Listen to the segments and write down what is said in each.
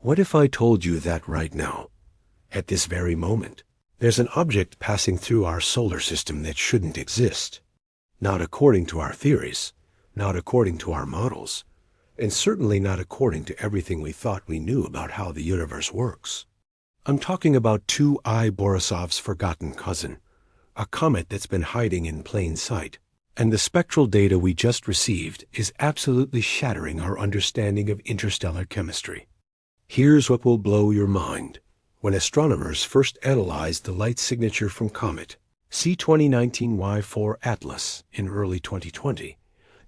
What if I told you that right now, at this very moment, there's an object passing through our solar system that shouldn't exist? Not according to our theories, not according to our models, and certainly not according to everything we thought we knew about how the universe works. I'm talking about 2I Borisov's forgotten cousin, a comet that's been hiding in plain sight. And the spectral data we just received is absolutely shattering our understanding of interstellar chemistry. Here's what will blow your mind. When astronomers first analyzed the light signature from comet C2019Y4 Atlas in early 2020,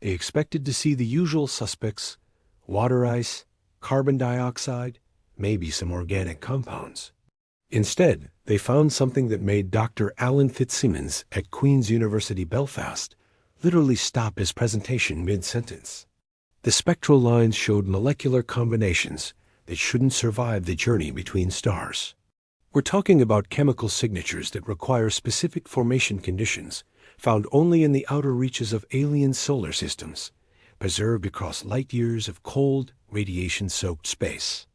they expected to see the usual suspects: water ice, carbon dioxide, maybe some organic compounds. Instead, they found something that made Dr. Alan Fitzsimmons at Queen's University Belfast literally stop his presentation mid-sentence. The spectral lines showed molecular combinations that shouldn't survive the journey between stars. We're talking about chemical signatures that require specific formation conditions found only in the outer reaches of alien solar systems, preserved across light years of cold, radiation-soaked space.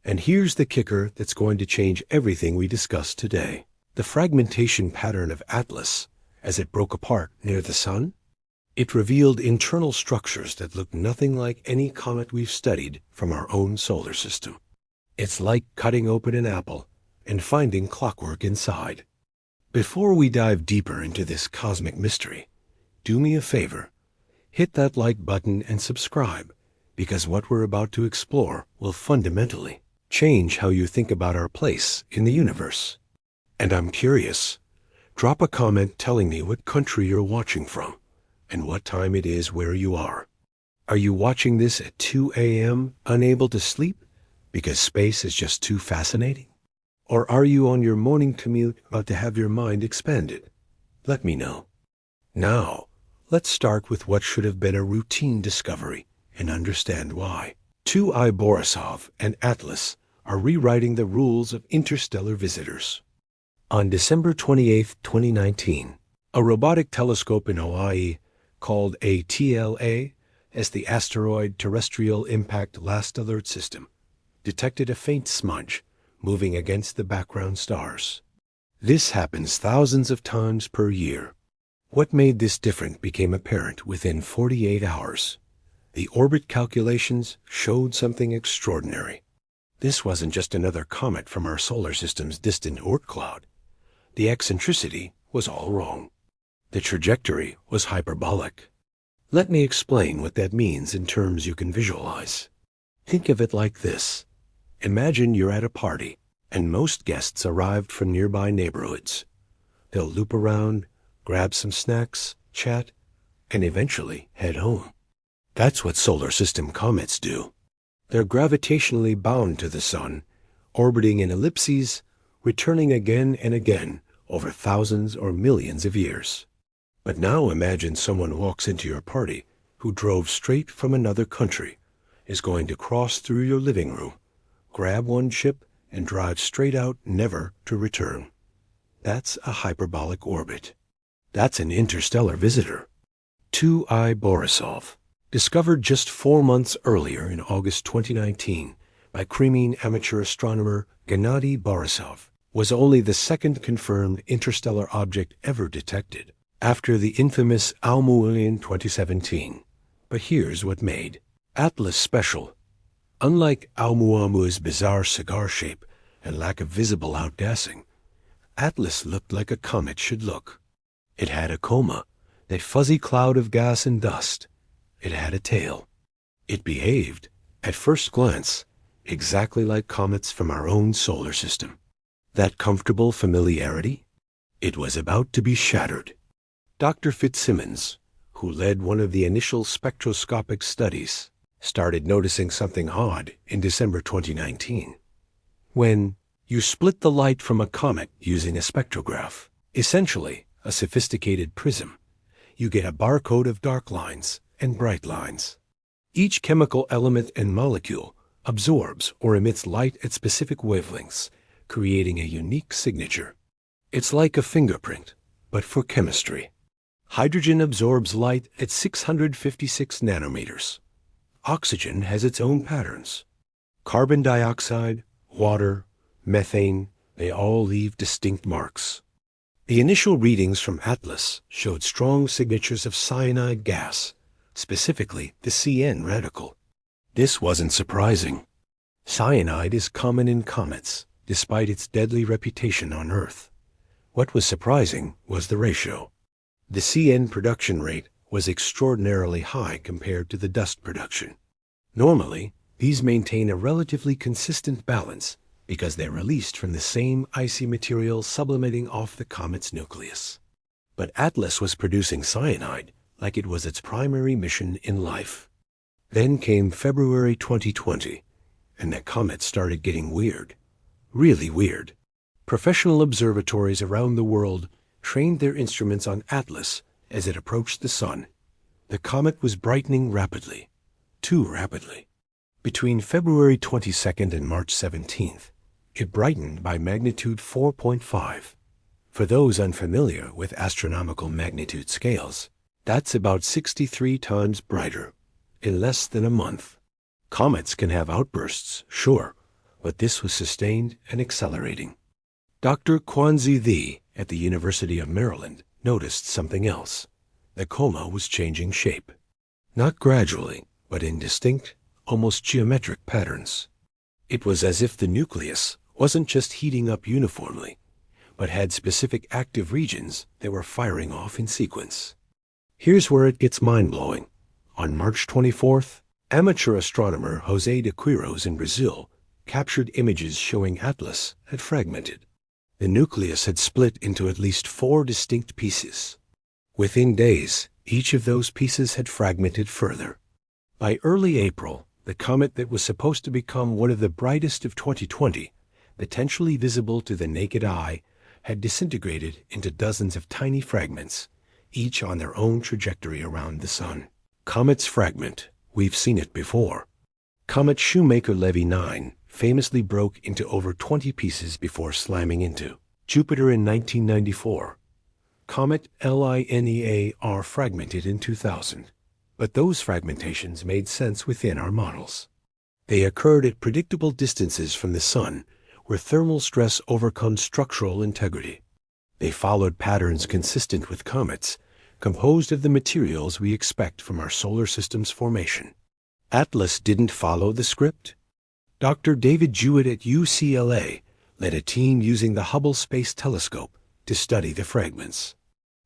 And here's the kicker that's going to change everything we discussed today. The fragmentation pattern of Atlas, as it broke apart near the Sun, it revealed internal structures that looked nothing like any comet we've studied from our own solar system. It's like cutting open an apple and finding clockwork inside. Before we dive deeper into this cosmic mystery, do me a favor. Hit that like button and subscribe, because what we're about to explore will fundamentally change how you think about our place in the universe. And I'm curious. Drop a comment telling me what country you're watching from and what time it is where you are. Are you watching this at 2 a.m., unable to sleep because space is just too fascinating? Or are you on your morning commute about to have your mind expanded? Let me know. Now, let's start with what should have been a routine discovery and understand why. 2I Borisov and Atlas are rewriting the rules of interstellar visitors. On December 28, 2019, a robotic telescope in Hawaii called a TLA, as the Asteroid Terrestrial Impact Last Alert System, detected a faint smudge moving against the background stars. This happens thousands of times per year. What made this different became apparent within 48 hours. The orbit calculations showed something extraordinary. This wasn't just another comet from our solar system's distant Oort cloud. The eccentricity was all wrong. The trajectory was hyperbolic. Let me explain what that means in terms you can visualize. Think of it like this. Imagine you're at a party, and most guests arrived from nearby neighborhoods. They'll loop around, grab some snacks, chat, and eventually head home. That's what solar system comets do. They're gravitationally bound to the sun, orbiting in ellipses, returning again and again over thousands or millions of years. But now imagine someone walks into your party who drove straight from another country, is going to cross through your living room, grab one chip, and drive straight out, never to return. That's a hyperbolic orbit. That's an interstellar visitor. 2I Borisov, discovered just 4 months earlier in August 2019 by Crimean amateur astronomer Gennady Borisov, was only the second confirmed interstellar object ever detected, after the infamous Oumuamua in 2017. But here's what made Atlas special. Unlike Oumuamua's bizarre cigar shape and lack of visible outgassing, Atlas looked like a comet should look. It had a coma, that fuzzy cloud of gas and dust. It had a tail. It behaved, at first glance, exactly like comets from our own solar system. That comfortable familiarity? It was about to be shattered. Dr. Fitzsimmons, who led one of the initial spectroscopic studies, started noticing something odd in December 2019. When you split the light from a comet using a spectrograph, essentially a sophisticated prism, you get a barcode of dark lines and bright lines. Each chemical element and molecule absorbs or emits light at specific wavelengths, creating a unique signature. It's like a fingerprint, but for chemistry. Hydrogen absorbs light at 656 nanometers. Oxygen has its own patterns. Carbon dioxide, water, methane, they all leave distinct marks. The initial readings from Atlas showed strong signatures of cyanide gas, specifically the CN radical. This wasn't surprising. Cyanide is common in comets, despite its deadly reputation on Earth. What was surprising was the ratio. The CN production rate was extraordinarily high compared to the dust production. Normally, these maintain a relatively consistent balance because they're released from the same icy material sublimating off the comet's nucleus. But Atlas was producing cyanide like it was its primary mission in life. Then came February 2020, and the comet started getting weird. Really weird. Professional observatories around the world trained their instruments on Atlas as it approached the sun. The comet was brightening rapidly. Too rapidly. Between February 22nd and March 17th, it brightened by magnitude 4.5. For those unfamiliar with astronomical magnitude scales, that's about 63 times brighter in less than a month. Comets can have outbursts, sure, but this was sustained and accelerating. Dr. Kwanzi Thi at the University of Maryland noticed something else. The coma was changing shape. Not gradually, but in distinct, almost geometric patterns. It was as if the nucleus wasn't just heating up uniformly, but had specific active regions that were firing off in sequence. Here's where it gets mind-blowing. On March 24th, amateur astronomer José de Quiros in Brazil captured images showing Atlas had fragmented. The nucleus had split into at least 4 distinct pieces. Within days, each of those pieces had fragmented further. By early April, the comet that was supposed to become one of the brightest of 2020, potentially visible to the naked eye, had disintegrated into dozens of tiny fragments, each on their own trajectory around the sun. Comets fragment. We've seen it before. Comet Shoemaker-Levy 9 famously broke into over 20 pieces before slamming into Jupiter in 1994. Comet LINEAR fragmented in 2000. But those fragmentations made sense within our models. They occurred at predictable distances from the sun, where thermal stress overcomes structural integrity. They followed patterns consistent with comets, composed of the materials we expect from our solar system's formation. Atlas didn't follow the script. Dr. David Jewett at UCLA led a team using the Hubble Space Telescope to study the fragments.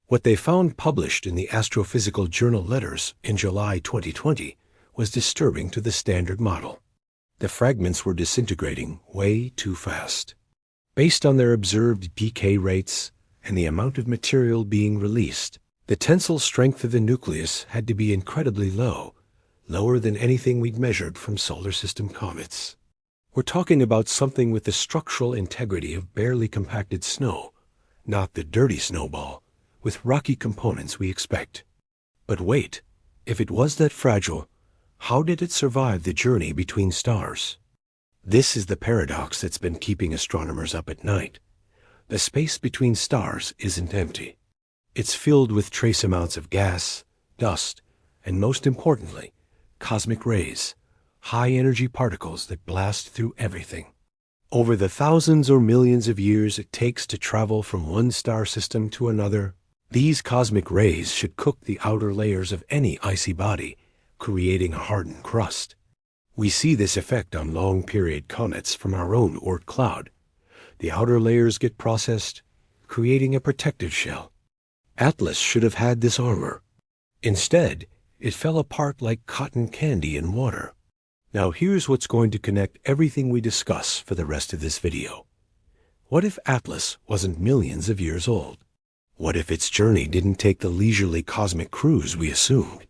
What they found published in the Astrophysical Journal Letters in July 2020 was disturbing to the standard model. The fragments were disintegrating way too fast. Based on their observed decay rates and the amount of material being released, the tensile strength of the nucleus had to be incredibly low, lower than anything we'd measured from solar system comets. We're talking about something with the structural integrity of barely compacted snow, not the dirty snowball with rocky components we expect. But wait, if it was that fragile, how did it survive the journey between stars? This is the paradox that's been keeping astronomers up at night. The space between stars isn't empty. It's filled with trace amounts of gas, dust, and most importantly, cosmic rays, high-energy particles that blast through everything. Over the thousands or millions of years it takes to travel from one star system to another, these cosmic rays should cook the outer layers of any icy body, creating a hardened crust. We see this effect on long-period comets from our own Oort cloud. The outer layers get processed, creating a protective shell. Atlas should have had this armor. Instead, it fell apart like cotton candy in water. Now here's what's going to connect everything we discuss for the rest of this video. What if Atlas wasn't millions of years old? What if its journey didn't take the leisurely cosmic cruise we assumed?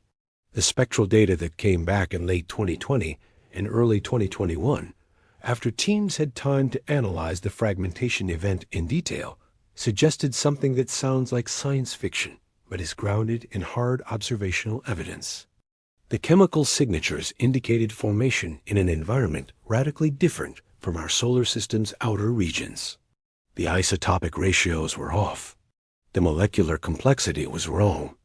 The spectral data that came back in late 2020 and early 2021, after teams had time to analyze the fragmentation event in detail, suggested something that sounds like science fiction, but is grounded in hard observational evidence. The chemical signatures indicated formation in an environment radically different from our solar system's outer regions. The isotopic ratios were off. The molecular complexity was wrong.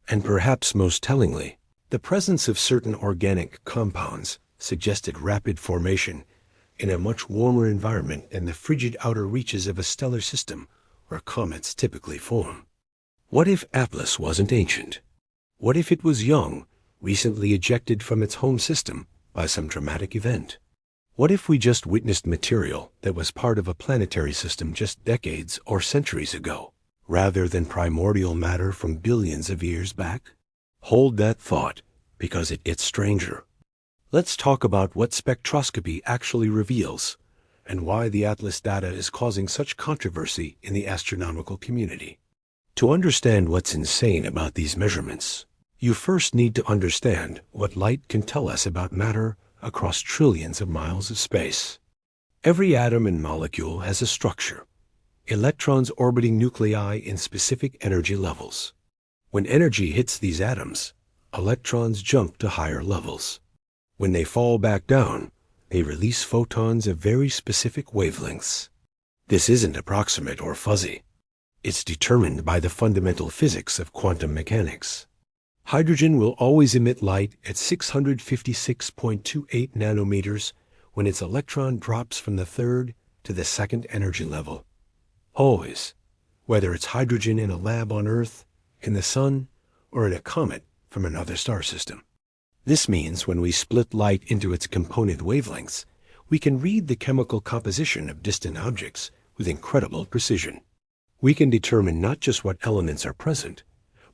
And perhaps most tellingly, the presence of certain organic compounds suggested rapid formation in a much warmer environment than the frigid outer reaches of a stellar system where comets typically form. What if Atlas wasn't ancient? What if it was young, recently ejected from its home system by some dramatic event? What if we just witnessed material that was part of a planetary system just decades or centuries ago, rather than primordial matter from billions of years back? Hold that thought, because it gets stranger. Let's talk about what spectroscopy actually reveals, and why the Atlas data is causing such controversy in the astronomical community. To understand what's insane about these measurements, you first need to understand what light can tell us about matter across trillions of miles of space. Every atom and molecule has a structure, electrons orbiting nuclei in specific energy levels. When energy hits these atoms, electrons jump to higher levels. When they fall back down, they release photons of very specific wavelengths. This isn't approximate or fuzzy. It's determined by the fundamental physics of quantum mechanics. Hydrogen will always emit light at 656.28 nanometers when its electron drops from the third to the second energy level. Always, whether it's hydrogen in a lab on Earth, in the Sun, or in a comet from another star system. This means when we split light into its component wavelengths, we can read the chemical composition of distant objects with incredible precision. We can determine not just what elements are present,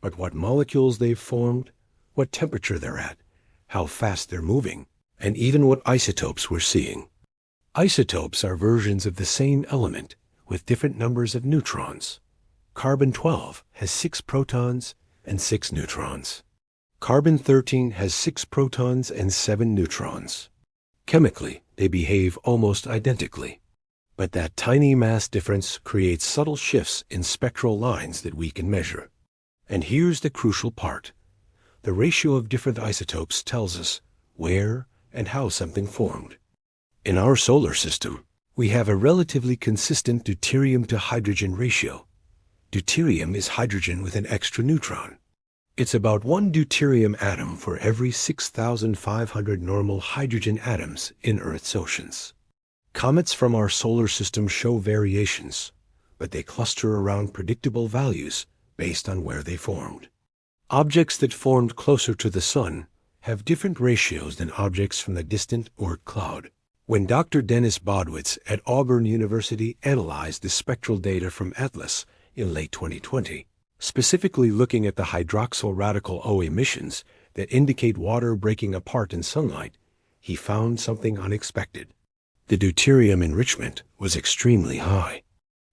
but what molecules they've formed, what temperature they're at, how fast they're moving, and even what isotopes we're seeing. Isotopes are versions of the same element with different numbers of neutrons. Carbon-12 has 6 protons and 6 neutrons. Carbon-13 has 6 protons and 7 neutrons. Chemically, they behave almost identically. But that tiny mass difference creates subtle shifts in spectral lines that we can measure. And here's the crucial part. The ratio of different isotopes tells us where and how something formed. In our solar system, we have a relatively consistent deuterium to hydrogen ratio. Deuterium is hydrogen with an extra neutron. It's about 1 deuterium atom for every 6,500 normal hydrogen atoms in Earth's oceans. Comets from our solar system show variations, but they cluster around predictable values based on where they formed. Objects that formed closer to the Sun have different ratios than objects from the distant Oort cloud. When Dr. Dennis Bodwitz at Auburn University analyzed the spectral data from Atlas in late 2020, specifically looking at the hydroxyl radical O emissions that indicate water breaking apart in sunlight, he found something unexpected. The deuterium enrichment was extremely high.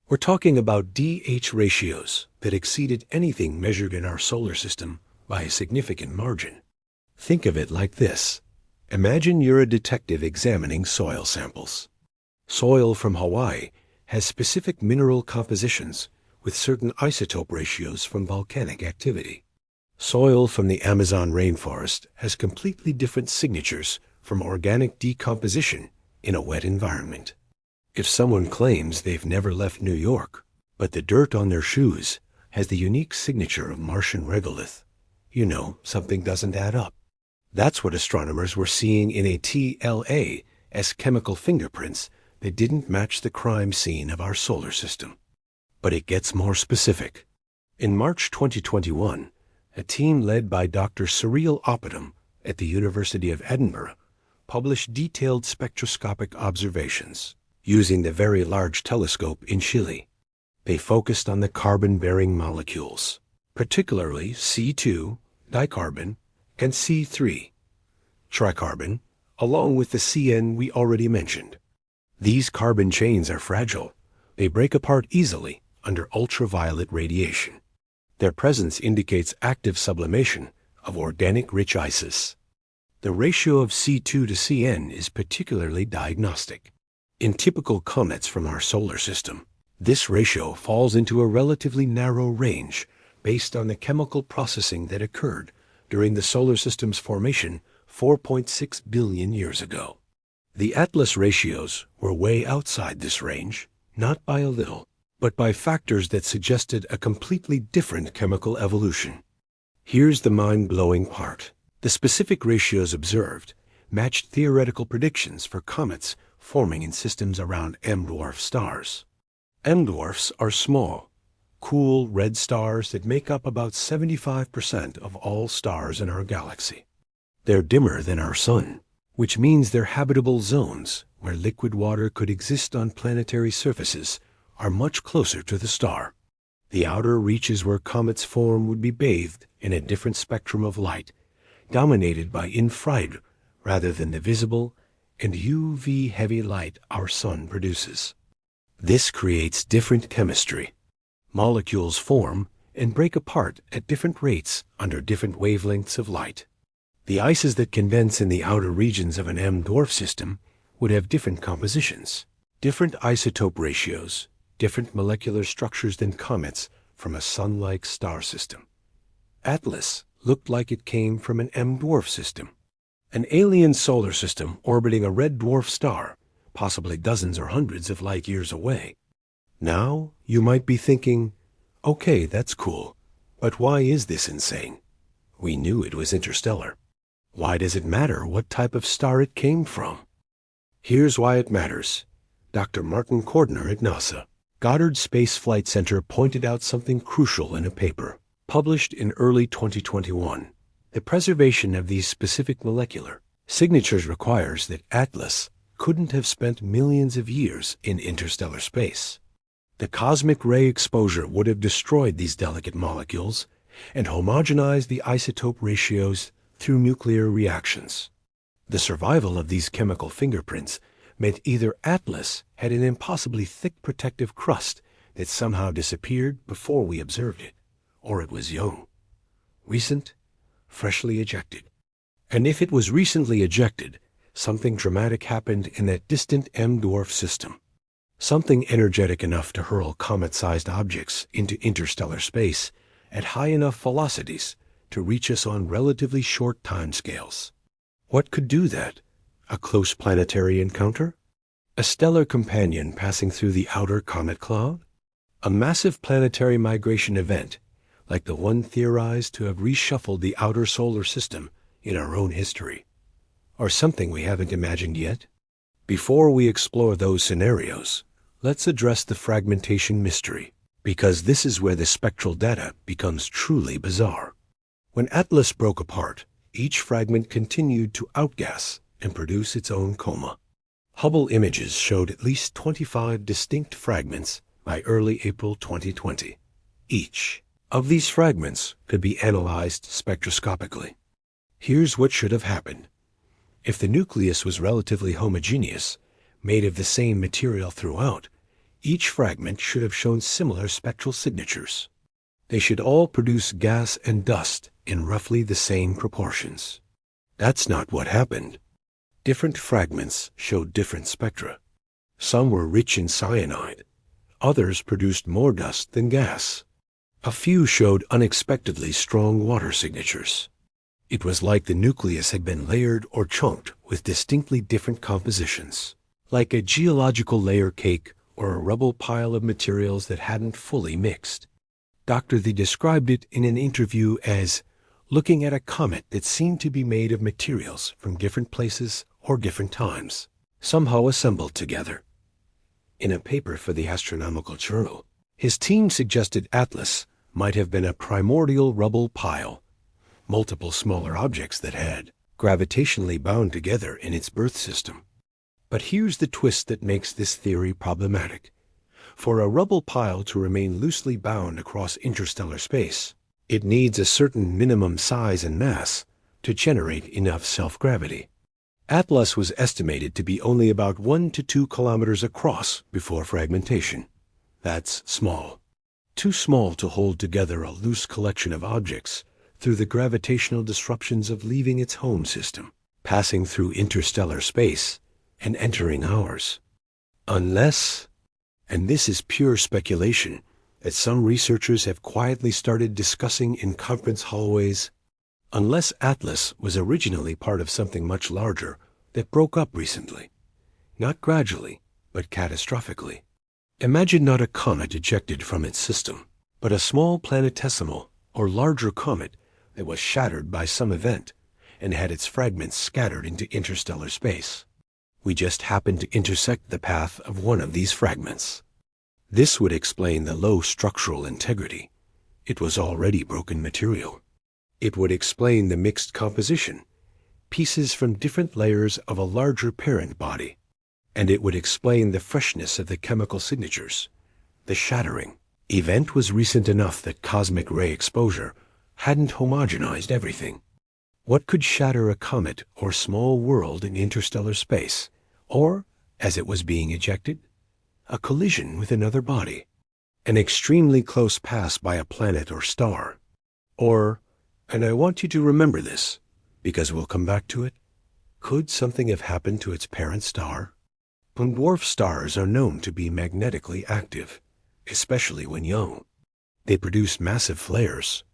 We're talking about DH ratios that exceeded anything measured in our solar system by a significant margin. Think of it like this. Imagine you're a detective examining soil samples. Soil from Hawaii has specific mineral compositions with certain isotope ratios from volcanic activity. Soil from the Amazon rainforest has completely different signatures from organic decomposition in a wet environment. If someone claims they've never left New York, but the dirt on their shoes has the unique signature of Martian regolith, you know something doesn't add up. That's what astronomers were seeing in a TLA as chemical fingerprints that didn't match the crime scene of our solar system. But it gets more specific. In March 2021, a team led by Dr. Cyril Oppenheim at the University of Edinburgh published detailed spectroscopic observations using the Very Large Telescope in Chile. They focused on the carbon-bearing molecules, particularly C2, dicarbon, and C3, tricarbon, along with the CN we already mentioned. These carbon chains are fragile. They break apart easily under ultraviolet radiation. Their presence indicates active sublimation of organic rich ices. The ratio of C2 to Cn is particularly diagnostic. In typical comets from our solar system, this ratio falls into a relatively narrow range based on the chemical processing that occurred during the solar system's formation 4.6 billion years ago. The Atlas ratios were way outside this range, not by a little, but by factors that suggested a completely different chemical evolution. Here's the mind-blowing part. The specific ratios observed matched theoretical predictions for comets forming in systems around M-dwarf stars. M-dwarfs are small, cool red stars that make up about 75% of all stars in our galaxy. They're dimmer than our sun, which means their habitable zones, where liquid water could exist on planetary surfaces, are much closer to the star. The outer reaches where comets form would be bathed in a different spectrum of light, dominated by infrared rather than the visible and UV-heavy light our sun produces. This creates different chemistry. Molecules form and break apart at different rates under different wavelengths of light. The ices that condense in the outer regions of an M-dwarf system would have different compositions, different isotope ratios, different molecular structures than comets from a sun-like star system. Atlas looked like it came from an M-dwarf system, an alien solar system orbiting a red dwarf star, possibly dozens or hundreds of light years away. Now, you might be thinking, okay, that's cool, but why is this insane? We knew it was interstellar. Why does it matter what type of star it came from? Here's why it matters. Dr. Martin Cordner at NASA, Goddard Space Flight Center, pointed out something crucial in a paper published in early 2021. The preservation of these specific molecular signatures requires that Atlas couldn't have spent millions of years in interstellar space. The cosmic ray exposure would have destroyed these delicate molecules and homogenized the isotope ratios through nuclear reactions. The survival of these chemical fingerprints meant either Atlas had an impossibly thick protective crust that somehow disappeared before we observed it, or it was young, recent, freshly ejected. And if it was recently ejected, something dramatic happened in that distant M-dwarf system. Something energetic enough to hurl comet-sized objects into interstellar space at high enough velocities to reach us on relatively short timescales. What could do that? A close planetary encounter? A stellar companion passing through the outer comet cloud? A massive planetary migration event, like the one theorized to have reshuffled the outer solar system in our own history? Or something we haven't imagined yet? Before we explore those scenarios, let's address the fragmentation mystery, because this is where the spectral data becomes truly bizarre. When Atlas broke apart, each fragment continued to outgas and produce its own coma. Hubble images showed at least 25 distinct fragments by early April 2020. Each of these fragments could be analyzed spectroscopically. Here's what should have happened. If the nucleus was relatively homogeneous, made of the same material throughout, each fragment should have shown similar spectral signatures. They should all produce gas and dust in roughly the same proportions. That's not what happened. Different fragments showed different spectra. Some were rich in cyanide. Others produced more dust than gas. A few showed unexpectedly strong water signatures. It was like the nucleus had been layered or chunked with distinctly different compositions, like a geological layer cake or a rubble pile of materials that hadn't fully mixed. Dr. Thie described it in an interview as looking at a comet that seemed to be made of materials from different places or different times, somehow assembled together. In a paper for the Astronomical Journal, his team suggested Atlas might have been a primordial rubble pile, multiple smaller objects that had gravitationally bound together in its birth system. But here's the twist that makes this theory problematic. For a rubble pile to remain loosely bound across interstellar space, it needs a certain minimum size and mass to generate enough self-gravity. Atlas was estimated to be only about 1 to 2 kilometers across before fragmentation. That's small. Too small to hold together a loose collection of objects through the gravitational disruptions of leaving its home system, passing through interstellar space, and entering ours. Unless, and this is pure speculation, that some researchers have quietly started discussing in conference hallways, unless Atlas was originally part of something much larger that broke up recently, not gradually, but catastrophically. Imagine not a comet ejected from its system, but a small planetesimal or larger comet that was shattered by some event and had its fragments scattered into interstellar space. We just happened to intersect the path of one of these fragments. This would explain the low structural integrity. It was already broken material. It would explain the mixed composition, pieces from different layers of a larger parent body. And it would explain the freshness of the chemical signatures. The shattering event was recent enough that cosmic ray exposure hadn't homogenized everything. What could shatter a comet or small world in interstellar space? Or, as it was being ejected, a collision with another body, an extremely close pass by a planet or star. Or, and I want you to remember this, because we'll come back to it, could something have happened to its parent star? Dwarf stars are known to be magnetically active, especially when young. They produce massive flares,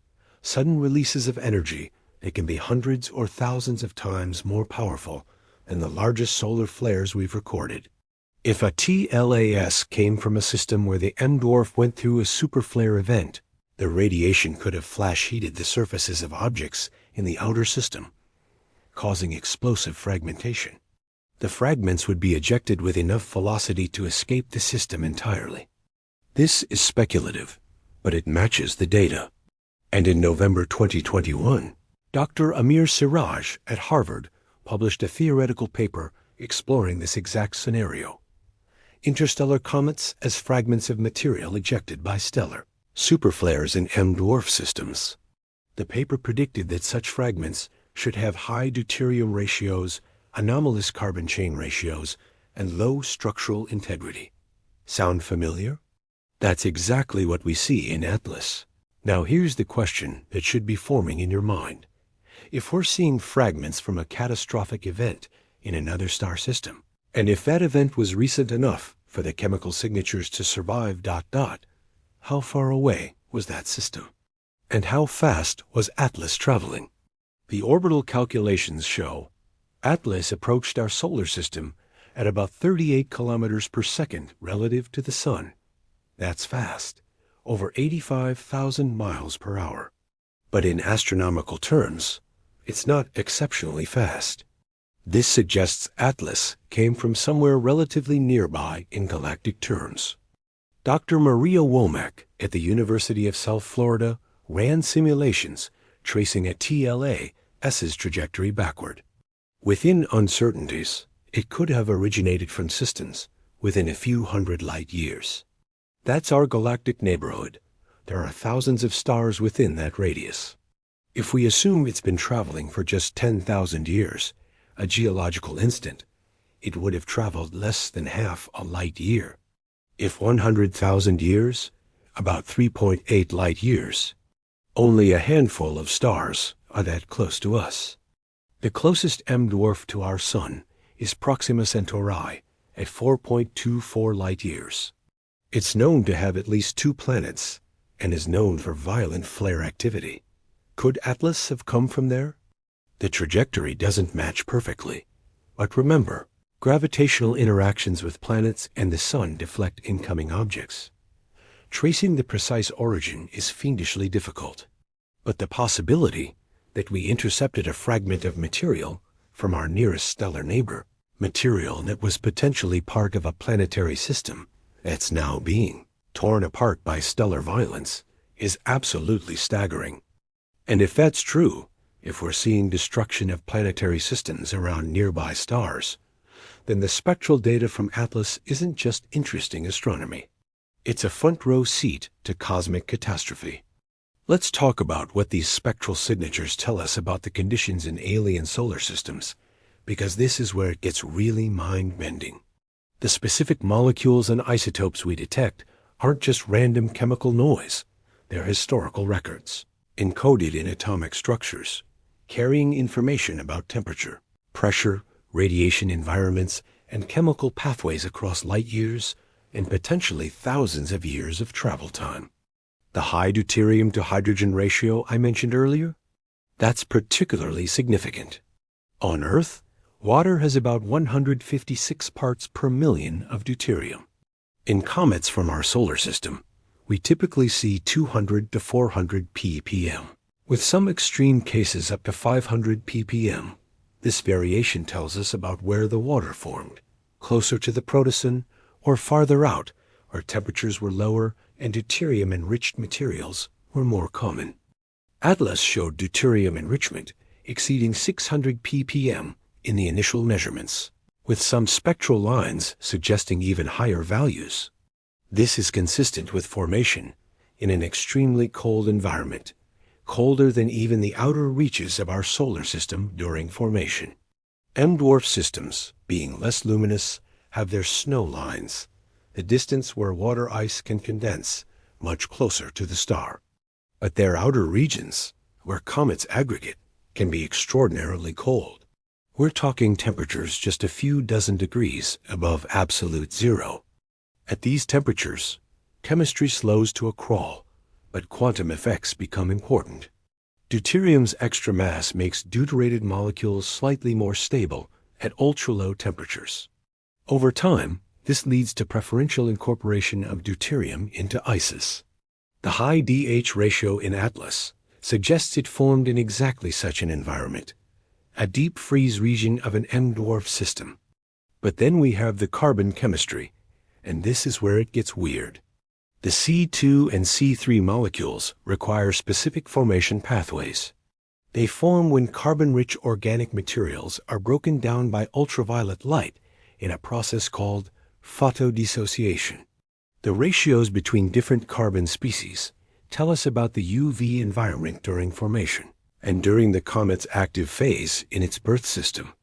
sudden releases of energy that can be hundreds or thousands of times more powerful than the largest solar flares we've recorded. If a TLAS came from a system where the M dwarf went through a superflare event, the radiation could have flash-heated the surfaces of objects in the outer system, causing explosive fragmentation. The fragments would be ejected with enough velocity to escape the system entirely. This is speculative, but it matches the data. And in November 2021, Dr. Amir Siraj at Harvard published a theoretical paper exploring this exact scenario. Interstellar comets as fragments of material ejected by stellar superflares in M-dwarf systems. The paper predicted that such fragments should have high deuterium ratios, anomalous carbon chain ratios, and low structural integrity. Sound familiar? That's exactly what we see in Atlas. Now here's the question that should be forming in your mind. If we're seeing fragments from a catastrophic event in another star system, and if that event was recent enough for the chemical signatures to survive ... how far away was that system? And how fast was Atlas traveling? The orbital calculations show Atlas approached our solar system at about 38 kilometers per second relative to the Sun. That's fast, over 85,000 miles per hour. But in astronomical terms, it's not exceptionally fast. This suggests Atlas came from somewhere relatively nearby in galactic terms. Dr. Maria Womack at the University of South Florida ran simulations tracing a TLAS's trajectory backward. Within uncertainties, it could have originated from systems within a few hundred light years. That's our galactic neighborhood. There are thousands of stars within that radius. If we assume it's been traveling for just 10,000 years, a geological instant, it would have traveled less than half a light year. If 100,000 years, about 3.8 light years. Only a handful of stars are that close to us. The closest M dwarf to our Sun is Proxima Centauri at 4.24 light years. It's known to have at least 2 planets and is known for violent flare activity. Could Atlas have come from there? The trajectory doesn't match perfectly. But remember, gravitational interactions with planets and the Sun deflect incoming objects. Tracing the precise origin is fiendishly difficult. But the possibility that we intercepted a fragment of material from our nearest stellar neighbor, material that was potentially part of a planetary system that's now being torn apart by stellar violence, is absolutely staggering. And if that's true, if we're seeing destruction of planetary systems around nearby stars, then the spectral data from Atlas isn't just interesting astronomy. It's a front-row seat to cosmic catastrophe. Let's talk about what these spectral signatures tell us about the conditions in alien solar systems, because this is where it gets really mind-bending. The specific molecules and isotopes we detect aren't just random chemical noise. They're historical records, encoded in atomic structures, carrying information about temperature, pressure, radiation environments, and chemical pathways across light years and potentially thousands of years of travel time. The high deuterium to hydrogen ratio I mentioned earlier? That's particularly significant. On Earth, water has about 156 parts per million of deuterium. In comets from our solar system, we typically see 200 to 400 ppm, with some extreme cases up to 500 ppm. This variation tells us about where the water formed, closer to the protosun or farther out, where temperatures were lower and deuterium-enriched materials were more common. Atlas showed deuterium enrichment exceeding 600 ppm in the initial measurements, with some spectral lines suggesting even higher values. This is consistent with formation in an extremely cold environment, colder than even the outer reaches of our solar system during formation. M-dwarf systems, being less luminous, have their snow lines, the distance where water ice can condense, much closer to the star. But their outer regions, where comets aggregate, can be extraordinarily cold. We're talking temperatures just a few dozen degrees above absolute zero. At these temperatures, chemistry slows to a crawl, but quantum effects become important. Deuterium's extra mass makes deuterated molecules slightly more stable at ultra-low temperatures. Over time, this leads to preferential incorporation of deuterium into ices. The high DH ratio in Atlas suggests it formed in exactly such an environment, a deep freeze region of an M-dwarf system. But then we have the carbon chemistry, and this is where it gets weird. The C2 and C3 molecules require specific formation pathways. They form when carbon-rich organic materials are broken down by ultraviolet light in a process called photodissociation. The ratios between different carbon species tell us about the UV environment during formation and during the comet's active phase in its birth system.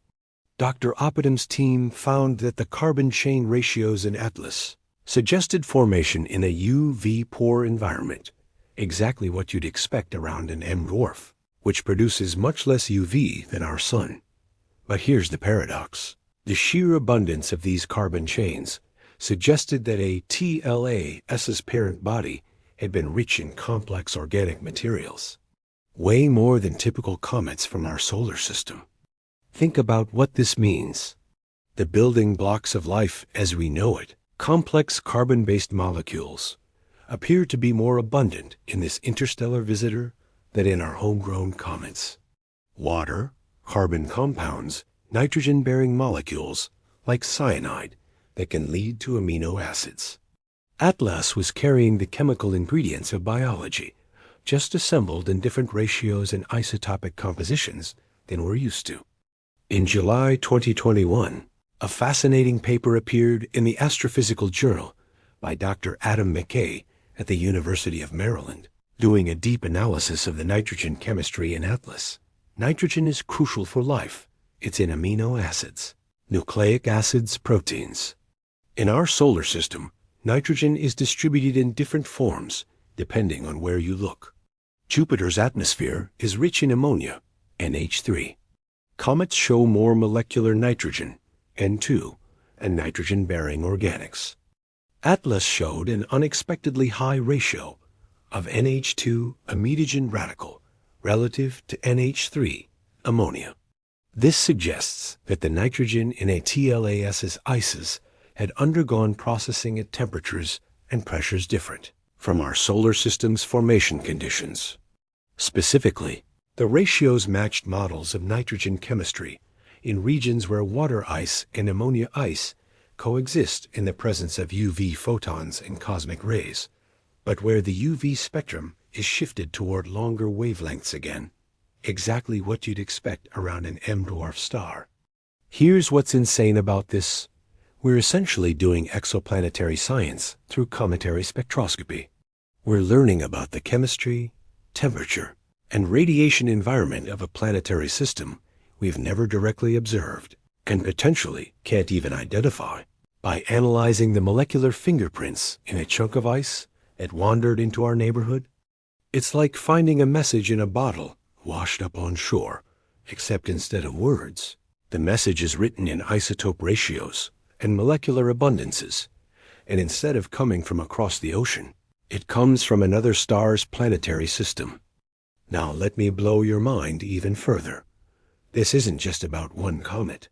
Dr. Oppenheim's team found that the carbon chain ratios in Atlas suggested formation in a UV-poor environment, exactly what you'd expect around an M-dwarf, which produces much less UV than our Sun. But here's the paradox. The sheer abundance of these carbon chains suggested that a TLAS's parent body had been rich in complex organic materials, way more than typical comets from our solar system. Think about what this means. The building blocks of life as we know it, complex carbon-based molecules, appear to be more abundant in this interstellar visitor than in our homegrown comets. Water, carbon compounds, nitrogen-bearing molecules like cyanide that can lead to amino acids. Atlas was carrying the chemical ingredients of biology, just assembled in different ratios and isotopic compositions than we're used to. In July 2021, a fascinating paper appeared in the Astrophysical Journal by Dr. Adam McKay at the University of Maryland, doing a deep analysis of the nitrogen chemistry in Atlas. Nitrogen is crucial for life. It's in amino acids, nucleic acids, proteins. In our solar system, nitrogen is distributed in different forms depending on where you look. Jupiter's atmosphere is rich in ammonia, NH3. Comets show more molecular nitrogen, N2, and nitrogen-bearing organics. Atlas showed an unexpectedly high ratio of NH2 amide radical relative to NH3 ammonia. This suggests that the nitrogen in a TLAS's ices had undergone processing at temperatures and pressures different from our solar system's formation conditions. Specifically, the ratios matched models of nitrogen chemistry in regions where water ice and ammonia ice coexist in the presence of UV photons and cosmic rays, but where the UV spectrum is shifted toward longer wavelengths again, exactly what you'd expect around an M-dwarf star. Here's what's insane about this. We're essentially doing exoplanetary science through cometary spectroscopy. We're learning about the chemistry, temperature, and radiation environment of a planetary system we've never directly observed, and potentially can't even identify, by analyzing the molecular fingerprints in a chunk of ice that wandered into our neighborhood. It's like finding a message in a bottle washed up on shore, except instead of words, the message is written in isotope ratios and molecular abundances, and instead of coming from across the ocean, it comes from another star's planetary system. Now let me blow your mind even further. This isn't just about one comet.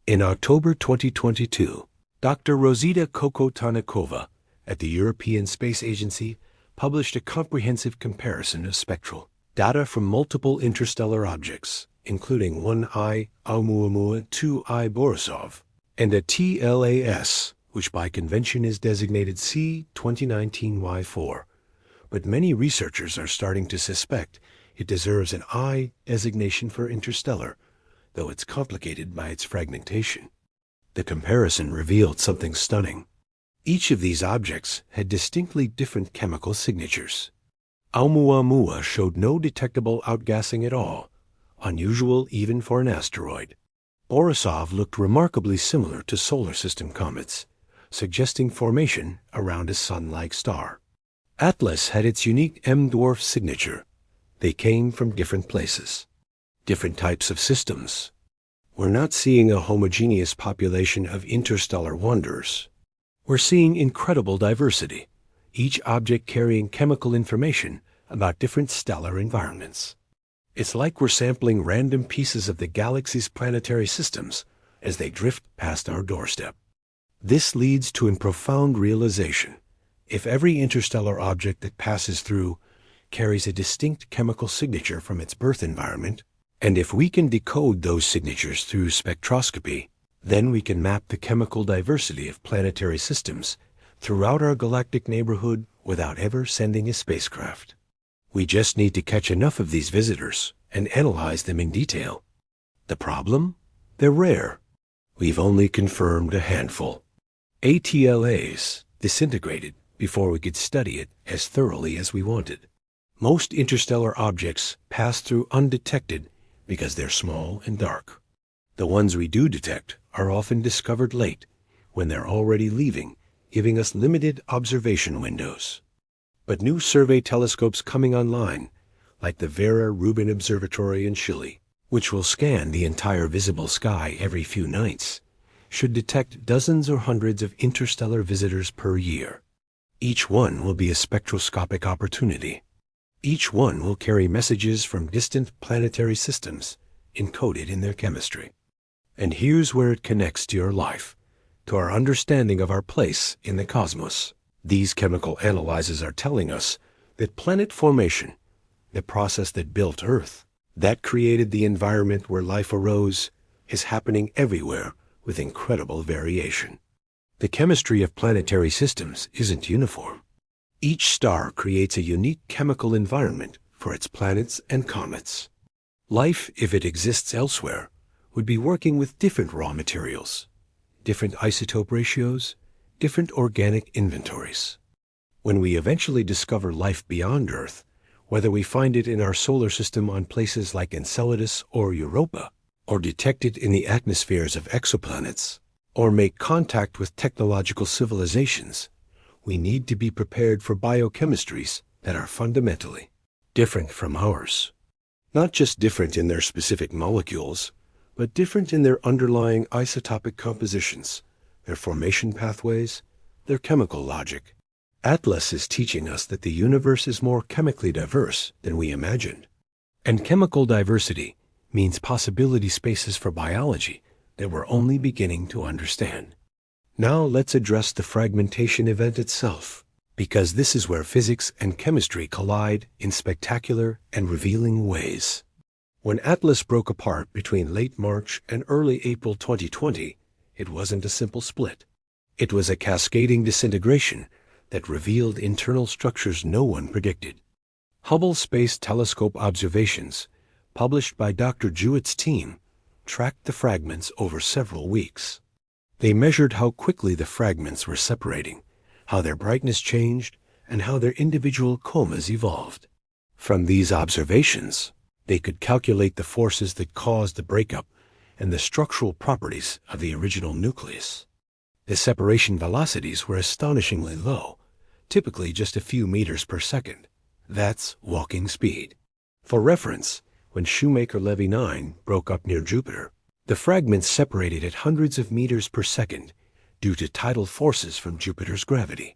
In October 2022, Dr. Rosita Kokotanikova at the European Space Agency published a comprehensive comparison of spectral data from multiple interstellar objects, including 1I Oumuamua 2I Borisov, and a TLAS, which by convention is designated C2019Y4. But many researchers are starting to suspect it deserves an I designation for interstellar, though it's complicated by its fragmentation. The comparison revealed something stunning. Each of these objects had distinctly different chemical signatures. Oumuamua showed no detectable outgassing at all, unusual even for an asteroid. Borisov looked remarkably similar to solar system comets, suggesting formation around a sun-like star. Atlas had its unique M-dwarf signature. They came from different places, different types of systems. We're not seeing a homogeneous population of interstellar wanderers. We're seeing incredible diversity, each object carrying chemical information about different stellar environments. It's like we're sampling random pieces of the galaxy's planetary systems as they drift past our doorstep. This leads to a profound realization. If every interstellar object that passes through carries a distinct chemical signature from its birth environment, and if we can decode those signatures through spectroscopy, then we can map the chemical diversity of planetary systems throughout our galactic neighborhood without ever sending a spacecraft. We just need to catch enough of these visitors and analyze them in detail. The problem? They're rare. We've only confirmed a handful. ATLAs disintegrated before we could study it as thoroughly as we wanted. Most interstellar objects pass through undetected because they're small and dark. The ones we do detect are often discovered late, when they're already leaving, giving us limited observation windows. But new survey telescopes coming online, like the Vera Rubin Observatory in Chile, which will scan the entire visible sky every few nights, should detect dozens or hundreds of interstellar visitors per year. Each one will be a spectroscopic opportunity. Each one will carry messages from distant planetary systems encoded in their chemistry. And here's where it connects to your life, to our understanding of our place in the cosmos. These chemical analyses are telling us that planet formation, the process that built Earth, that created the environment where life arose, is happening everywhere with incredible variation. The chemistry of planetary systems isn't uniform. Each star creates a unique chemical environment for its planets and comets. Life, if it exists elsewhere, would be working with different raw materials, different isotope ratios, different organic inventories. When we eventually discover life beyond Earth, whether we find it in our solar system on places like Enceladus or Europa, or detect it in the atmospheres of exoplanets, or make contact with technological civilizations, we need to be prepared for biochemistries that are fundamentally different from ours. Not just different in their specific molecules, but different in their underlying isotopic compositions, their formation pathways, their chemical logic. Atlas is teaching us that the universe is more chemically diverse than we imagined. And chemical diversity means possibility spaces for biology that we're only beginning to understand. Now let's address the fragmentation event itself, because this is where physics and chemistry collide in spectacular and revealing ways. When Atlas broke apart between late March and early April 2020, it wasn't a simple split. It was a cascading disintegration that revealed internal structures no one predicted. Hubble Space Telescope observations, published by Dr. Jewett's team, tracked the fragments over several weeks. They measured how quickly the fragments were separating, how their brightness changed, and how their individual comas evolved. From these observations, they could calculate the forces that caused the breakup and the structural properties of the original nucleus. The separation velocities were astonishingly low, typically just a few meters per second. That's walking speed. For reference, when Shoemaker-Levy 9 broke up near Jupiter, the fragments separated at hundreds of meters per second due to tidal forces from Jupiter's gravity.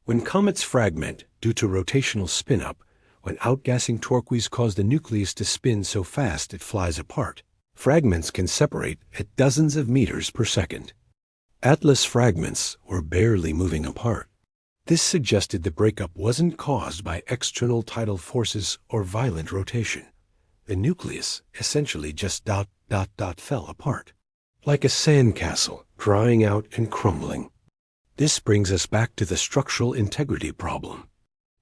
When comets fragment due to rotational spin-up, when outgassing torques cause the nucleus to spin so fast it flies apart, fragments can separate at dozens of meters per second. Atlas fragments were barely moving apart. This suggested the breakup wasn't caused by external tidal forces or violent rotation. the nucleus essentially just fell apart, like a sandcastle drying out and crumbling. This brings us back to the structural integrity problem.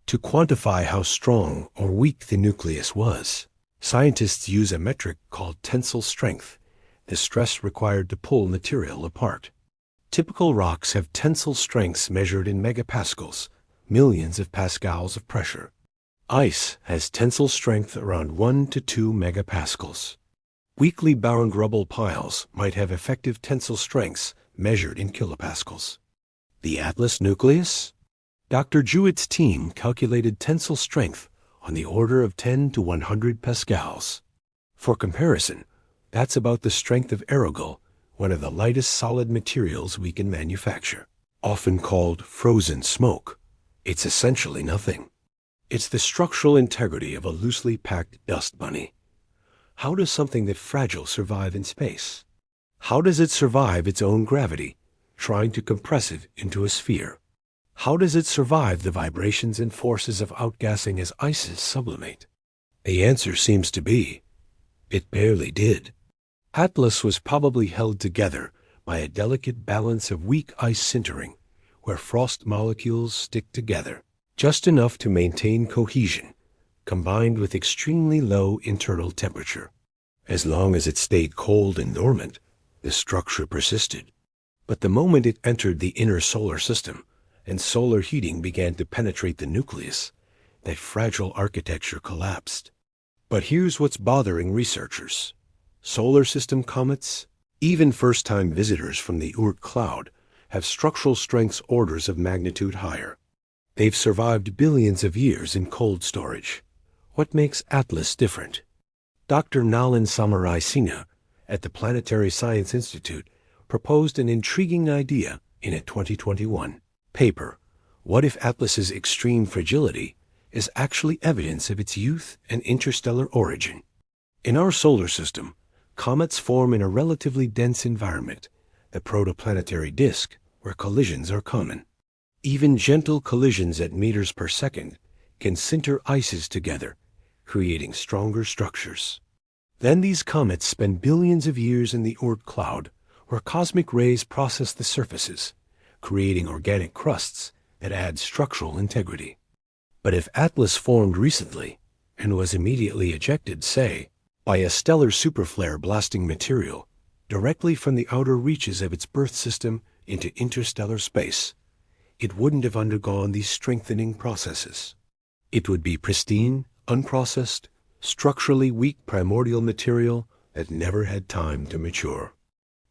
To quantify how strong or weak the nucleus was, scientists use a metric called tensile strength, the stress required to pull material apart. Typical rocks have tensile strengths measured in megapascals, millions of pascals of pressure. Ice has tensile strength around 1 to 2 megapascals. Weakly bound rubble piles might have effective tensile strengths measured in kilopascals. The Atlas nucleus? Dr. Jewett's team calculated tensile strength on the order of 10 to 100 pascals. For comparison, that's about the strength of aerogel, one of the lightest solid materials we can manufacture. Often called frozen smoke, it's essentially nothing. It's the structural integrity of a loosely packed dust bunny. How does something that's fragile survive in space? How does it survive its own gravity, trying to compress it into a sphere? How does it survive the vibrations and forces of outgassing as ices sublimate? The answer seems to be, it barely did. Atlas was probably held together by a delicate balance of weak ice sintering, where frost molecules stick together, just enough to maintain cohesion, combined with extremely low internal temperature. As long as it stayed cold and dormant, the structure persisted. But the moment it entered the inner solar system, and solar heating began to penetrate the nucleus, that fragile architecture collapsed. But here's what's bothering researchers. Solar system comets, even first-time visitors from the Oort cloud, have structural strengths orders of magnitude higher. They've survived billions of years in cold storage. What makes Atlas different? Dr. Nalin Samaraisina at the Planetary Science Institute proposed an intriguing idea in a 2021 paper, What if Atlas's extreme fragility is actually evidence of its youth and interstellar origin? In our solar system, comets form in a relatively dense environment, the protoplanetary disk, where collisions are common. Even gentle collisions at meters per second can sinter ices together, creating stronger structures. Then these comets spend billions of years in the Oort cloud, where cosmic rays process the surfaces, creating organic crusts that add structural integrity. But if Atlas formed recently and was immediately ejected, say, by a stellar superflare blasting material directly from the outer reaches of its birth system into interstellar space, it wouldn't have undergone these strengthening processes. It would be pristine, unprocessed, structurally weak primordial material that never had time to mature.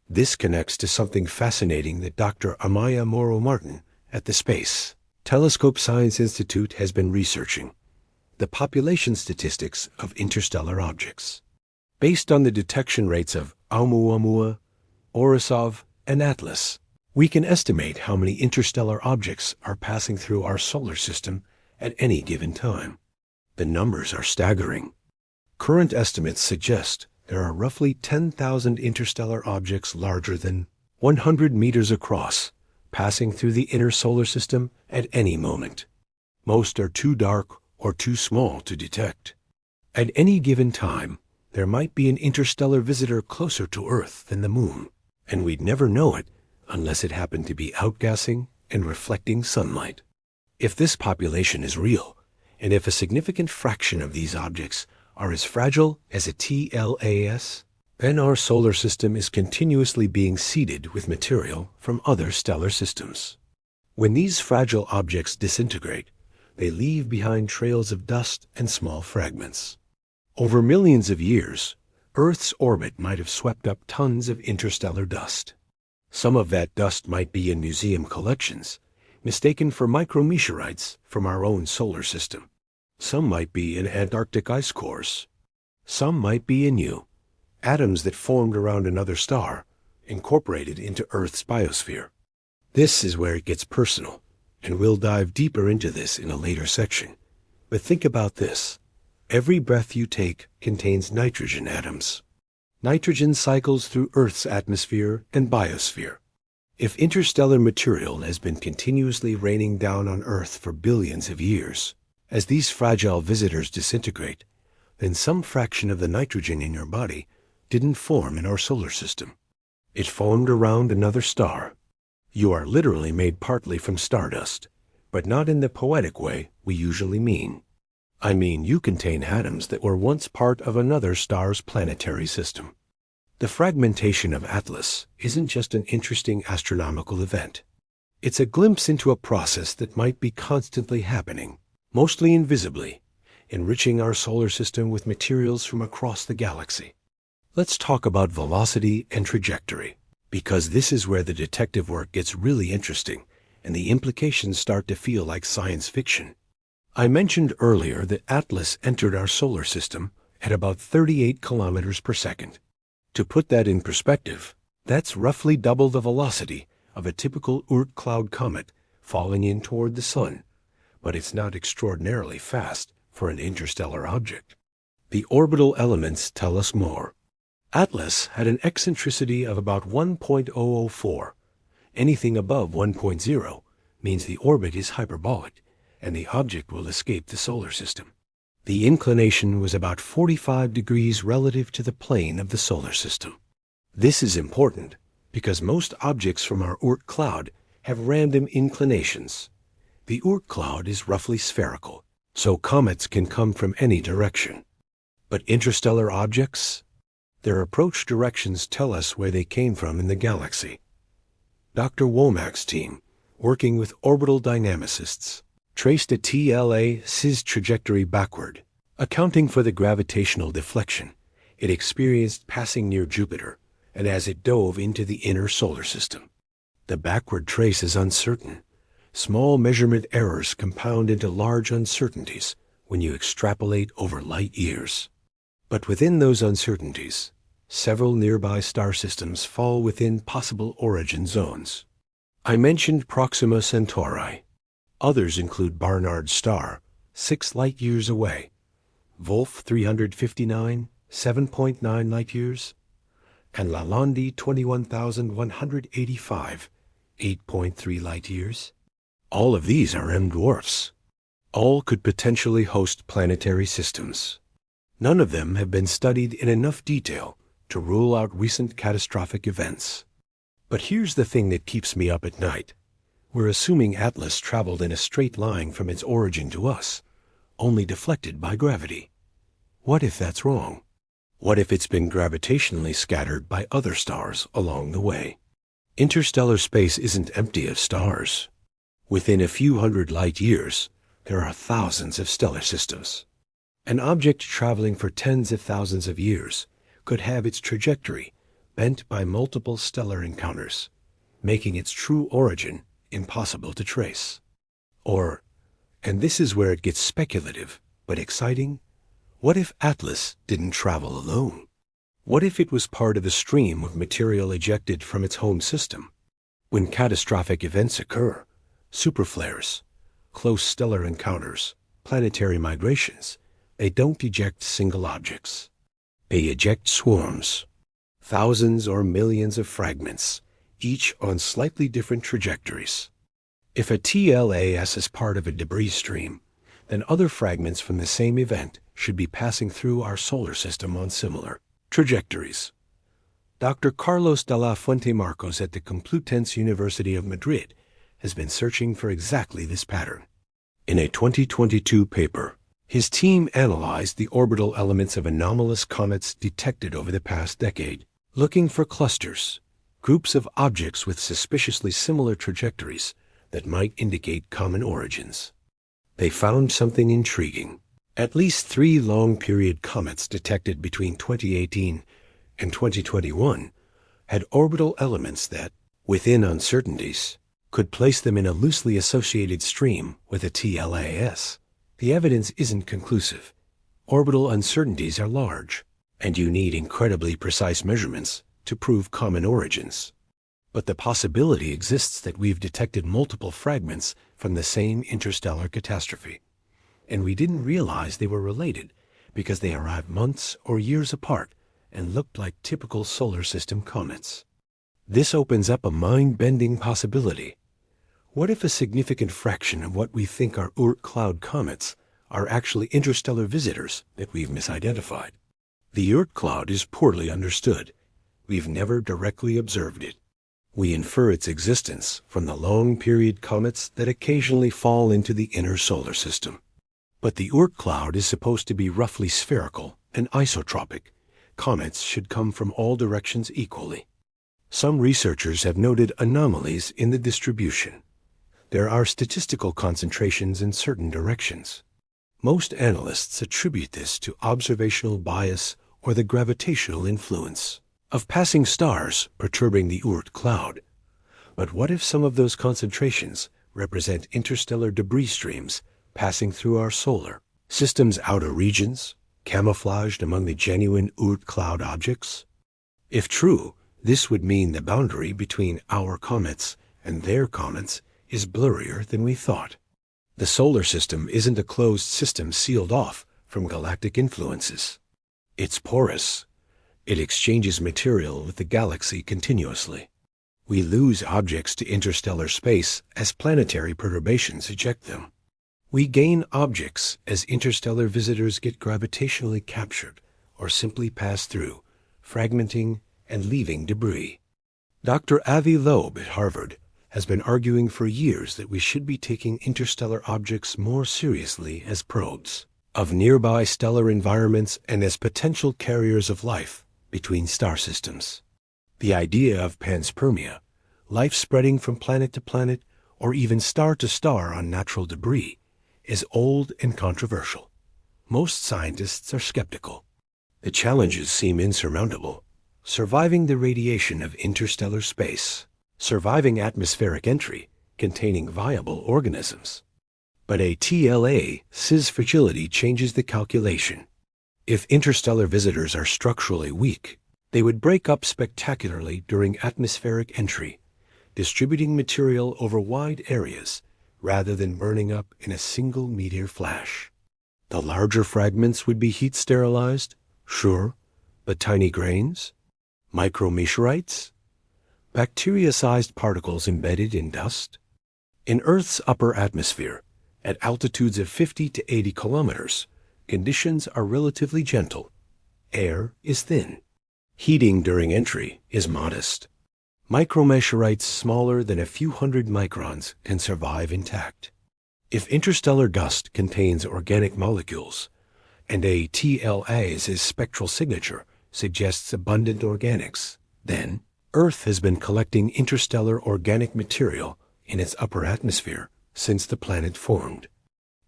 This connects to something fascinating that Dr. Amaya Morrow-Martin at the Space Telescope Science Institute has been researching: the population statistics of interstellar objects. Based on the detection rates of Oumuamua, Orisov, and Atlas, we can estimate how many interstellar objects are passing through our solar system at any given time. The numbers are staggering. Current estimates suggest there are roughly 10,000 interstellar objects larger than 100 meters across, passing through the inner solar system at any moment. Most are too dark or too small to detect. At any given time, there might be an interstellar visitor closer to Earth than the Moon, and we'd never know it unless it happened to be outgassing and reflecting sunlight. If this population is real, and if a significant fraction of these objects are as fragile as a TLAS, then our solar system is continuously being seeded with material from other stellar systems. When these fragile objects disintegrate, they leave behind trails of dust and small fragments. Over millions of years, Earth's orbit might have swept up tons of interstellar dust. Some of that dust might be in museum collections, mistaken for micrometeorites from our own solar system. Some might be in Antarctic ice cores. Some might be in you, atoms that formed around another star, incorporated into Earth's biosphere. This is where it gets personal, and we'll dive deeper into this in a later section. But think about this. Every breath you take contains nitrogen atoms. Nitrogen cycles through Earth's atmosphere and biosphere. If interstellar material has been continuously raining down on Earth for billions of years, as these fragile visitors disintegrate, then some fraction of the nitrogen in your body didn't form in our solar system. It formed around another star. You are literally made partly from stardust, but not in the poetic way we usually mean. I mean, you contain atoms that were once part of another star's planetary system. The fragmentation of Atlas isn't just an interesting astronomical event. It's a glimpse into a process that might be constantly happening, mostly invisibly, enriching our solar system with materials from across the galaxy. Let's talk about velocity and trajectory, because this is where the detective work gets really interesting and the implications start to feel like science fiction. I mentioned earlier that Atlas entered our solar system at about 38 kilometers per second. To put that in perspective, that's roughly double the velocity of a typical Oort cloud comet falling in toward the Sun, but it's not extraordinarily fast for an interstellar object. The orbital elements tell us more. Atlas had an eccentricity of about 1.004. Anything above 1.0 means the orbit is hyperbolic, and the object will escape the solar system. The inclination was about 45 degrees relative to the plane of the solar system. This is important because most objects from our Oort cloud have random inclinations. The Oort cloud is roughly spherical, so comets can come from any direction. But interstellar objects? Their approach directions tell us where they came from in the galaxy. Dr. Womack's team, working with orbital dynamicists, traced a TLA-SIS trajectory backward. Accounting for the gravitational deflection it experienced passing near Jupiter and as it dove into the inner solar system. The backward trace is uncertain. Small measurement errors compound into large uncertainties when you extrapolate over light years. But within those uncertainties, several nearby star systems fall within possible origin zones. I mentioned Proxima Centauri. Others include Barnard's star, 6 light-years away, Wolf 359, 7.9 light-years, and Lalande 21,185, 8.3 light-years. All of these are M dwarfs. All could potentially host planetary systems. None of them have been studied in enough detail to rule out recent catastrophic events. But here's the thing that keeps me up at night. We're assuming Atlas traveled in a straight line from its origin to us, only deflected by gravity. What if that's wrong? What if it's been gravitationally scattered by other stars along the way? Interstellar space isn't empty of stars. Within a few hundred light years, there are thousands of stellar systems. An object traveling for tens of thousands of years could have its trajectory bent by multiple stellar encounters, making its true origin impossible to trace. Or, and this is where it gets speculative but exciting, what if Atlas didn't travel alone? What if it was part of a stream of material ejected from its home system? When catastrophic events occur, superflares, close stellar encounters, planetary migrations, they don't eject single objects. They eject swarms, thousands or millions of fragments, each on slightly different trajectories. If a TLAS is part of a debris stream, then other fragments from the same event should be passing through our solar system on similar trajectories. Dr. Carlos de la Fuente Marcos at the Complutense University of Madrid has been searching for exactly this pattern. In a 2022 paper, his team analyzed the orbital elements of anomalous comets detected over the past decade, looking for clusters, groups of objects with suspiciously similar trajectories that might indicate common origins. They found something intriguing. At least 3 long-period comets detected between 2018 and 2021 had orbital elements that, within uncertainties, could place them in a loosely associated stream with a TLAS. The evidence isn't conclusive. Orbital uncertainties are large, and you need incredibly precise measurements to prove common origins. But the possibility exists that we've detected multiple fragments from the same interstellar catastrophe, and we didn't realize they were related because they arrived months or years apart and looked like typical solar system comets. This opens up a mind-bending possibility. What if a significant fraction of what we think are Oort cloud comets are actually interstellar visitors that we've misidentified. The Oort cloud is poorly understood. We've never directly observed it. We infer its existence from the long-period comets that occasionally fall into the inner solar system. But the Oort cloud is supposed to be roughly spherical and isotropic. Comets should come from all directions equally. Some researchers have noted anomalies in the distribution. There are statistical concentrations in certain directions. Most analysts attribute this to observational bias or the gravitational influence of passing stars perturbing the Oort cloud. But what if some of those concentrations represent interstellar debris streams passing through our solar system's outer regions, camouflaged among the genuine Oort cloud objects? If true, this would mean the boundary between our comets and their comets is blurrier than we thought. The solar system isn't a closed system sealed off from galactic influences. It's porous. It exchanges material with the galaxy continuously. We lose objects to interstellar space as planetary perturbations eject them. We gain objects as interstellar visitors get gravitationally captured or simply pass through, fragmenting and leaving debris. Dr. Avi Loeb at Harvard has been arguing for years that we should be taking interstellar objects more seriously as probes of nearby stellar environments and as potential carriers of life between star systems. The idea of panspermia, life spreading from planet to planet or even star to star on natural debris, is old and controversial. Most scientists are skeptical. The challenges seem insurmountable. Surviving the radiation of interstellar space, surviving atmospheric entry containing viable organisms. But a TLA cis fragility changes the calculation. If interstellar visitors are structurally weak, they would break up spectacularly during atmospheric entry, distributing material over wide areas rather than burning up in a single meteor flash. The larger fragments would be heat sterilized, sure, but tiny grains? Micrometeorites? Bacteria-sized particles embedded in dust? In Earth's upper atmosphere, at altitudes of 50 to 80 kilometers, conditions are relatively gentle. Air is thin. Heating during entry is modest. Micrometeorites smaller than a few hundred microns can survive intact. If interstellar dust contains organic molecules, and a TLA's spectral signature suggests abundant organics, then Earth has been collecting interstellar organic material in its upper atmosphere since the planet formed.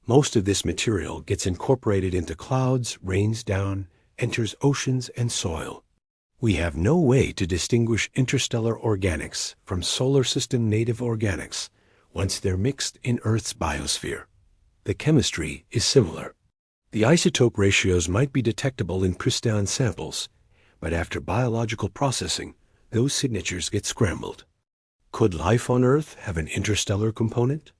Most of this material gets incorporated into clouds, rains down, enters oceans and soil. We have no way to distinguish interstellar organics from solar system native organics once they're mixed in Earth's biosphere. The chemistry is similar. The isotope ratios might be detectable in pristine samples, but after biological processing, those signatures get scrambled. Could life on Earth have an interstellar component?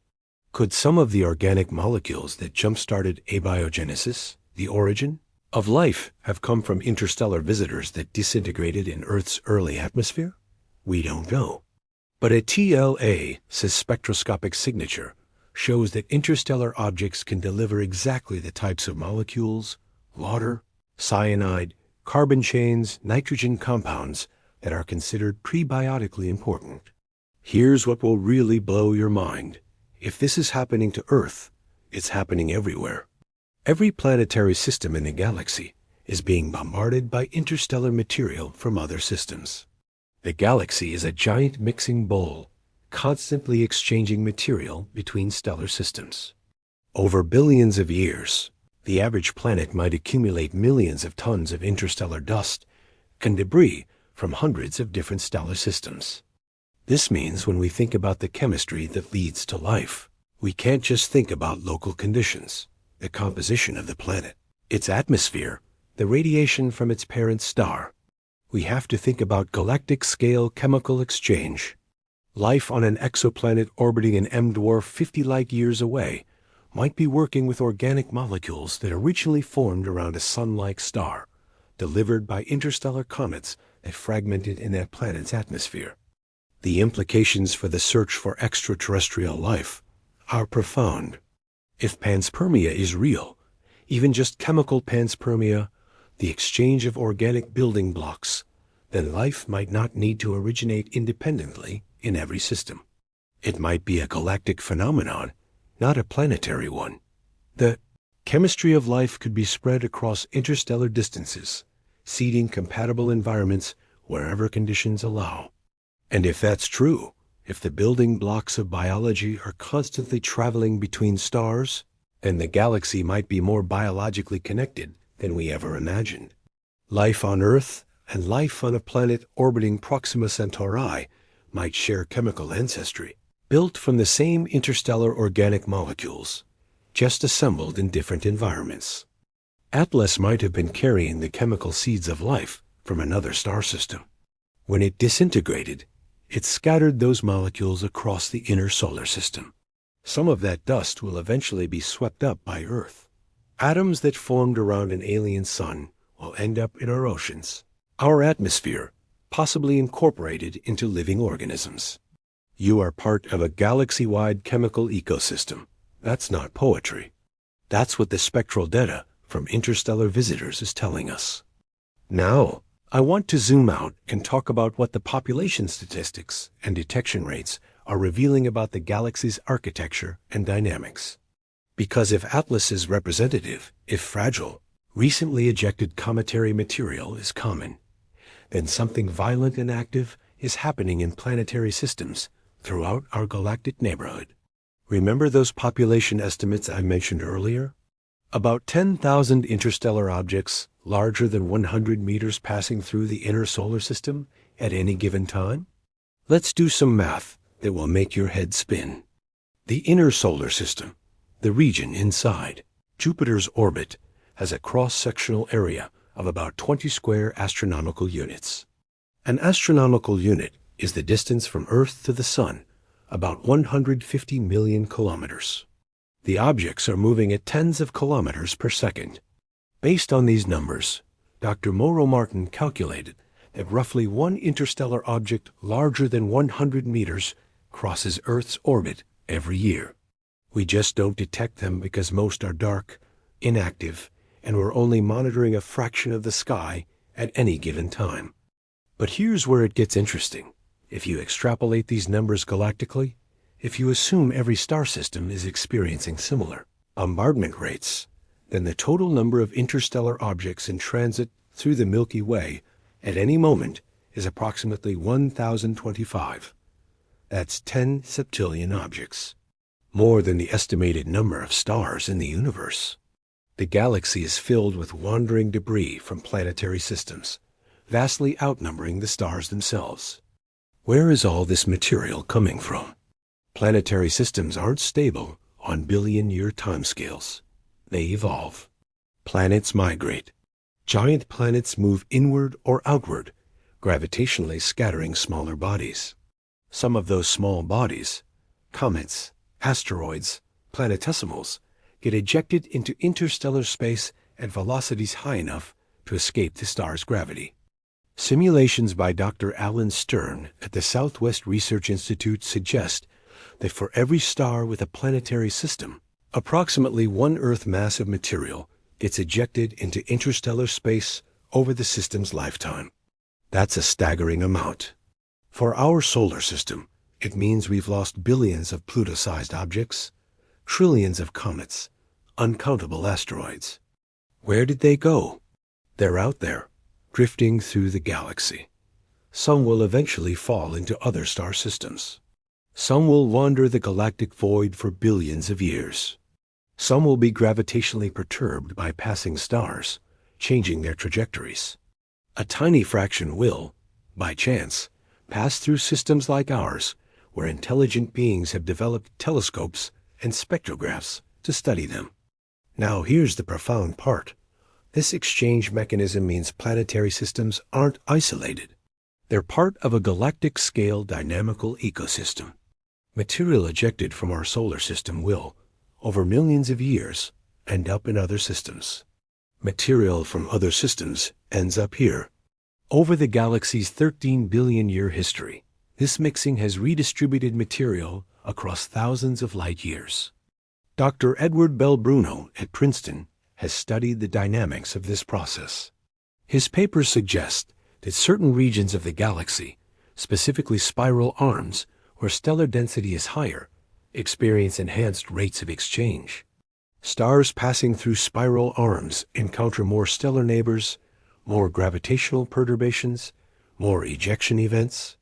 Could some of the organic molecules that jump-started abiogenesis, the origin of life, have come from interstellar visitors that disintegrated in Earth's early atmosphere? We don't know. But a TLA spectroscopic signature shows that interstellar objects can deliver exactly the types of molecules, water, cyanide, carbon chains, nitrogen compounds that are considered prebiotically important. Here's what will really blow your mind. If this is happening to Earth, it's happening everywhere. Every planetary system in the galaxy is being bombarded by interstellar material from other systems. The galaxy is a giant mixing bowl, constantly exchanging material between stellar systems. Over billions of years, the average planet might accumulate millions of tons of interstellar dust and debris from hundreds of different stellar systems. This means when we think about the chemistry that leads to life, we can't just think about local conditions, the composition of the planet, its atmosphere, the radiation from its parent star. We have to think about galactic-scale chemical exchange. Life on an exoplanet orbiting an M-dwarf 50 light-years away might be working with organic molecules that originally formed around a sun-like star, delivered by interstellar comets that fragmented in that planet's atmosphere. The implications for the search for extraterrestrial life are profound. If panspermia is real, even just chemical panspermia, the exchange of organic building blocks, then life might not need to originate independently in every system. It might be a galactic phenomenon, not a planetary one. The chemistry of life could be spread across interstellar distances, seeding compatible environments wherever conditions allow. And if that's true, if the building blocks of biology are constantly traveling between stars, then the galaxy might be more biologically connected than we ever imagined. Life on Earth and life on a planet orbiting Proxima Centauri might share chemical ancestry, built from the same interstellar organic molecules, just assembled in different environments. Atlas might have been carrying the chemical seeds of life from another star system. When it disintegrated, it scattered those molecules across the inner solar system. Some of that dust will eventually be swept up by Earth. Atoms that formed around an alien sun will end up in our oceans, our atmosphere, possibly incorporated into living organisms. You are part of a galaxy-wide chemical ecosystem. That's not poetry. That's what the spectral data from interstellar visitors is telling us. Now, I want to zoom out and talk about what the population statistics and detection rates are revealing about the galaxy's architecture and dynamics. Because if Atlas is representative, if fragile, recently ejected cometary material is common, then something violent and active is happening in planetary systems throughout our galactic neighborhood. Remember those population estimates I mentioned earlier? About 10,000 interstellar objects larger than 100 meters passing through the inner solar system at any given time? Let's do some math that will make your head spin. The inner solar system, the region inside, Jupiter's orbit, has a cross-sectional area of about 20 square astronomical units. An astronomical unit is the distance from Earth to the Sun, about 150 million kilometers. The objects are moving at tens of kilometers per second. Based on these numbers, Dr. Mauro Martin calculated that roughly one interstellar object larger than 100 meters crosses Earth's orbit every year. We just don't detect them because most are dark, inactive, and we're only monitoring a fraction of the sky at any given time. But here's where it gets interesting. If you extrapolate these numbers galactically, if you assume every star system is experiencing similar bombardment rates, then the total number of interstellar objects in transit through the Milky Way at any moment is approximately 1,025. That's 10 septillion objects, more than the estimated number of stars in the universe. The galaxy is filled with wandering debris from planetary systems, vastly outnumbering the stars themselves. Where is all this material coming from? Planetary systems aren't stable on billion-year timescales. They evolve. Planets migrate. Giant planets move inward or outward, gravitationally scattering smaller bodies. Some of those small bodies, comets, asteroids, planetesimals, get ejected into interstellar space at velocities high enough to escape the star's gravity. Simulations by Dr. Alan Stern at the Southwest Research Institute suggest that for every star with a planetary system, approximately one Earth mass of material gets ejected into interstellar space over the system's lifetime. That's a staggering amount. For our solar system, it means we've lost billions of Pluto-sized objects, trillions of comets, uncountable asteroids. Where did they go? They're out there, drifting through the galaxy. Some will eventually fall into other star systems. Some will wander the galactic void for billions of years. Some will be gravitationally perturbed by passing stars, changing their trajectories. A tiny fraction will, by chance, pass through systems like ours, where intelligent beings have developed telescopes and spectrographs to study them. Now here's the profound part. This exchange mechanism means planetary systems aren't isolated. They're part of a galactic-scale dynamical ecosystem. Material ejected from our solar system will, over millions of years, end up in other systems. Material from other systems ends up here. Over the galaxy's 13 billion-year history, this mixing has redistributed material across thousands of light years. Dr. Edward Bell Bruno at Princeton has studied the dynamics of this process. His papers suggest that certain regions of the galaxy, specifically spiral arms, where stellar density is higher, experience enhanced rates of exchange. Stars passing through spiral arms encounter more stellar neighbors, more gravitational perturbations, more ejection events.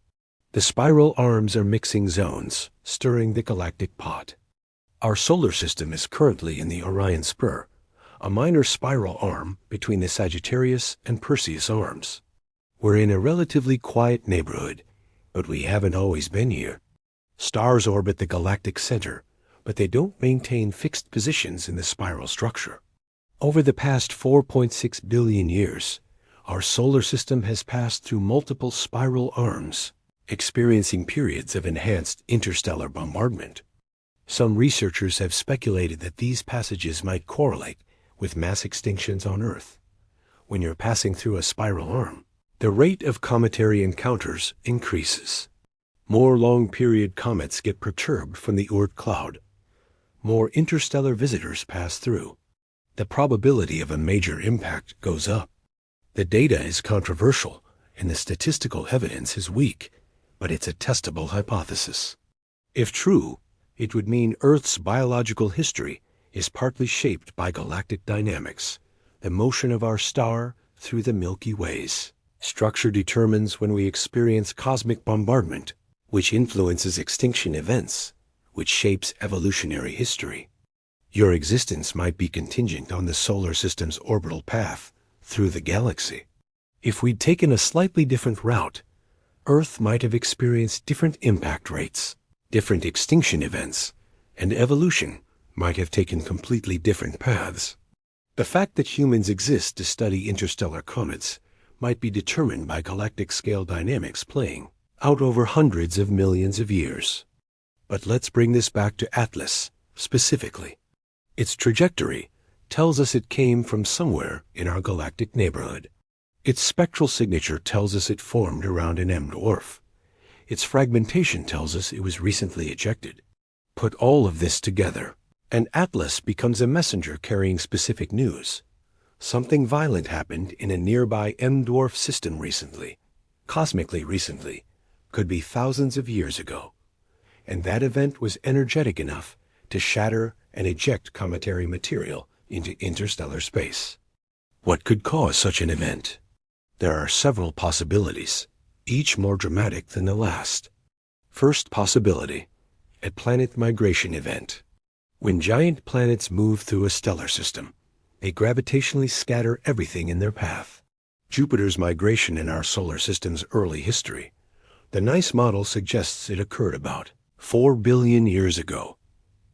The spiral arms are mixing zones, stirring the galactic pot. Our solar system is currently in the Orion Spur, a minor spiral arm between the Sagittarius and Perseus arms. We're in a relatively quiet neighborhood, but we haven't always been here. Stars orbit the galactic center, but they don't maintain fixed positions in the spiral structure. Over the past 4.6 billion years, our solar system has passed through multiple spiral arms, experiencing periods of enhanced interstellar bombardment. Some researchers have speculated that these passages might correlate with mass extinctions on Earth. When you're passing through a spiral arm, the rate of cometary encounters increases. More long-period comets get perturbed from the Oort cloud. More interstellar visitors pass through. The probability of a major impact goes up. The data is controversial, and the statistical evidence is weak, but it's a testable hypothesis. If true, it would mean Earth's biological history is partly shaped by galactic dynamics, the motion of our star through the Milky Ways. Structure determines when we experience cosmic bombardment, which influences extinction events, which shapes evolutionary history. Your existence might be contingent on the solar system's orbital path through the galaxy. If we'd taken a slightly different route, Earth might have experienced different impact rates, different extinction events, and evolution might have taken completely different paths. The fact that humans exist to study interstellar comets might be determined by galactic-scale dynamics playing out over hundreds of millions of years. But let's bring this back to Atlas, specifically. Its trajectory tells us it came from somewhere in our galactic neighborhood. Its spectral signature tells us it formed around an M dwarf. Its fragmentation tells us it was recently ejected. Put all of this together, and Atlas becomes a messenger carrying specific news. Something violent happened in a nearby M dwarf system recently, cosmically recently, could be thousands of years ago. And that event was energetic enough to shatter and eject cometary material into interstellar space. What could cause such an event? There are several possibilities, each more dramatic than the last. First possibility, a planet migration event. When giant planets move through a stellar system, they gravitationally scatter everything in their path. Jupiter's migration in our solar system's early history. The NICE model suggests it occurred about 4 billion years ago,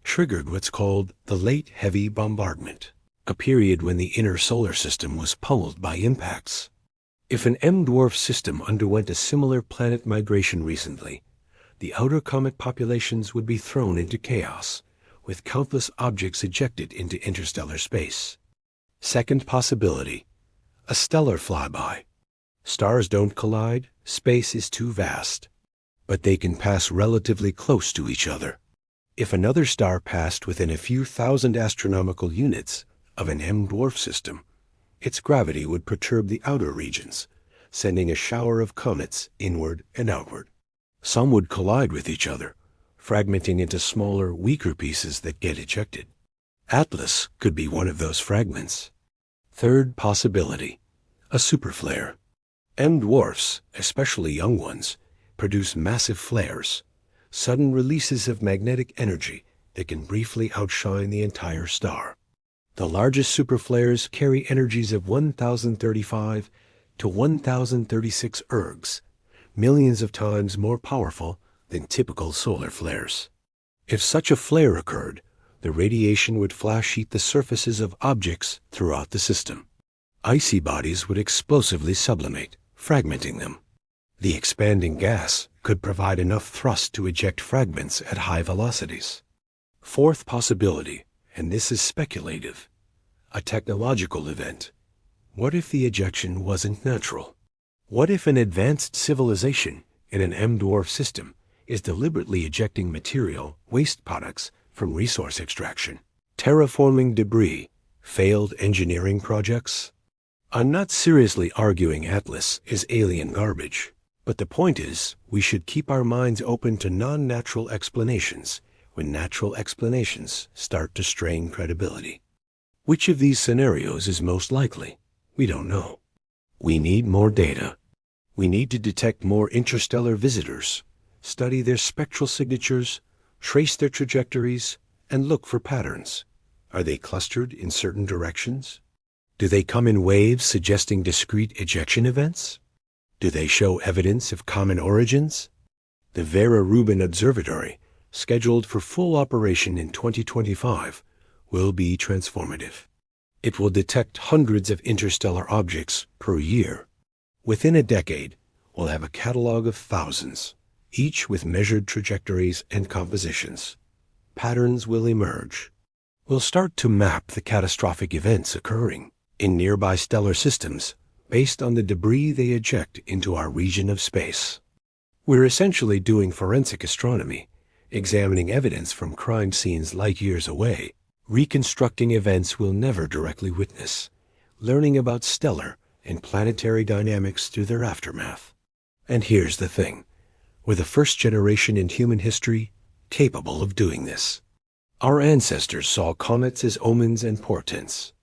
triggered what's called the Late Heavy Bombardment, a period when the inner solar system was pummeled by impacts. If an M dwarf system underwent a similar planet migration recently, the outer comet populations would be thrown into chaos, with countless objects ejected into interstellar space. Second possibility, a stellar flyby. Stars don't collide, space is too vast, but they can pass relatively close to each other. If another star passed within a few thousand astronomical units of an M dwarf system, its gravity would perturb the outer regions, sending a shower of comets inward and outward. Some would collide with each other, fragmenting into smaller, weaker pieces that get ejected. Atlas could be one of those fragments. Third possibility, a superflare. M dwarfs, especially young ones, produce massive flares, sudden releases of magnetic energy that can briefly outshine the entire star. The largest superflares carry energies of 1,035 to 1,036 ergs, millions of times more powerful than typical solar flares. If such a flare occurred, the radiation would flash heat the surfaces of objects throughout the system. Icy bodies would explosively sublimate, fragmenting them. The expanding gas could provide enough thrust to eject fragments at high velocities. Fourth possibility, and this is speculative, a technological event. What if the ejection wasn't natural? What if an advanced civilization in an M dwarf system is deliberately ejecting material, waste products, from resource extraction, terraforming debris, failed engineering projects. I'm not seriously arguing Atlas is alien garbage, but the point is we should keep our minds open to non-natural explanations when natural explanations start to strain credibility. Which of these scenarios is most likely? We don't know. We need more data. We need to detect more interstellar visitors, study their spectral signatures, trace their trajectories, and look for patterns. Are they clustered in certain directions? Do they come in waves suggesting discrete ejection events? Do they show evidence of common origins? The Vera Rubin Observatory, scheduled for full operation in 2025, will be transformative. It will detect hundreds of interstellar objects per year. Within a decade, we'll have a catalog of thousands, each with measured trajectories and compositions. Patterns will emerge. We'll start to map the catastrophic events occurring in nearby stellar systems based on the debris they eject into our region of space. We're essentially doing forensic astronomy, examining evidence from crime scenes light years away, reconstructing events we'll never directly witness, learning about stellar and planetary dynamics through their aftermath. And here's the thing. We're the first generation in human history capable of doing this. Our ancestors saw comets as omens and portents.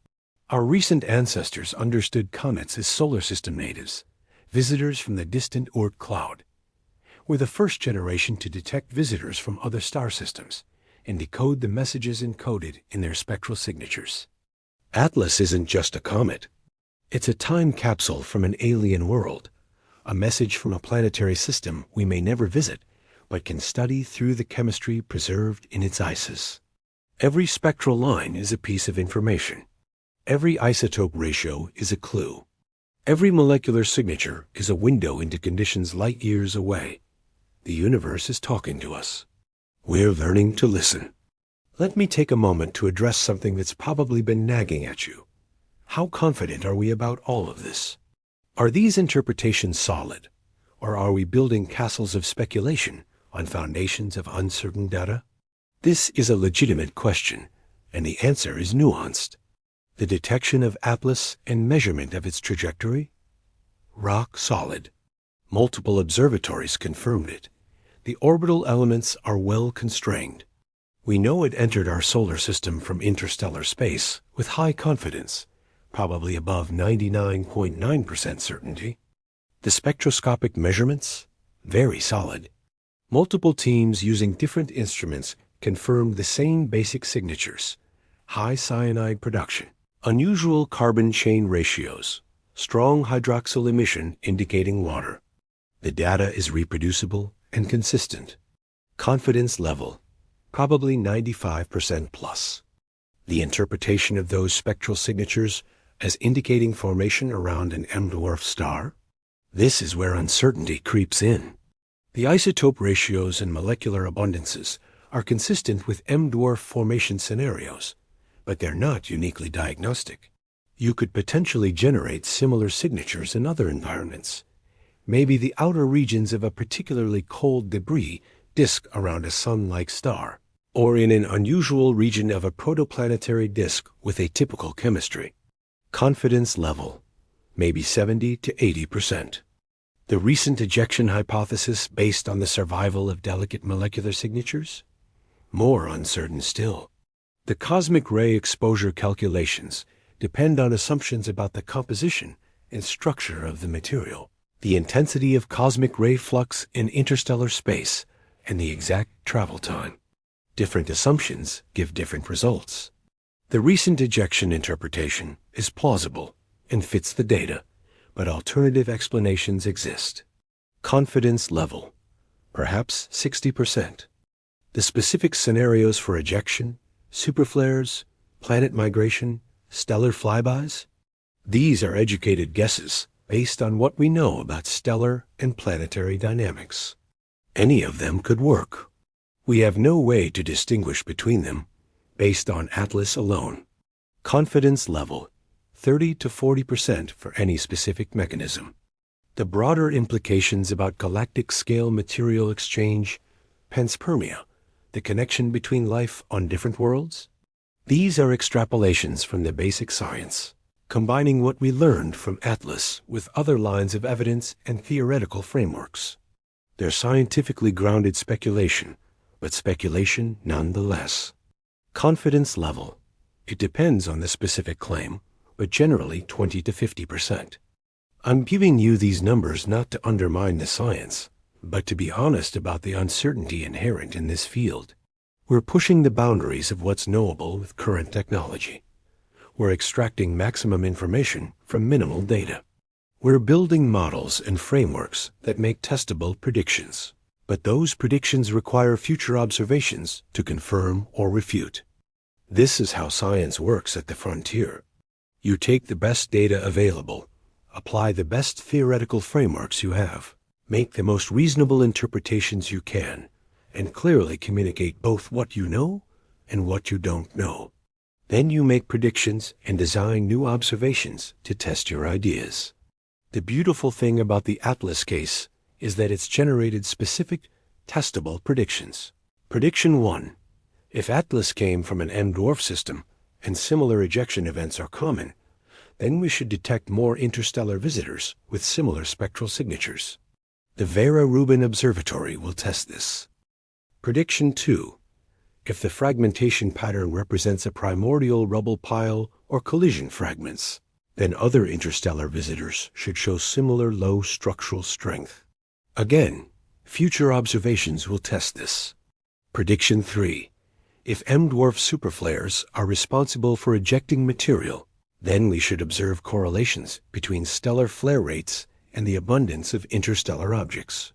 Our recent ancestors understood comets as solar system natives, visitors from the distant Oort cloud. We're the first generation to detect visitors from other star systems and decode the messages encoded in their spectral signatures. Atlas isn't just a comet. It's a time capsule from an alien world, a message from a planetary system we may never visit, but can study through the chemistry preserved in its ices. Every spectral line is a piece of information. Every isotope ratio is a clue. Every molecular signature is a window into conditions light years away. The universe is talking to us. We're learning to listen. Let me take a moment to address something that's probably been nagging at you. How confident are we about all of this? Are these interpretations solid, or are we building castles of speculation on foundations of uncertain data? This is a legitimate question, and the answer is nuanced. The detection of Atlas and measurement of its trajectory? Rock solid. Multiple observatories confirmed it. The orbital elements are well constrained. We know it entered our solar system from interstellar space with high confidence, probably above 99.9% certainty. The spectroscopic measurements? Very solid. Multiple teams using different instruments confirmed the same basic signatures: high cyanide production, unusual carbon chain ratios, strong hydroxyl emission indicating water. The data is reproducible and consistent. Confidence level, probably 95% plus. The interpretation of those spectral signatures as indicating formation around an M-dwarf star? This is where uncertainty creeps in. The isotope ratios and molecular abundances are consistent with M-dwarf formation scenarios, but they're not uniquely diagnostic. You could potentially generate similar signatures in other environments. Maybe the outer regions of a particularly cold debris disk around a sun-like star, or in an unusual region of a protoplanetary disk with atypical chemistry. Confidence level, maybe 70 to 80%. The recent ejection hypothesis based on the survival of delicate molecular signatures? More uncertain still. The cosmic ray exposure calculations depend on assumptions about the composition and structure of the material, the intensity of cosmic ray flux in interstellar space, and the exact travel time. Different assumptions give different results. The recent ejection interpretation is plausible and fits the data, but alternative explanations exist. Confidence level, perhaps 60%. The specific scenarios for ejection, superflares, planet migration, stellar flybys? These are educated guesses based on what we know about stellar and planetary dynamics. Any of them could work. We have no way to distinguish between them based on Atlas alone. Confidence level, 30 to 40% for any specific mechanism. The broader implications about galactic scale material exchange, panspermia, The connection between life on different worlds? These are extrapolations from the basic science, combining what we learned from Atlas with other lines of evidence and theoretical frameworks. They're scientifically grounded speculation, but speculation nonetheless. Confidence level. It depends on the specific claim, but generally 20 to 50%. I'm giving you these numbers not to undermine the science, but to be honest about the uncertainty inherent in this field. We're pushing the boundaries of what's knowable with current technology. We're extracting maximum information from minimal data. We're building models and frameworks that make testable predictions, but those predictions require future observations to confirm or refute. This is how science works at the frontier. You take the best data available, apply the best theoretical frameworks you have, make the most reasonable interpretations you can, and clearly communicate both what you know and what you don't know. Then you make predictions and design new observations to test your ideas. The beautiful thing about the Atlas case is that it's generated specific, testable predictions. Prediction 1. If Atlas came from an M-dwarf system and similar ejection events are common, then we should detect more interstellar visitors with similar spectral signatures. The Vera Rubin Observatory will test this. Prediction 2. If the fragmentation pattern represents a primordial rubble pile or collision fragments, then other interstellar visitors should show similar low structural strength. Again, future observations will test this. Prediction 3. If M-dwarf superflares are responsible for ejecting material, then we should observe correlations between stellar flare rates and the abundance of interstellar objects.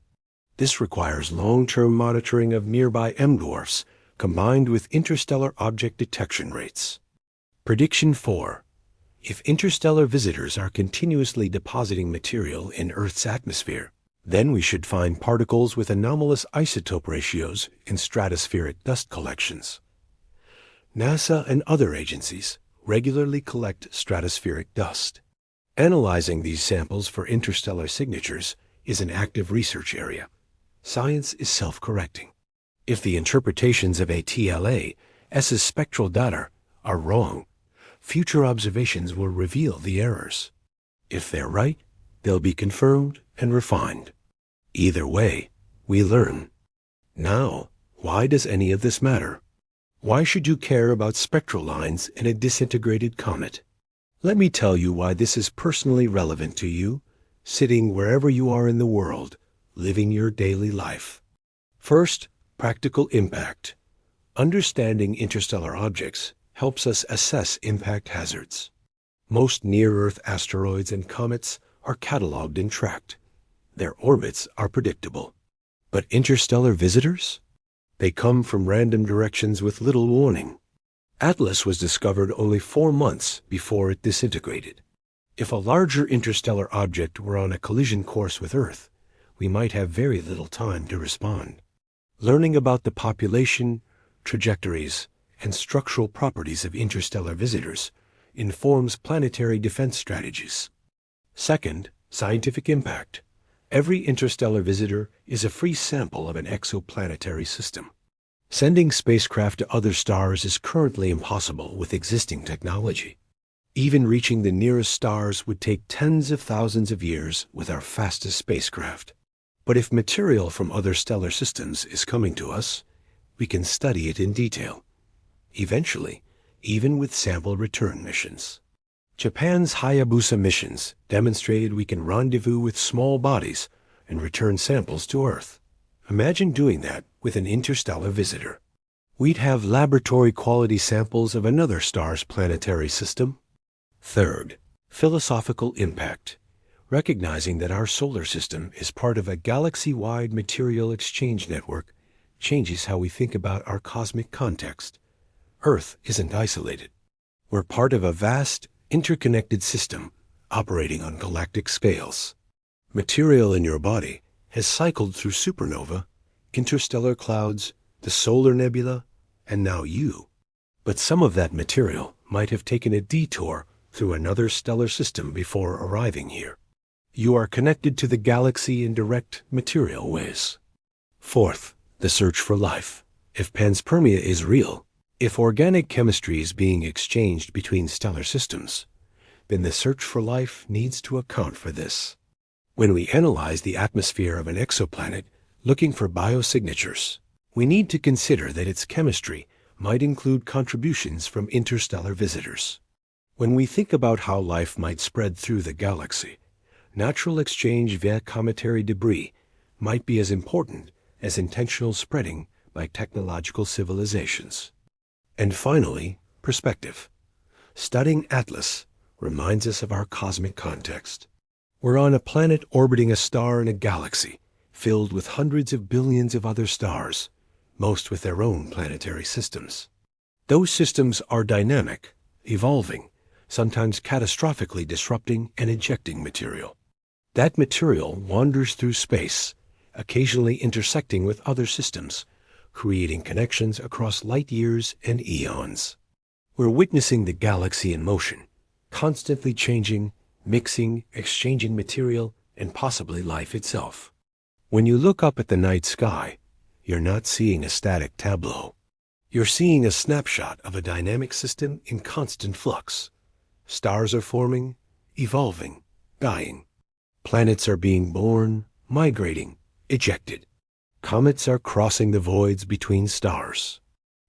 This requires long-term monitoring of nearby M-dwarfs combined with interstellar object detection rates. Prediction 4. If interstellar visitors are continuously depositing material in Earth's atmosphere, then we should find particles with anomalous isotope ratios in stratospheric dust collections. NASA and other agencies regularly collect stratospheric dust. Analyzing these samples for interstellar signatures is an active research area. Science is self-correcting. If the interpretations of ATLAS's spectral data are wrong, future observations will reveal the errors. If they're right, they'll be confirmed and refined. Either way, we learn. Now, why does any of this matter? Why should you care about spectral lines in a disintegrated comet? Let me tell you why this is personally relevant to you, sitting wherever you are in the world, living your daily life. First, practical impact. Understanding interstellar objects helps us assess impact hazards. Most near-Earth asteroids and comets are cataloged and tracked. Their orbits are predictable. But interstellar visitors? They come from random directions with little warning. Atlas was discovered only 4 months before it disintegrated. If a larger interstellar object were on a collision course with Earth, we might have very little time to respond. Learning about the population, trajectories, and structural properties of interstellar visitors informs planetary defense strategies. Second, scientific impact. Every interstellar visitor is a free sample of an exoplanetary system. Sending spacecraft to other stars is currently impossible with existing technology. Even reaching the nearest stars would take tens of thousands of years with our fastest spacecraft. But if material from other stellar systems is coming to us, we can study it in detail. Eventually, even with sample return missions. Japan's Hayabusa missions demonstrated we can rendezvous with small bodies and return samples to Earth. Imagine doing that with an interstellar visitor. We'd have laboratory-quality samples of another star's planetary system. Third, philosophical impact. Recognizing that our solar system is part of a galaxy-wide material exchange network changes how we think about our cosmic context. Earth isn't isolated. We're part of a vast, interconnected system operating on galactic scales. Material in your body has cycled through supernova, interstellar clouds, the solar nebula, and now you. But some of that material might have taken a detour through another stellar system before arriving here. You are connected to the galaxy in direct material ways. Fourth, the search for life. If panspermia is real, if organic chemistry is being exchanged between stellar systems, then the search for life needs to account for this. When we analyze the atmosphere of an exoplanet looking for biosignatures, we need to consider that its chemistry might include contributions from interstellar visitors. When we think about how life might spread through the galaxy, natural exchange via cometary debris might be as important as intentional spreading by technological civilizations. And finally, perspective. Studying Atlas reminds us of our cosmic context. We're on a planet orbiting a star in a galaxy filled with hundreds of billions of other stars, most with their own planetary systems. Those systems are dynamic, evolving, sometimes catastrophically disrupting and ejecting material. That material wanders through space, occasionally intersecting with other systems, creating connections across light years and eons. We're witnessing the galaxy in motion, constantly changing, mixing, exchanging material, and possibly life itself. When you look up at the night sky, you're not seeing a static tableau. You're seeing a snapshot of a dynamic system in constant flux. Stars are forming, evolving, dying. Planets are being born, migrating, ejected. Comets are crossing the voids between stars.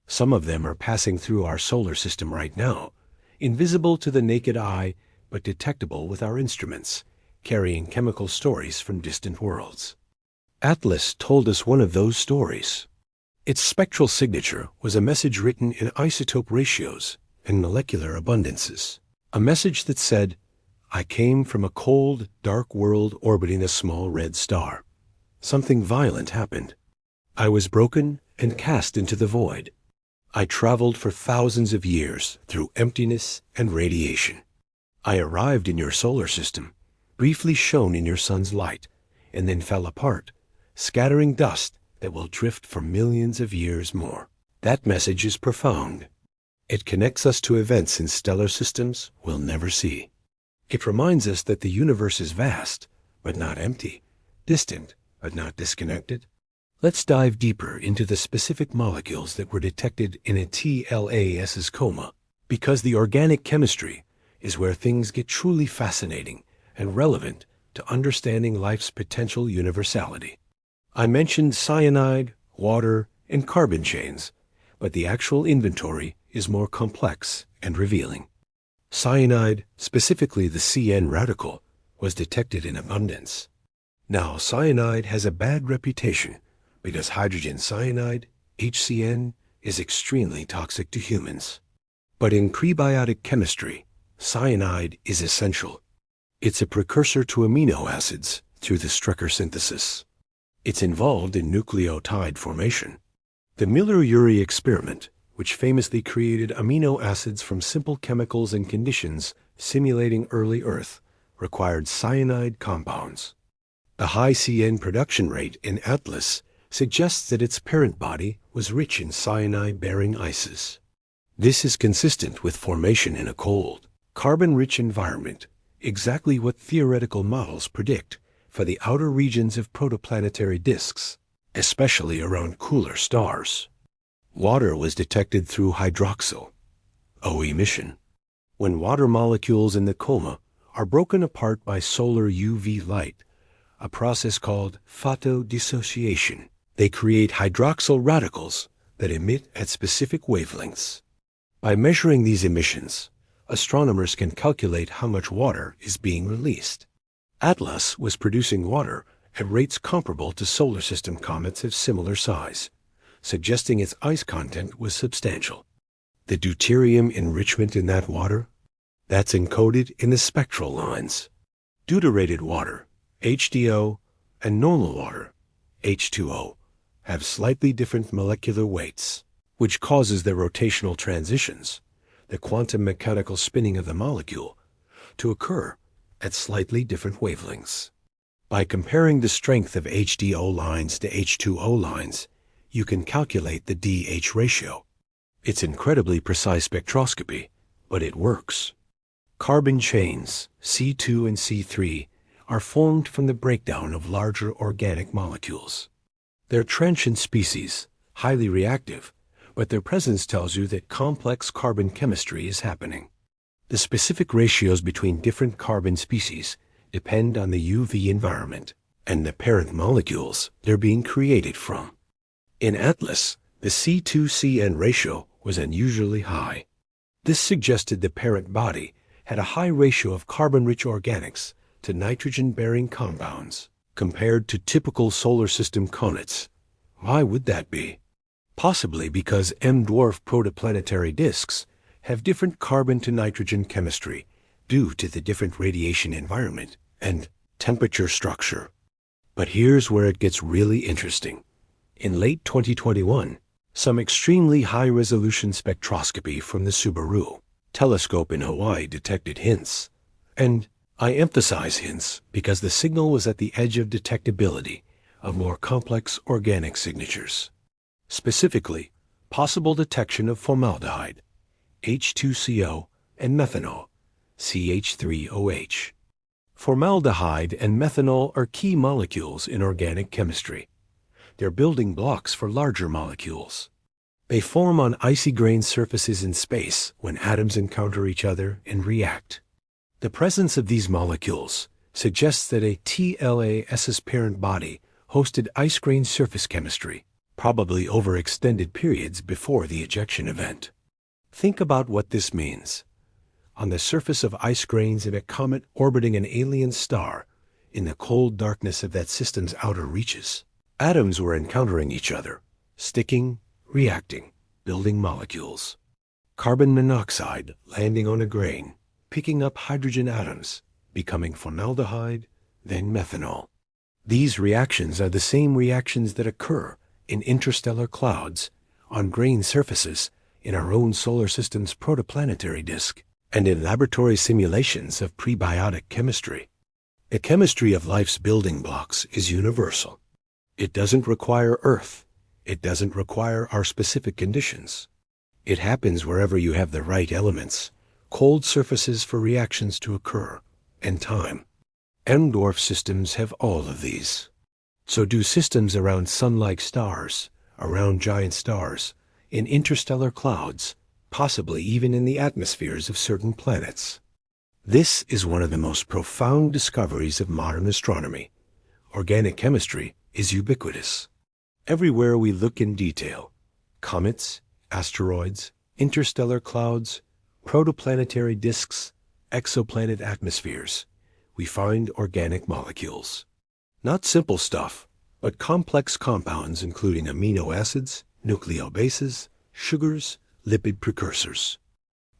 Some of them are passing through our solar system right now, invisible to the naked eye but detectable with our instruments, carrying chemical stories from distant worlds. Atlas told us one of those stories. Its spectral signature was a message written in isotope ratios and molecular abundances. A message that said, "I came from a cold, dark world orbiting a small red star. Something violent happened. I was broken and cast into the void. I traveled for thousands of years through emptiness and radiation. I arrived in your solar system, briefly shone in your sun's light, and then fell apart, scattering dust that will drift for millions of years more." That message is profound. It connects us to events in stellar systems we'll never see. It reminds us that the universe is vast, but not empty, distant, but not disconnected. Let's dive deeper into the specific molecules that were detected in a TLAS's coma, because the organic chemistry is where things get truly fascinating and relevant to understanding life's potential universality. I mentioned cyanide, water, and carbon chains, but the actual inventory is more complex and revealing. Cyanide, specifically the CN radical, was detected in abundance. Now, cyanide has a bad reputation because hydrogen cyanide, HCN, is extremely toxic to humans. But in prebiotic chemistry, cyanide is essential. It's a precursor to amino acids through the Strecker synthesis. It's involved in nucleotide formation. The Miller-Urey experiment, which famously created amino acids from simple chemicals and conditions simulating early Earth, required cyanide compounds. The high CN production rate in Atlas suggests that its parent body was rich in cyanide-bearing ices. This is consistent with formation in a cold, carbon-rich environment, exactly what theoretical models predict for the outer regions of protoplanetary disks, especially around cooler stars. Water was detected through hydroxyl, O emission. When water molecules in the coma are broken apart by solar UV light, a process called photodissociation, they create hydroxyl radicals that emit at specific wavelengths. By measuring these emissions, astronomers can calculate how much water is being released. Atlas was producing water at rates comparable to solar system comets of similar size, suggesting its ice content was substantial. The deuterium enrichment in that water, that's encoded in the spectral lines. Deuterated water, HDO, and normal water, H2O, have slightly different molecular weights, which causes their rotational transitions, the quantum mechanical spinning of the molecule, to occur at slightly different wavelengths. By comparing the strength of HDO lines to H2O lines, you can calculate the DH ratio. It's incredibly precise spectroscopy, but it works. Carbon chains, C2 and C3, are formed from the breakdown of larger organic molecules. They're transient species, highly reactive, but their presence tells you that complex carbon chemistry is happening. The specific ratios between different carbon species depend on the UV environment and the parent molecules they're being created from. In Atlas, the C2CN ratio was unusually high. This suggested the parent body had a high ratio of carbon-rich organics to nitrogen-bearing compounds compared to typical solar system comets. Why would that be? Possibly because M-dwarf protoplanetary disks have different carbon-to-nitrogen chemistry due to the different radiation environment and temperature structure. But here's where it gets really interesting. In late 2021, some extremely high-resolution spectroscopy from the Subaru telescope in Hawaii detected hints. And I emphasize hints because the signal was at the edge of detectability of more complex organic signatures. Specifically, possible detection of formaldehyde, H2CO, and methanol, CH3OH. Formaldehyde and methanol are key molecules in organic chemistry. They're building blocks for larger molecules. They form on icy grain surfaces in space when atoms encounter each other and react. The presence of these molecules suggests that a TLAS's parent body hosted ice grain surface chemistry, probably over extended periods before the ejection event. Think about what this means. On the surface of ice grains of a comet orbiting an alien star, in the cold darkness of that system's outer reaches, atoms were encountering each other, sticking, reacting, building molecules. Carbon monoxide landing on a grain, picking up hydrogen atoms, becoming formaldehyde, then methanol. These reactions are the same reactions that occur in interstellar clouds, on grain surfaces, in our own solar system's protoplanetary disk, and in laboratory simulations of prebiotic chemistry. The chemistry of life's building blocks is universal. It doesn't require Earth. It doesn't require our specific conditions. It happens wherever you have the right elements, cold surfaces for reactions to occur, and time. M-dwarf systems have all of these. So do systems around sun-like stars, around giant stars, in interstellar clouds, possibly even in the atmospheres of certain planets. This is one of the most profound discoveries of modern astronomy. Organic chemistry is ubiquitous. Everywhere we look in detail, comets, asteroids, interstellar clouds, protoplanetary disks, exoplanet atmospheres, we find organic molecules. Not simple stuff, but complex compounds including amino acids, nucleobases, sugars, lipid precursors.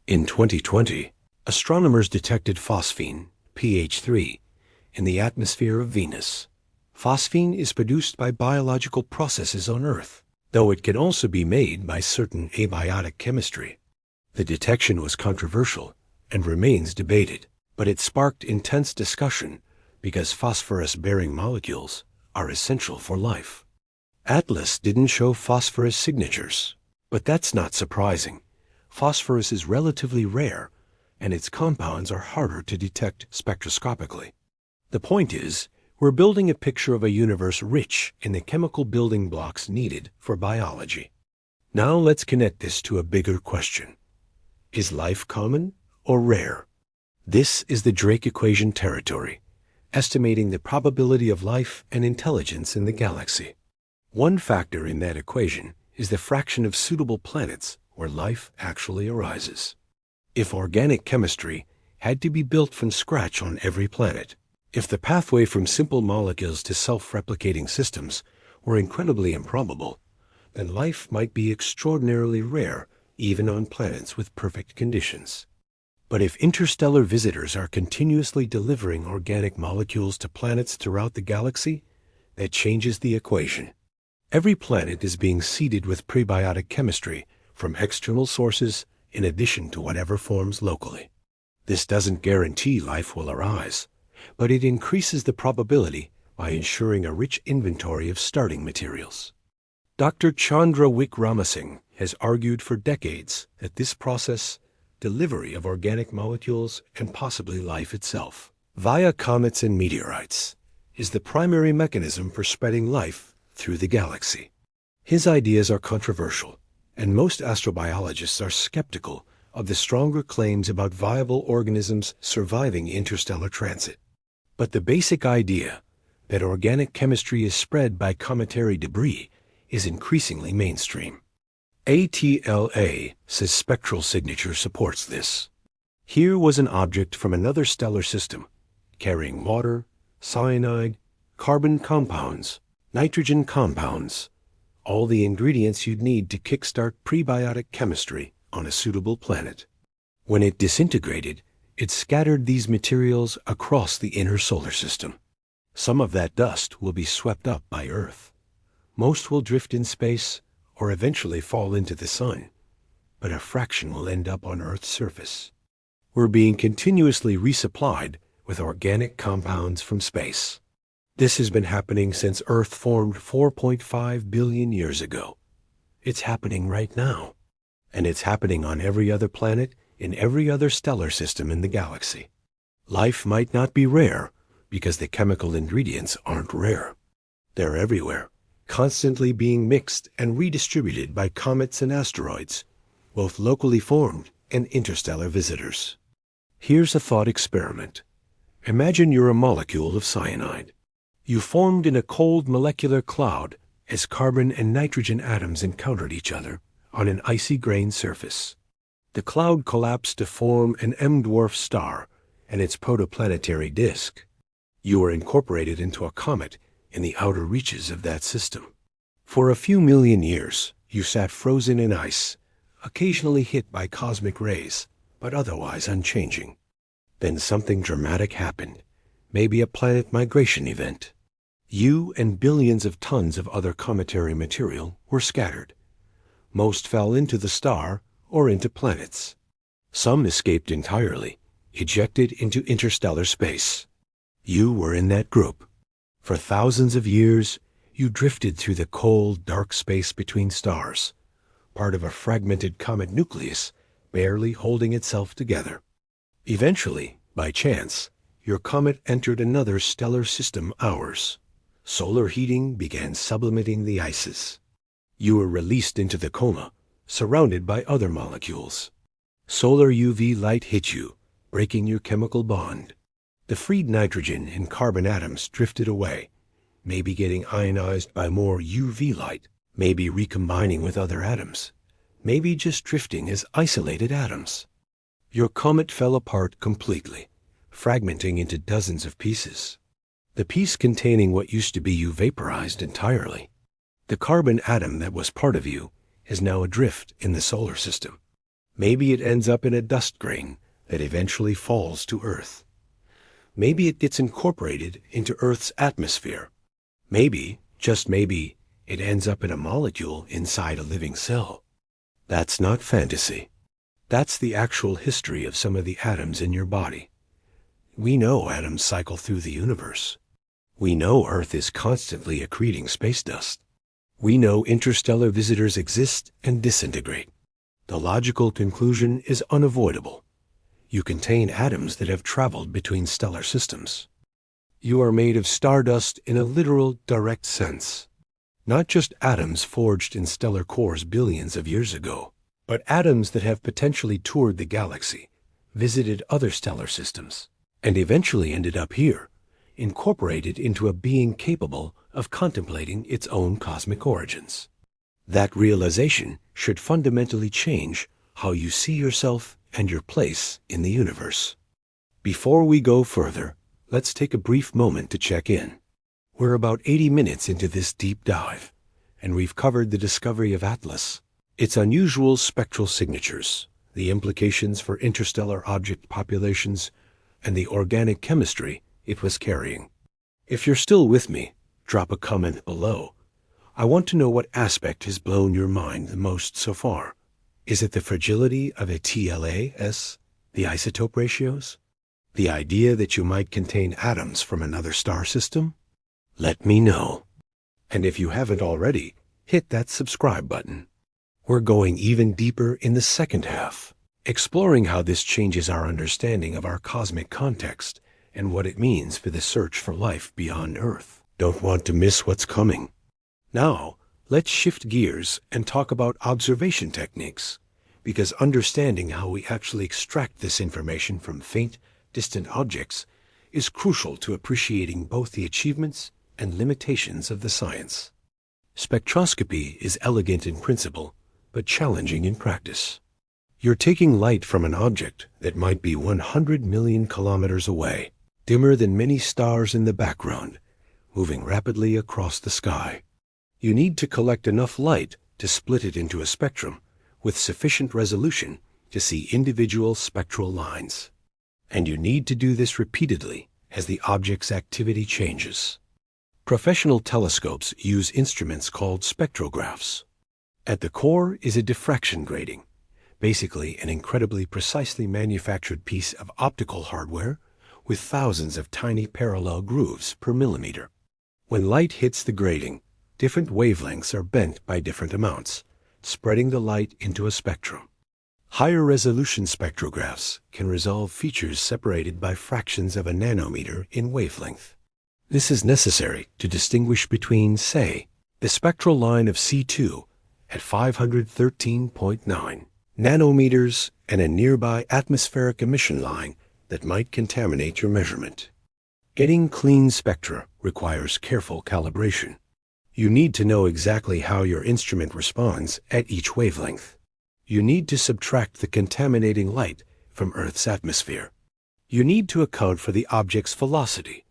In 2020, astronomers detected phosphine, pH3, in the atmosphere of Venus. Phosphine is produced by biological processes on Earth, though it can also be made by certain abiotic chemistry. The detection was controversial and remains debated, but it sparked intense discussion because phosphorus-bearing molecules are essential for life. Atlas didn't show phosphorus signatures, but that's not surprising. Phosphorus is relatively rare, and its compounds are harder to detect spectroscopically. The point is, we're building a picture of a universe rich in the chemical building blocks needed for biology. Now let's connect this to a bigger question. Is life common or rare? This is the Drake equation territory, estimating the probability of life and intelligence in the galaxy. One factor in that equation is the fraction of suitable planets where life actually arises. If organic chemistry had to be built from scratch on every planet, if the pathway from simple molecules to self-replicating systems were incredibly improbable, then life might be extraordinarily rare even on planets with perfect conditions. But if interstellar visitors are continuously delivering organic molecules to planets throughout the galaxy, that changes the equation. Every planet is being seeded with prebiotic chemistry from external sources in addition to whatever forms locally. This doesn't guarantee life will arise, but it increases the probability by ensuring a rich inventory of starting materials. Dr. Chandra Wickramasinghe has argued for decades that this process, delivery of organic molecules and possibly life itself, via comets and meteorites, is the primary mechanism for spreading life through the galaxy. His ideas are controversial, and most astrobiologists are skeptical of the stronger claims about viable organisms surviving interstellar transit. But the basic idea that organic chemistry is spread by cometary debris is increasingly mainstream. ATLA says spectral signature supports this. Here was an object from another stellar system, carrying water, cyanide, carbon compounds, nitrogen compounds, all the ingredients you'd need to kickstart prebiotic chemistry on a suitable planet. When it disintegrated, it scattered these materials across the inner solar system. Some of that dust will be swept up by Earth. Most will drift in space or eventually fall into the sun, but a fraction will end up on Earth's surface. We're being continuously resupplied with organic compounds from space. This has been happening since Earth formed 4.5 billion years ago. It's happening right now. And it's happening on every other planet in every other stellar system in the galaxy. Life might not be rare because the chemical ingredients aren't rare. They're everywhere, constantly being mixed and redistributed by comets and asteroids, both locally formed and interstellar visitors. Here's a thought experiment. Imagine you're a molecule of cyanide. You formed in a cold molecular cloud as carbon and nitrogen atoms encountered each other on an icy grain surface. The cloud collapsed to form an M-dwarf star and its protoplanetary disk. You were incorporated into a comet in the outer reaches of that system. For a few million years, you sat frozen in ice, occasionally hit by cosmic rays, but otherwise unchanging. Then something dramatic happened, maybe a planet migration event. You and billions of tons of other cometary material were scattered. Most fell into the star or into planets. Some escaped entirely, ejected into interstellar space. You were in that group. For thousands of years, you drifted through the cold, dark space between stars, part of a fragmented comet nucleus barely holding itself together. Eventually, by chance, your comet entered another stellar system, ours. Solar heating began sublimating the ices. You were released into the coma, surrounded by other molecules. Solar UV light hit you, breaking your chemical bond. The freed nitrogen and carbon atoms drifted away, maybe getting ionized by more UV light, maybe recombining with other atoms, maybe just drifting as isolated atoms. Your comet fell apart completely, fragmenting into dozens of pieces. The piece containing what used to be you vaporized entirely. The carbon atom that was part of you is now adrift in the solar system. Maybe it ends up in a dust grain that eventually falls to Earth. Maybe it gets incorporated into Earth's atmosphere. Maybe, just maybe, it ends up in a molecule inside a living cell. That's not fantasy. That's the actual history of some of the atoms in your body. We know atoms cycle through the universe. We know Earth is constantly accreting space dust. We know interstellar visitors exist and disintegrate. The logical conclusion is unavoidable. You contain atoms that have traveled between stellar systems. You are made of stardust in a literal, direct sense. Not just atoms forged in stellar cores billions of years ago, but atoms that have potentially toured the galaxy, visited other stellar systems, and eventually ended up here, incorporated into a being capable of contemplating its own cosmic origins. That realization should fundamentally change how you see yourself and your place in the universe. Before we go further, let's take a brief moment to check in. We're about 80 minutes into this deep dive, and we've covered the discovery of Atlas, its unusual spectral signatures, the implications for interstellar object populations, and the organic chemistry it was carrying. If you're still with me, drop a comment below. I want to know what aspect has blown your mind the most so far. Is it the fragility of a TLAS, the isotope ratios? The idea that you might contain atoms from another star system? Let me know. And if you haven't already, hit that subscribe button. We're going even deeper in the second half, exploring how this changes our understanding of our cosmic context and what it means for the search for life beyond Earth. Don't want to miss what's coming. Now, Let's shift gears and talk about observation techniques, because understanding how we actually extract this information from faint, distant objects is crucial to appreciating both the achievements and limitations of the science. Spectroscopy is elegant in principle, but challenging in practice. You're taking light from an object that might be 100 million kilometers away, dimmer than many stars in the background, moving rapidly across the sky. You need to collect enough light to split it into a spectrum with sufficient resolution to see individual spectral lines. And you need to do this repeatedly as the object's activity changes. Professional telescopes use instruments called spectrographs. At the core is a diffraction grating, basically an incredibly precisely manufactured piece of optical hardware with thousands of tiny parallel grooves per millimeter. When light hits the grating, different wavelengths are bent by different amounts, spreading the light into a spectrum. Higher resolution spectrographs can resolve features separated by fractions of a nanometer in wavelength. This is necessary to distinguish between, say, the spectral line of C2 at 513.9 nanometers and a nearby atmospheric emission line that might contaminate your measurement. Getting clean spectra requires careful calibration. You need to know exactly how your instrument responds at each wavelength. You need to subtract the contaminating light from Earth's atmosphere. You need to account for the object's velocity.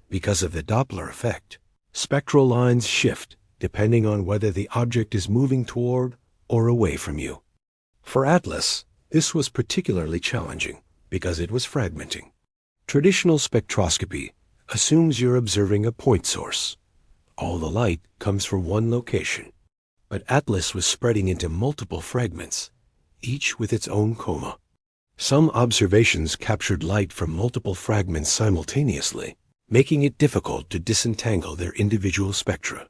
Because of the Doppler effect, spectral lines shift depending on whether the object is moving toward or away from you. For Atlas, this was particularly challenging because it was fragmenting. Traditional spectroscopy assumes you're observing a point source. All the light comes from one location. But Atlas was spreading into multiple fragments, each with its own coma. Some observations captured light from multiple fragments simultaneously, making it difficult to disentangle their individual spectra.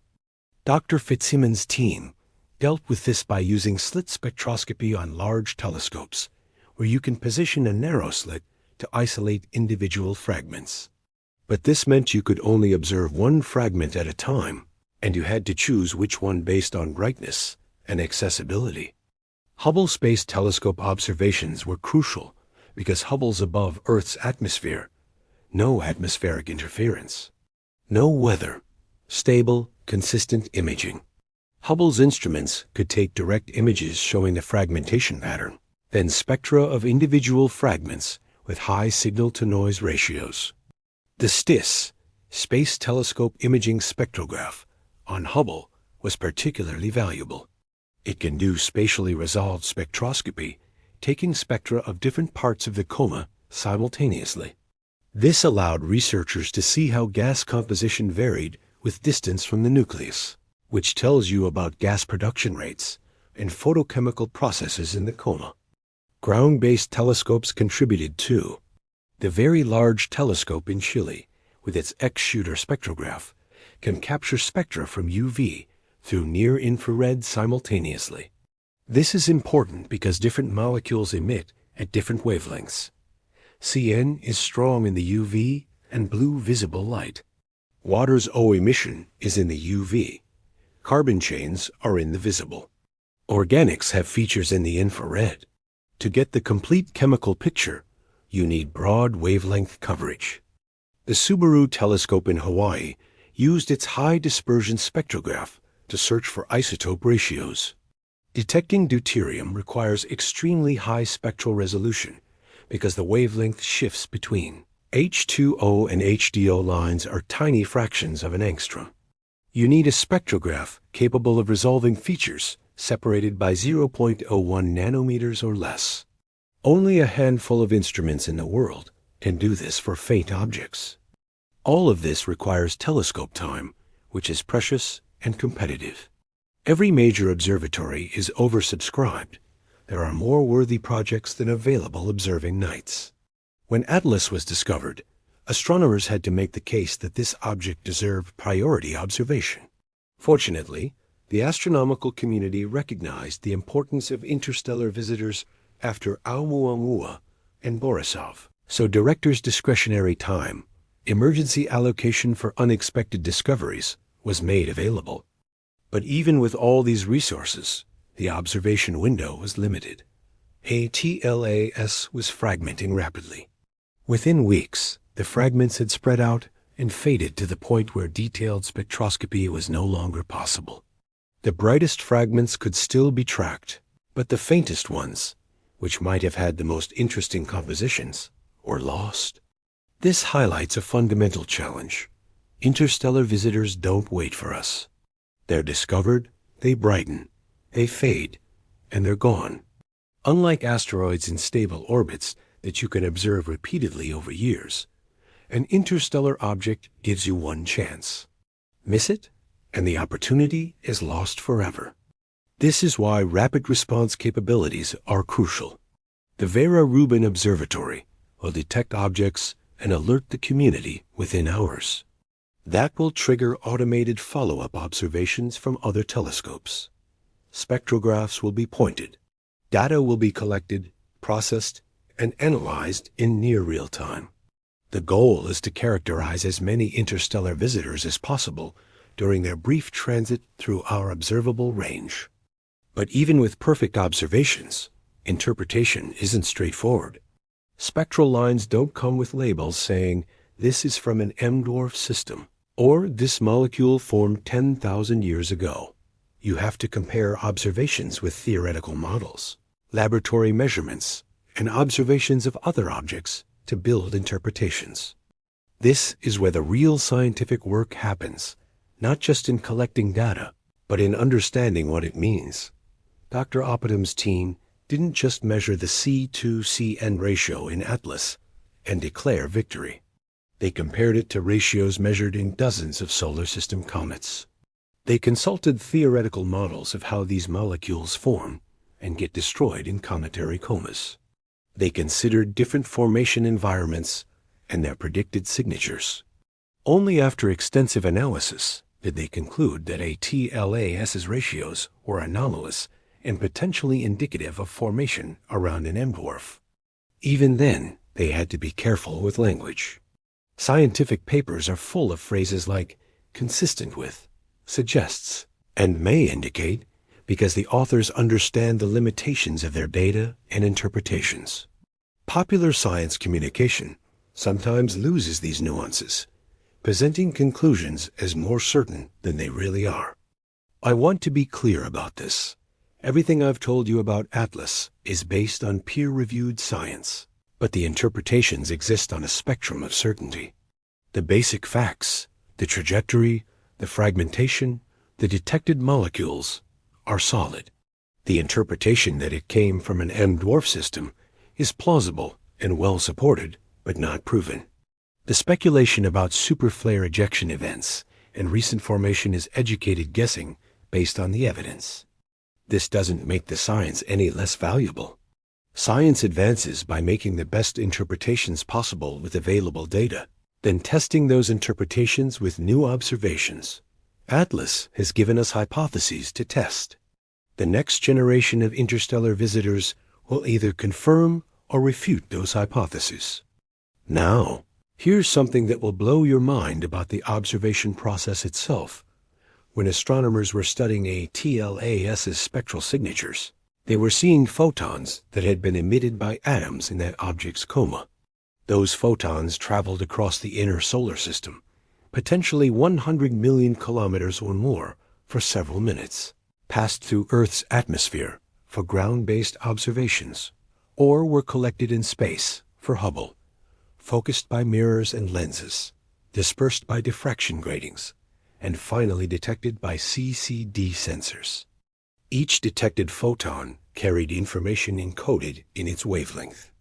Dr. Fitzsimmons' team dealt with this by using slit spectroscopy on large telescopes, where you can position a narrow slit to isolate individual fragments. But this meant you could only observe one fragment at a time, and you had to choose which one based on brightness and accessibility. Hubble Space Telescope observations were crucial because Hubble's above Earth's atmosphere. No atmospheric interference. No weather. Stable, consistent imaging. Hubble's instruments could take direct images showing the fragmentation pattern, then spectra of individual fragments with high signal-to-noise ratios. The STIS, Space Telescope Imaging Spectrograph, on Hubble was particularly valuable. It can do spatially resolved spectroscopy, taking spectra of different parts of the coma simultaneously. This allowed researchers to see how gas composition varied with distance from the nucleus, which tells you about gas production rates and photochemical processes in the coma. Ground-based telescopes contributed too. The Very Large Telescope in Chile, with its X-shooter spectrograph, can capture spectra from UV through near-infrared simultaneously. This is important because different molecules emit at different wavelengths. CN is strong in the UV and blue visible light. Water's O emission is in the UV. Carbon chains are in the visible. Organics have features in the infrared. To get the complete chemical picture, you need broad wavelength coverage. The Subaru telescope in Hawaii used its high dispersion spectrograph to search for isotope ratios. Detecting deuterium requires extremely high spectral resolution because the wavelength shifts between H2O and HDO lines are tiny fractions of an angstrom. You need a spectrograph capable of resolving features separated by 0.01 nanometers or less. Only a handful of instruments in the world can do this for faint objects. All of this requires telescope time, which is precious and competitive. Every major observatory is oversubscribed. There are more worthy projects than available observing nights. When Atlas was discovered, astronomers had to make the case that this object deserved priority observation. Fortunately, the astronomical community recognized the importance of interstellar visitors after Oumuamua and Borisov. So directors' discretionary time, emergency allocation for unexpected discoveries, was made available. But even with all these resources, the observation window was limited. ATLAS was fragmenting rapidly. Within weeks, the fragments had spread out and faded to the point where detailed spectroscopy was no longer possible. The brightest fragments could still be tracked, but the faintest ones, which might have had the most interesting compositions, were lost. This highlights a fundamental challenge. Interstellar visitors don't wait for us. They're discovered, they brighten, they fade, and they're gone. Unlike asteroids in stable orbits that you can observe repeatedly over years, an interstellar object gives you one chance. Miss it, and the opportunity is lost forever. This is why rapid response capabilities are crucial. The Vera Rubin Observatory will detect objects and alert the community within hours. That will trigger automated follow-up observations from other telescopes. Spectrographs will be pointed. Data will be collected, processed, and analyzed in near real time. The goal is to characterize as many interstellar visitors as possible during their brief transit through our observable range. But even with perfect observations, interpretation isn't straightforward. Spectral lines don't come with labels saying, "This is from an M-dwarf system," or "This molecule formed 10,000 years ago." You have to compare observations with theoretical models, laboratory measurements, and observations of other objects to build interpretations. This is where the real scientific work happens, not just in collecting data, but in understanding what it means. Dr. Oppenheim's team didn't just measure the C/CN ratio in ATLAS and declare victory. They compared it to ratios measured in dozens of solar system comets. They consulted theoretical models of how these molecules form and get destroyed in cometary comas. They considered different formation environments and their predicted signatures. Only after extensive analysis did they conclude that ATLAS's ratios were anomalous and potentially indicative of formation around an M-dwarf. Even then, they had to be careful with language. Scientific papers are full of phrases like "consistent with," "suggests," and "may indicate," because the authors understand the limitations of their data and interpretations. Popular science communication sometimes loses these nuances, presenting conclusions as more certain than they really are. I want to be clear about this. Everything I've told you about ATLAS is based on peer-reviewed science, but the interpretations exist on a spectrum of certainty. The basic facts, the trajectory, the fragmentation, the detected molecules, are solid. The interpretation that it came from an M-dwarf system is plausible and well supported, but not proven. The speculation about superflare ejection events and recent formation is educated guessing based on the evidence. This doesn't make the science any less valuable. Science advances by making the best interpretations possible with available data, then testing those interpretations with new observations. ATLAS has given us hypotheses to test. The next generation of interstellar visitors will either confirm or refute those hypotheses. Now, here's something that will blow your mind about the observation process itself. When astronomers were studying ATLAS's spectral signatures, they were seeing photons that had been emitted by atoms in that object's coma. Those photons traveled across the inner solar system, potentially 100 million kilometers or more, for several minutes, passed through Earth's atmosphere for ground-based observations, or were collected in space for Hubble, focused by mirrors and lenses, dispersed by diffraction gratings, and finally detected by CCD sensors. Each detected photon carried information encoded in its wavelength.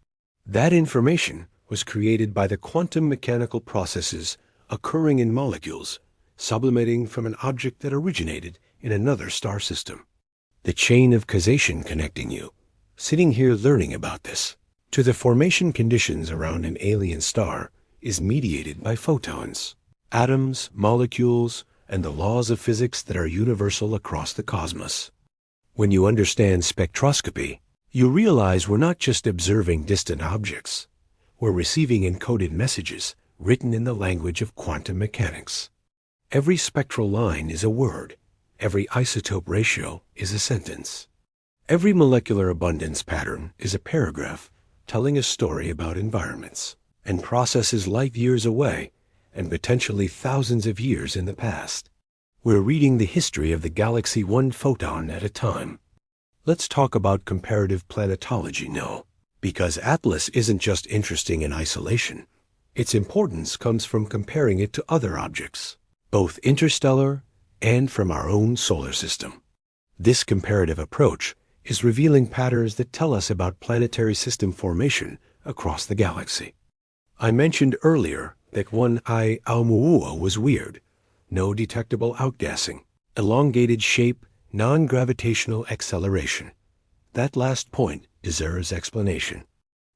That information was created by the quantum mechanical processes occurring in molecules sublimating from an object that originated in another star system. The chain of causation connecting you, sitting here learning about this, to the formation conditions around an alien star is mediated by photons, atoms, molecules, and the laws of physics that are universal across the cosmos. When you understand spectroscopy, you realize we're not just observing distant objects. We're receiving encoded messages written in the language of quantum mechanics. Every spectral line is a word, Every isotope ratio is a sentence. Every molecular abundance pattern is a paragraph telling a story about environments and processes light years away and potentially thousands of years in the past. We're reading the history of the galaxy one photon at a time. Let's talk about comparative planetology now, because Atlas isn't just interesting in isolation. Its importance comes from comparing it to other objects, both interstellar and from our own solar system. This comparative approach is revealing patterns that tell us about planetary system formation across the galaxy. I mentioned earlier that 1I Oumuamua was weird. No detectable outgassing, elongated shape, non-gravitational acceleration. That last point deserves explanation.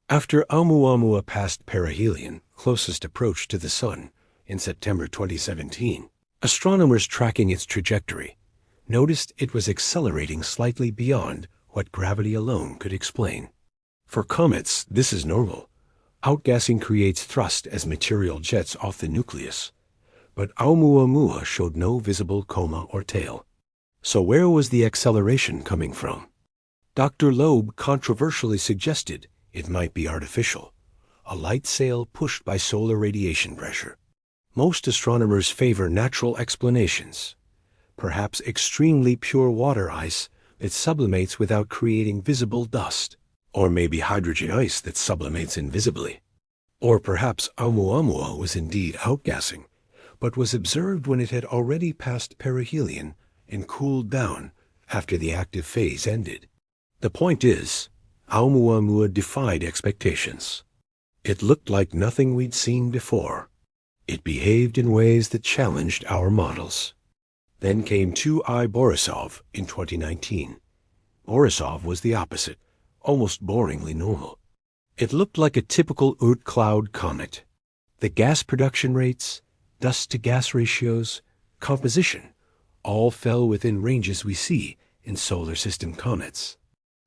After Oumuamua passed perihelion, closest approach to the Sun, in September 2017, astronomers tracking its trajectory noticed it was accelerating slightly beyond what gravity alone could explain. For comets, this is normal. Outgassing creates thrust as material jets off the nucleus. But Oumuamua showed no visible coma or tail. So where was the acceleration coming from? Dr. Loeb controversially suggested it might be artificial, a light sail pushed by solar radiation pressure. Most astronomers favor natural explanations, perhaps extremely pure water ice that sublimates without creating visible dust, or maybe hydrogen ice that sublimates invisibly. Or perhaps Oumuamua was indeed outgassing, but was observed when it had already passed perihelion and cooled down after the active phase ended. The point is, Oumuamua defied expectations. It looked like nothing we'd seen before. It behaved in ways that challenged our models. Then came 2I Borisov in 2019. Borisov was the opposite, almost boringly normal. It looked like a typical Oort cloud comet. The gas production rates, dust-to-gas ratios, composition, all fell within ranges we see in solar system comets.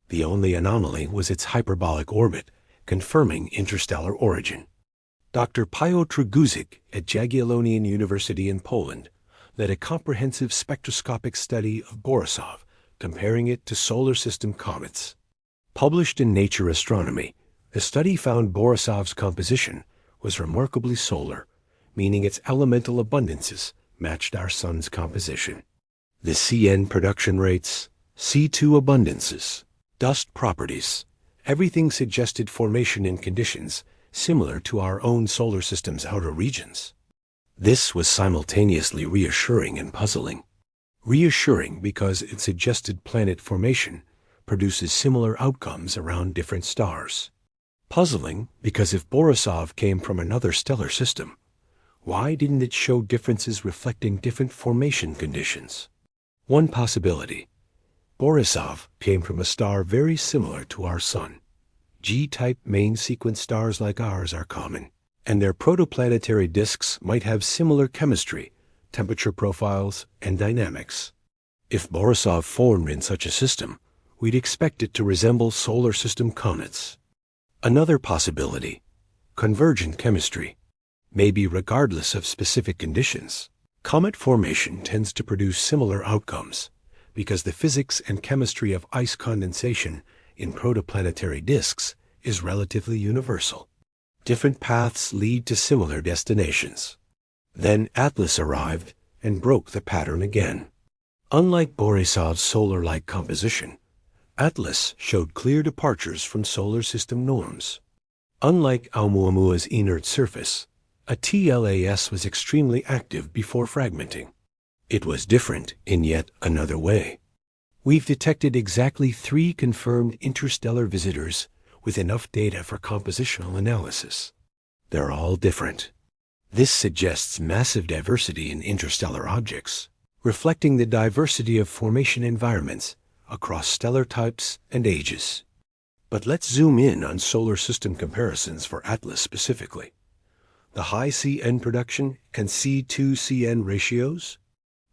The only anomaly was its hyperbolic orbit, confirming interstellar origin. Dr. Piotr Guzik at Jagiellonian University in Poland led a comprehensive spectroscopic study of Borisov, comparing it to solar system comets. Published in Nature Astronomy, the study found Borisov's composition was remarkably solar, meaning its elemental abundances matched our Sun's composition. The CN production rates, C2 abundances, dust properties, everything suggested formation in conditions similar to our own solar system's outer regions. This was simultaneously reassuring and puzzling. Reassuring because it suggested planet formation produces similar outcomes around different stars. Puzzling because if Borisov came from another stellar system, why didn't it show differences reflecting different formation conditions? One possibility: Borisov came from a star very similar to our Sun. G-type main sequence stars like ours are common, and their protoplanetary disks might have similar chemistry, temperature profiles, and dynamics. If Borisov formed in such a system, we'd expect it to resemble solar system comets. Another possibility: convergent chemistry. Maybe regardless of specific conditions, comet formation tends to produce similar outcomes because the physics and chemistry of ice condensation in protoplanetary disks is relatively universal. Different paths lead to similar destinations. Then Atlas arrived and broke the pattern again. Unlike Borisov's solar-like composition, Atlas showed clear departures from solar system norms. Unlike Oumuamua's inert surface, a TLAS was extremely active before fragmenting. It was different in yet another way. We've detected exactly 3 confirmed interstellar visitors with enough data for compositional analysis. They're all different. This suggests massive diversity in interstellar objects, reflecting the diversity of formation environments across stellar types and ages. But let's zoom in on solar system comparisons for Atlas specifically. The high CN production and C2-CN ratios?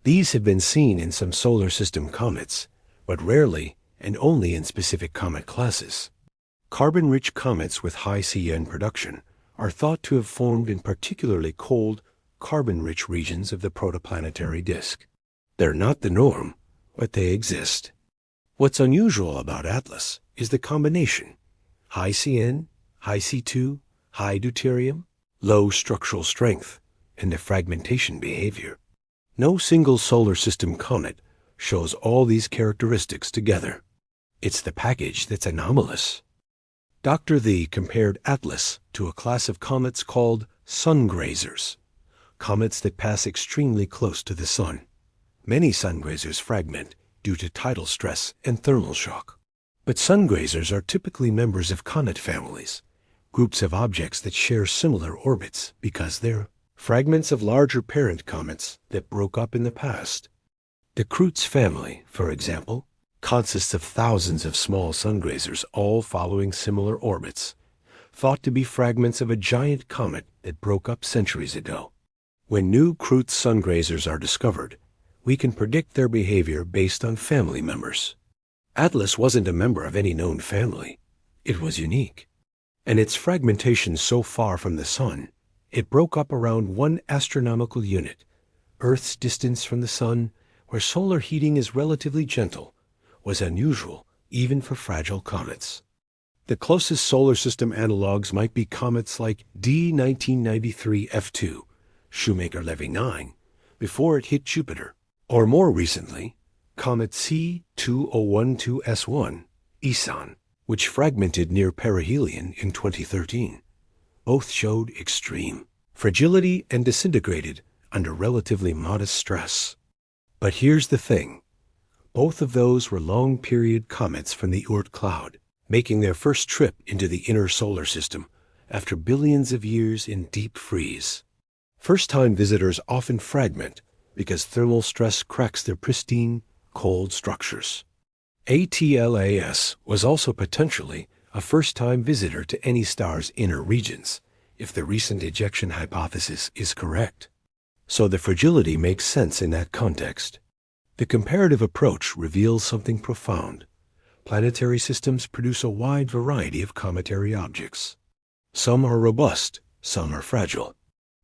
These have been seen in some solar system comets, but rarely and only in specific comet classes. Carbon-rich comets with high CN production are thought to have formed in particularly cold, carbon-rich regions of the protoplanetary disk. They're not the norm, but they exist. What's unusual about Atlas is the combination: high CN, high C2, high deuterium, low structural strength, and the fragmentation behavior. No single solar system comet shows all these characteristics together. It's the package that's anomalous. Dr. Thee compared Atlas to a class of comets called sun grazers, comets that pass extremely close to the sun. Many sun grazers fragment due to tidal stress and thermal shock. But sun grazers are typically members of comet families, groups of objects that share similar orbits because they're fragments of larger parent comets that broke up in the past. The Kreutz family, for example, consists of thousands of small sun grazers all following similar orbits, thought to be fragments of a giant comet that broke up centuries ago. When new Kreutz sun grazers are discovered, we can predict their behavior based on family members. Atlas wasn't a member of any known family. It was unique. And its fragmentation so far from the sun, it broke up around 1 astronomical unit, Earth's distance from the sun, where solar heating is relatively gentle, was unusual even for fragile comets. The closest solar system analogs might be comets like D 1993 F2, Shoemaker-Levy 9, before it hit Jupiter, or more recently, comet C 2012 S1, Isan, which fragmented near perihelion in 2013. Both showed extreme fragility and disintegrated under relatively modest stress. But here's the thing. Both of those were long-period comets from the Oort cloud, making their first trip into the inner solar system after billions of years in deep freeze. First-time visitors often fragment because thermal stress cracks their pristine, cold structures. ATLAS was also potentially a first-time visitor to any star's inner regions, if the recent ejection hypothesis is correct. So the fragility makes sense in that context. The comparative approach reveals something profound. Planetary systems produce a wide variety of cometary objects. Some are robust, some are fragile.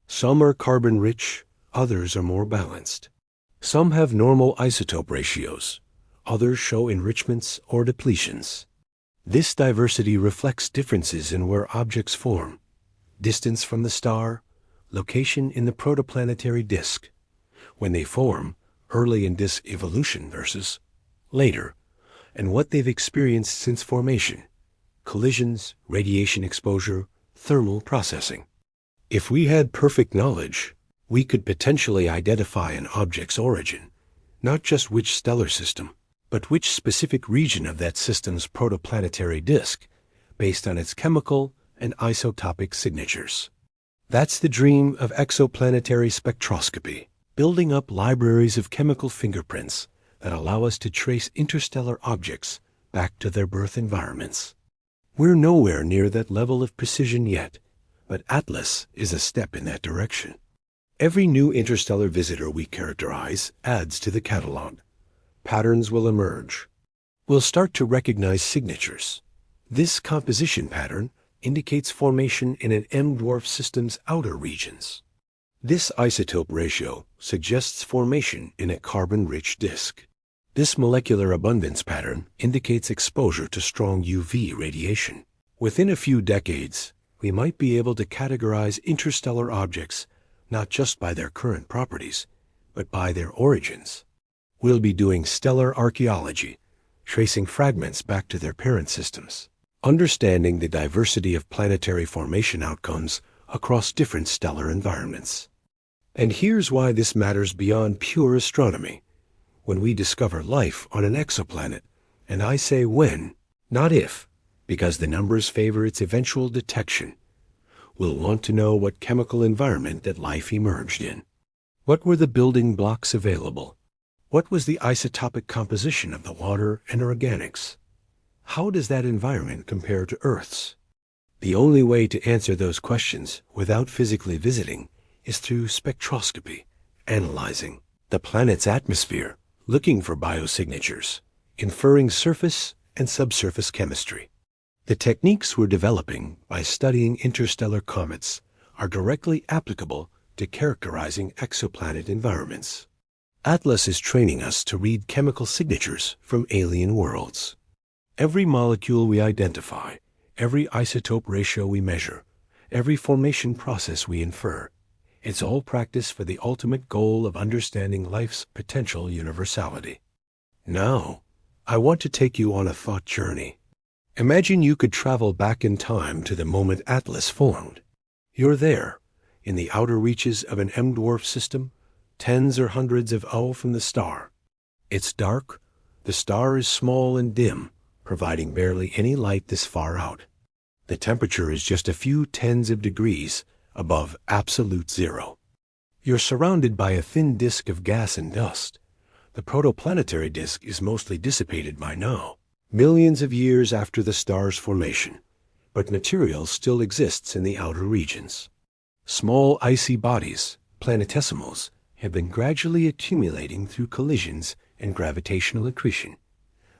Some are carbon-rich, others are more balanced. Some have normal isotope ratios, others show enrichments or depletions. This diversity reflects differences in where objects form, distance from the star, location in the protoplanetary disk, when they form, early in disk evolution versus later, and what they've experienced since formation, collisions, radiation exposure, thermal processing. If we had perfect knowledge, we could potentially identify an object's origin, not just which stellar system, but which specific region of that system's protoplanetary disk, based on its chemical and isotopic signatures. That's the dream of exoplanetary spectroscopy, building up libraries of chemical fingerprints that allow us to trace interstellar objects back to their birth environments. We're nowhere near that level of precision yet, but Atlas is a step in that direction. Every new interstellar visitor we characterize adds to the catalog. Patterns will emerge. We'll start to recognize signatures. This composition pattern indicates formation in an M-dwarf system's outer regions. This isotope ratio suggests formation in a carbon-rich disk. This molecular abundance pattern indicates exposure to strong UV radiation. Within a few decades, we might be able to categorize interstellar objects not just by their current properties, but by their origins. We'll be doing stellar archaeology, tracing fragments back to their parent systems, understanding the diversity of planetary formation outcomes across different stellar environments. And here's why this matters beyond pure astronomy. When we discover life on an exoplanet, and I say when, not if, because the numbers favor its eventual detection, we'll want to know what chemical environment that life emerged in. What were the building blocks available? What was the isotopic composition of the water and organics? How does that environment compare to Earth's? The only way to answer those questions without physically visiting is through spectroscopy, analyzing the planet's atmosphere, looking for biosignatures, inferring surface and subsurface chemistry. The techniques we're developing by studying interstellar comets are directly applicable to characterizing exoplanet environments. Atlas is training us to read chemical signatures from alien worlds. Every molecule we identify, every isotope ratio we measure, every formation process we infer, it's all practice for the ultimate goal of understanding life's potential universality. Now, I want to take you on a thought journey. Imagine you could travel back in time to the moment Atlas formed. You're there, in the outer reaches of an M-dwarf system, tens or hundreds of AU from the star. It's dark, the star is small and dim, providing barely any light this far out. The temperature is just a few tens of degrees above absolute zero. You're surrounded by a thin disk of gas and dust. The protoplanetary disk is mostly dissipated by now, millions of years after the star's formation, but material still exists in the outer regions. Small icy bodies, planetesimals, have been gradually accumulating through collisions and gravitational accretion.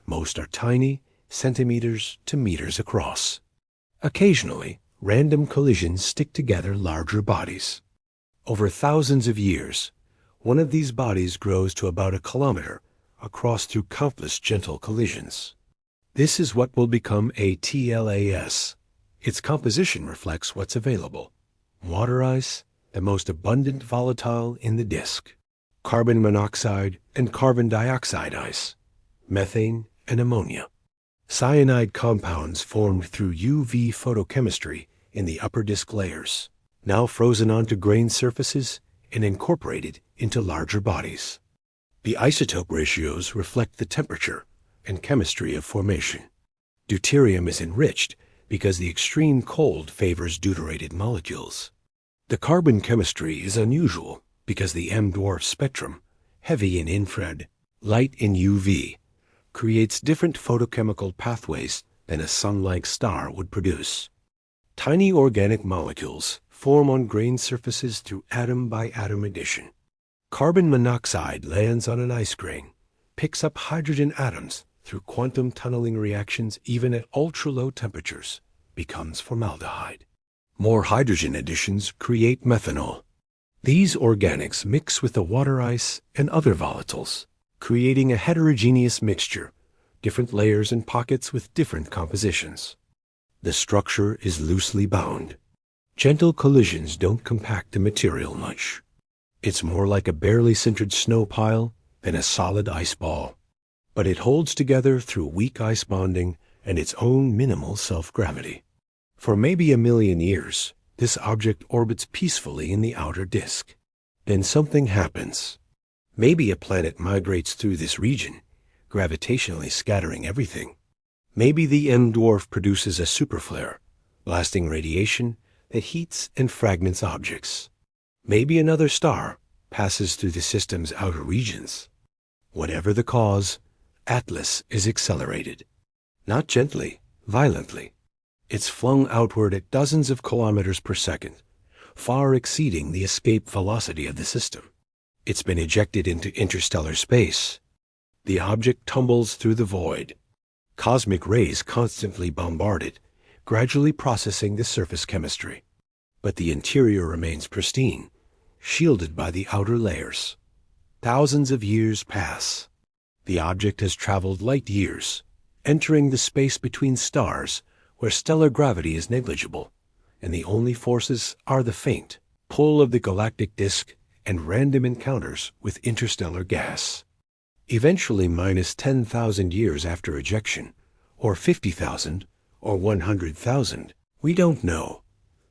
Most are tiny, centimeters to meters across. Occasionally, random collisions stick together larger bodies. Over thousands of years, one of these bodies grows to about a kilometer across through countless gentle collisions. This is what will become a TLAS. Its composition reflects what's available. Water ice, the most abundant volatile in the disk. Carbon monoxide and carbon dioxide ice. Methane and ammonia. Cyanide compounds formed through UV photochemistry in the upper disk layers, now frozen onto grain surfaces and incorporated into larger bodies. The isotope ratios reflect the temperature and chemistry of formation. Deuterium is enriched because the extreme cold favors deuterated molecules. The carbon chemistry is unusual because the M-dwarf spectrum, heavy in infrared, light in UV, creates different photochemical pathways than a sun-like star would produce. Tiny organic molecules form on grain surfaces through atom-by-atom addition. Carbon monoxide lands on an ice grain, picks up hydrogen atoms through quantum tunneling reactions even at ultra-low temperatures, becomes formaldehyde. More hydrogen additions create methanol. These organics mix with the water ice and other volatiles, creating a heterogeneous mixture, different layers and pockets with different compositions. The structure is loosely bound. Gentle collisions don't compact the material much. It's more like a barely sintered snow pile than a solid ice ball. But it holds together through weak ice bonding and its own minimal self-gravity. For maybe a million years, this object orbits peacefully in the outer disk. Then something happens. Maybe a planet migrates through this region, gravitationally scattering everything. Maybe the M-dwarf produces a superflare, blasting radiation that heats and fragments objects. Maybe another star passes through the system's outer regions. Whatever the cause, Atlas is accelerated. Not gently, violently. It's flung outward at dozens of kilometers per second, far exceeding the escape velocity of the system. It's been ejected into interstellar space. The object tumbles through the void. Cosmic rays constantly bombard it, gradually processing the surface chemistry. But the interior remains pristine, shielded by the outer layers. Thousands of years pass. The object has traveled light years, entering the space between stars where stellar gravity is negligible, and the only forces are the faint pull of the galactic disk and random encounters with interstellar gas. Eventually, minus 10,000 years after ejection, or 50,000, or 100,000, we don't know.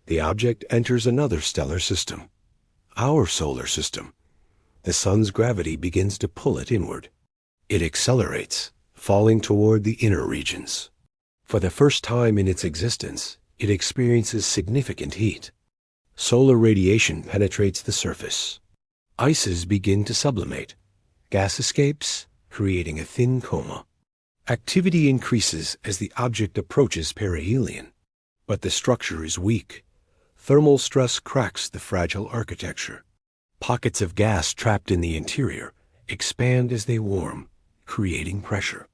The object enters another stellar system, our solar system. The sun's gravity begins to pull it inward. It accelerates, falling toward the inner regions. For the first time in its existence, it experiences significant heat. Solar radiation penetrates the surface. Ices begin to sublimate. Gas escapes, creating a thin coma. Activity increases as the object approaches perihelion, but the structure is weak. Thermal stress cracks the fragile architecture. Pockets of gas trapped in the interior expand as they warm, creating pressure.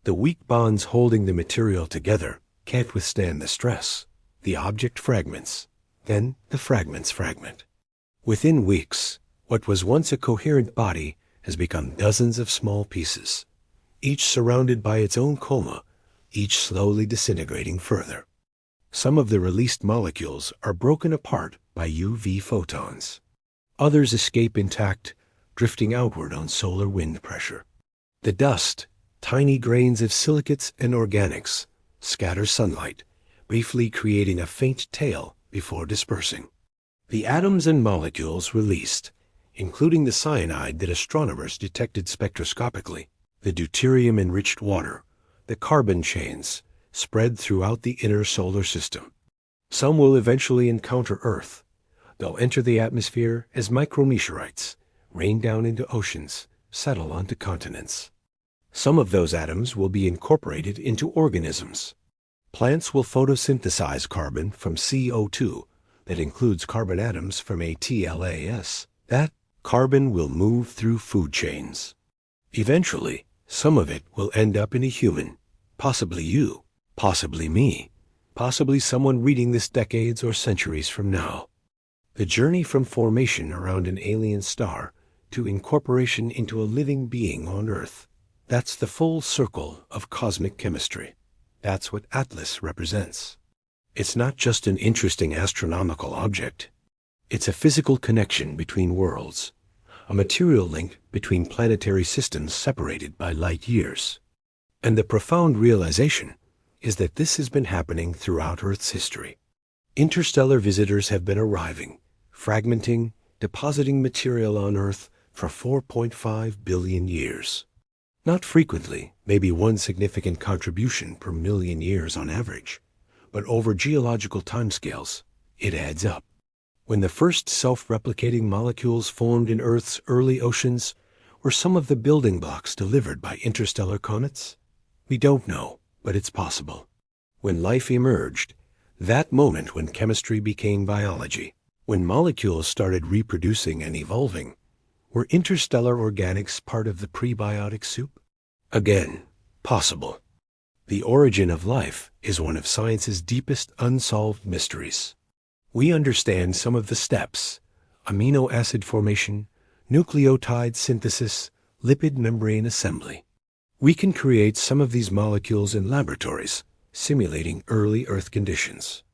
The weak bonds holding the material together can't withstand the stress. The object fragments. Then the fragments fragment. Within weeks, what was once a coherent body has become dozens of small pieces, each surrounded by its own coma, each slowly disintegrating further. Some of the released molecules are broken apart by UV photons. Others escape intact, drifting outward on solar wind pressure. The dust, tiny grains of silicates and organics, scatter sunlight, briefly creating a faint tail before dispersing. The atoms and molecules released, including the cyanide that astronomers detected spectroscopically, the deuterium-enriched water, the carbon chains, spread throughout the inner solar system. Some will eventually encounter Earth. They'll enter the atmosphere as micrometeorites, rain down into oceans, settle onto continents. Some of those atoms will be incorporated into organisms. Plants will photosynthesize carbon from CO2 that includes carbon atoms from ATLAS. That carbon will move through food chains. Eventually, some of it will end up in a human, possibly you, possibly me, possibly someone reading this decades or centuries from now. The journey from formation around an alien star to incorporation into a living being on Earth, that's the full circle of cosmic chemistry. That's what Atlas represents. It's not just an interesting astronomical object. It's a physical connection between worlds, a material link between planetary systems separated by light years. And the profound realization is that this has been happening throughout Earth's history. Interstellar visitors have been arriving, fragmenting, depositing material on Earth for 4.5 billion years. Not frequently, maybe one significant contribution per million years on average, but over geological timescales, it adds up. When the first self-replicating molecules formed in Earth's early oceans, were some of the building blocks delivered by interstellar comets? We don't know, but it's possible. When life emerged, that moment when chemistry became biology, when molecules started reproducing and evolving, were interstellar organics part of the prebiotic soup? Again, possible. The origin of life is one of science's deepest unsolved mysteries. We understand some of the steps: amino acid formation, nucleotide synthesis, lipid membrane assembly. We can create some of these molecules in laboratories, simulating early Earth conditions.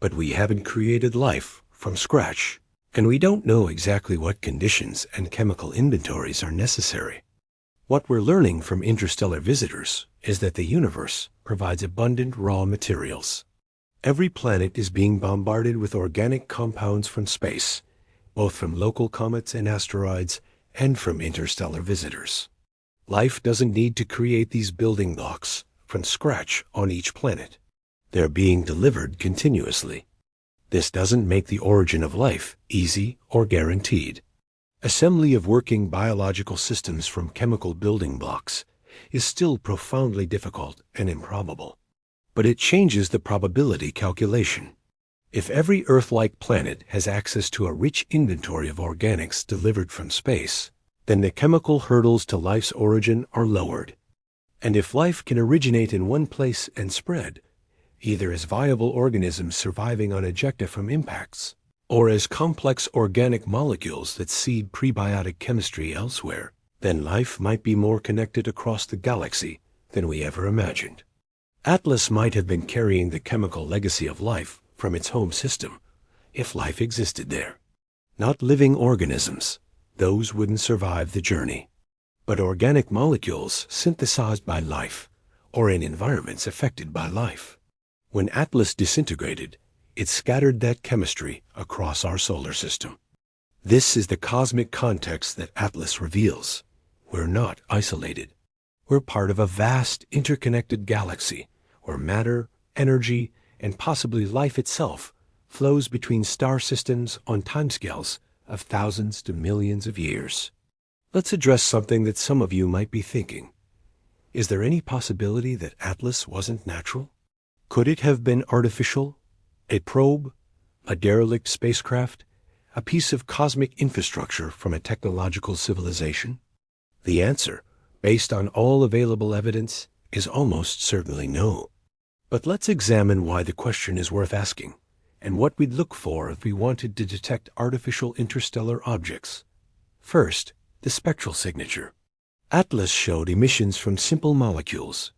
But we haven't created life from scratch, and we don't know exactly what conditions and chemical inventories are necessary. What we're learning from interstellar visitors is that the universe provides abundant raw materials. Every planet is being bombarded with organic compounds from space, both from local comets and asteroids and from interstellar visitors. Life doesn't need to create these building blocks from scratch on each planet. They're being delivered continuously. This doesn't make the origin of life easy or guaranteed. Assembly of working biological systems from chemical building blocks is still profoundly difficult and improbable. But it changes the probability calculation. If every Earth-like planet has access to a rich inventory of organics delivered from space, then the chemical hurdles to life's origin are lowered. And if life can originate in one place and spread, either as viable organisms surviving on ejecta from impacts, or as complex organic molecules that seed prebiotic chemistry elsewhere, then life might be more connected across the galaxy than we ever imagined. Atlas might have been carrying the chemical legacy of life from its home system, if life existed there. Not living organisms, those wouldn't survive the journey, but organic molecules synthesized by life, or in environments affected by life. When Atlas disintegrated, it scattered that chemistry across our solar system. This is the cosmic context that Atlas reveals. We're not isolated. We're part of a vast, interconnected galaxy where matter, energy, and possibly life itself flows between star systems on timescales of thousands to millions of years. Let's address something that some of you might be thinking. Is there any possibility that Atlas wasn't natural? Could it have been artificial? A probe? A derelict spacecraft? A piece of cosmic infrastructure from a technological civilization? The answer, based on all available evidence, is almost certainly no. But let's examine why the question is worth asking, and what we'd look for if we wanted to detect artificial interstellar objects. First, the spectral signature. Atlas showed emissions from simple molecules: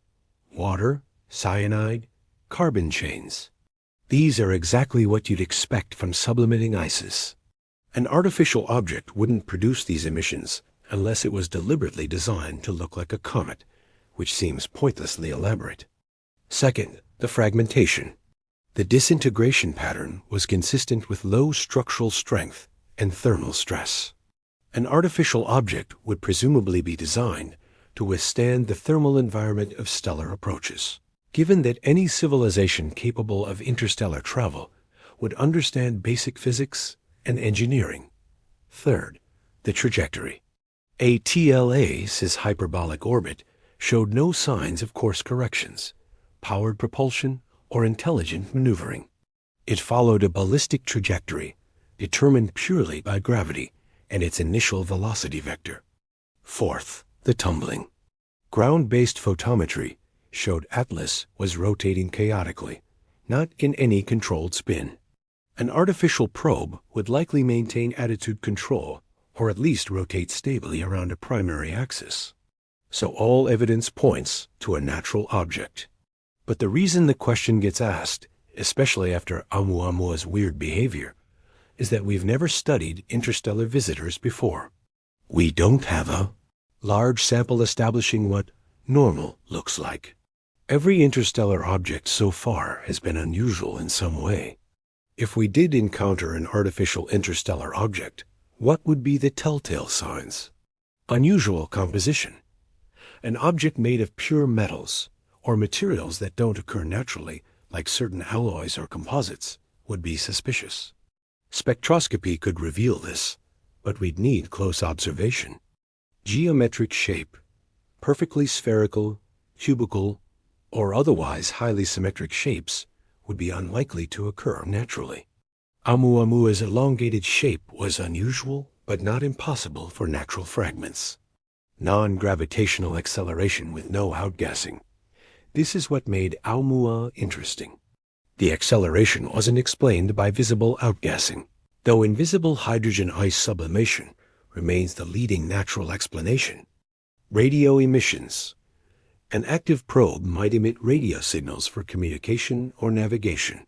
water, cyanide, carbon chains. These are exactly what you'd expect from sublimating ices. An artificial object wouldn't produce these emissions unless it was deliberately designed to look like a comet, which seems pointlessly elaborate. Second, the fragmentation. The disintegration pattern was consistent with low structural strength and thermal stress. An artificial object would presumably be designed to withstand the thermal environment of stellar approaches. Given that any civilization capable of interstellar travel would understand basic physics and engineering. Third, the trajectory. A TLA's hyperbolic orbit showed no signs of course corrections, powered propulsion, or intelligent maneuvering. It followed a ballistic trajectory determined purely by gravity and its initial velocity vector. Fourth, the tumbling. Ground-based photometry showed Atlas was rotating chaotically, not in any controlled spin. An artificial probe would likely maintain attitude control, or at least rotate stably around a primary axis. So all evidence points to a natural object. But the reason the question gets asked, especially after Oumuamua's weird behavior, is that we've never studied interstellar visitors before. We don't have a large sample establishing what normal looks like. Every interstellar object so far has been unusual in some way. If we did encounter an artificial interstellar object, what would be the telltale signs? Unusual composition. An object made of pure metals, or materials that don't occur naturally, like certain alloys or composites, would be suspicious. Spectroscopy could reveal this, but we'd need close observation. Geometric shape, perfectly spherical, cubical, or otherwise highly symmetric shapes would be unlikely to occur naturally. Oumuamua's elongated shape was unusual, but not impossible for natural fragments. Non-gravitational acceleration with no outgassing. This is what made Oumuamua interesting. The acceleration wasn't explained by visible outgassing, though invisible hydrogen ice sublimation remains the leading natural explanation. Radio emissions. An active probe might emit radio signals for communication or navigation.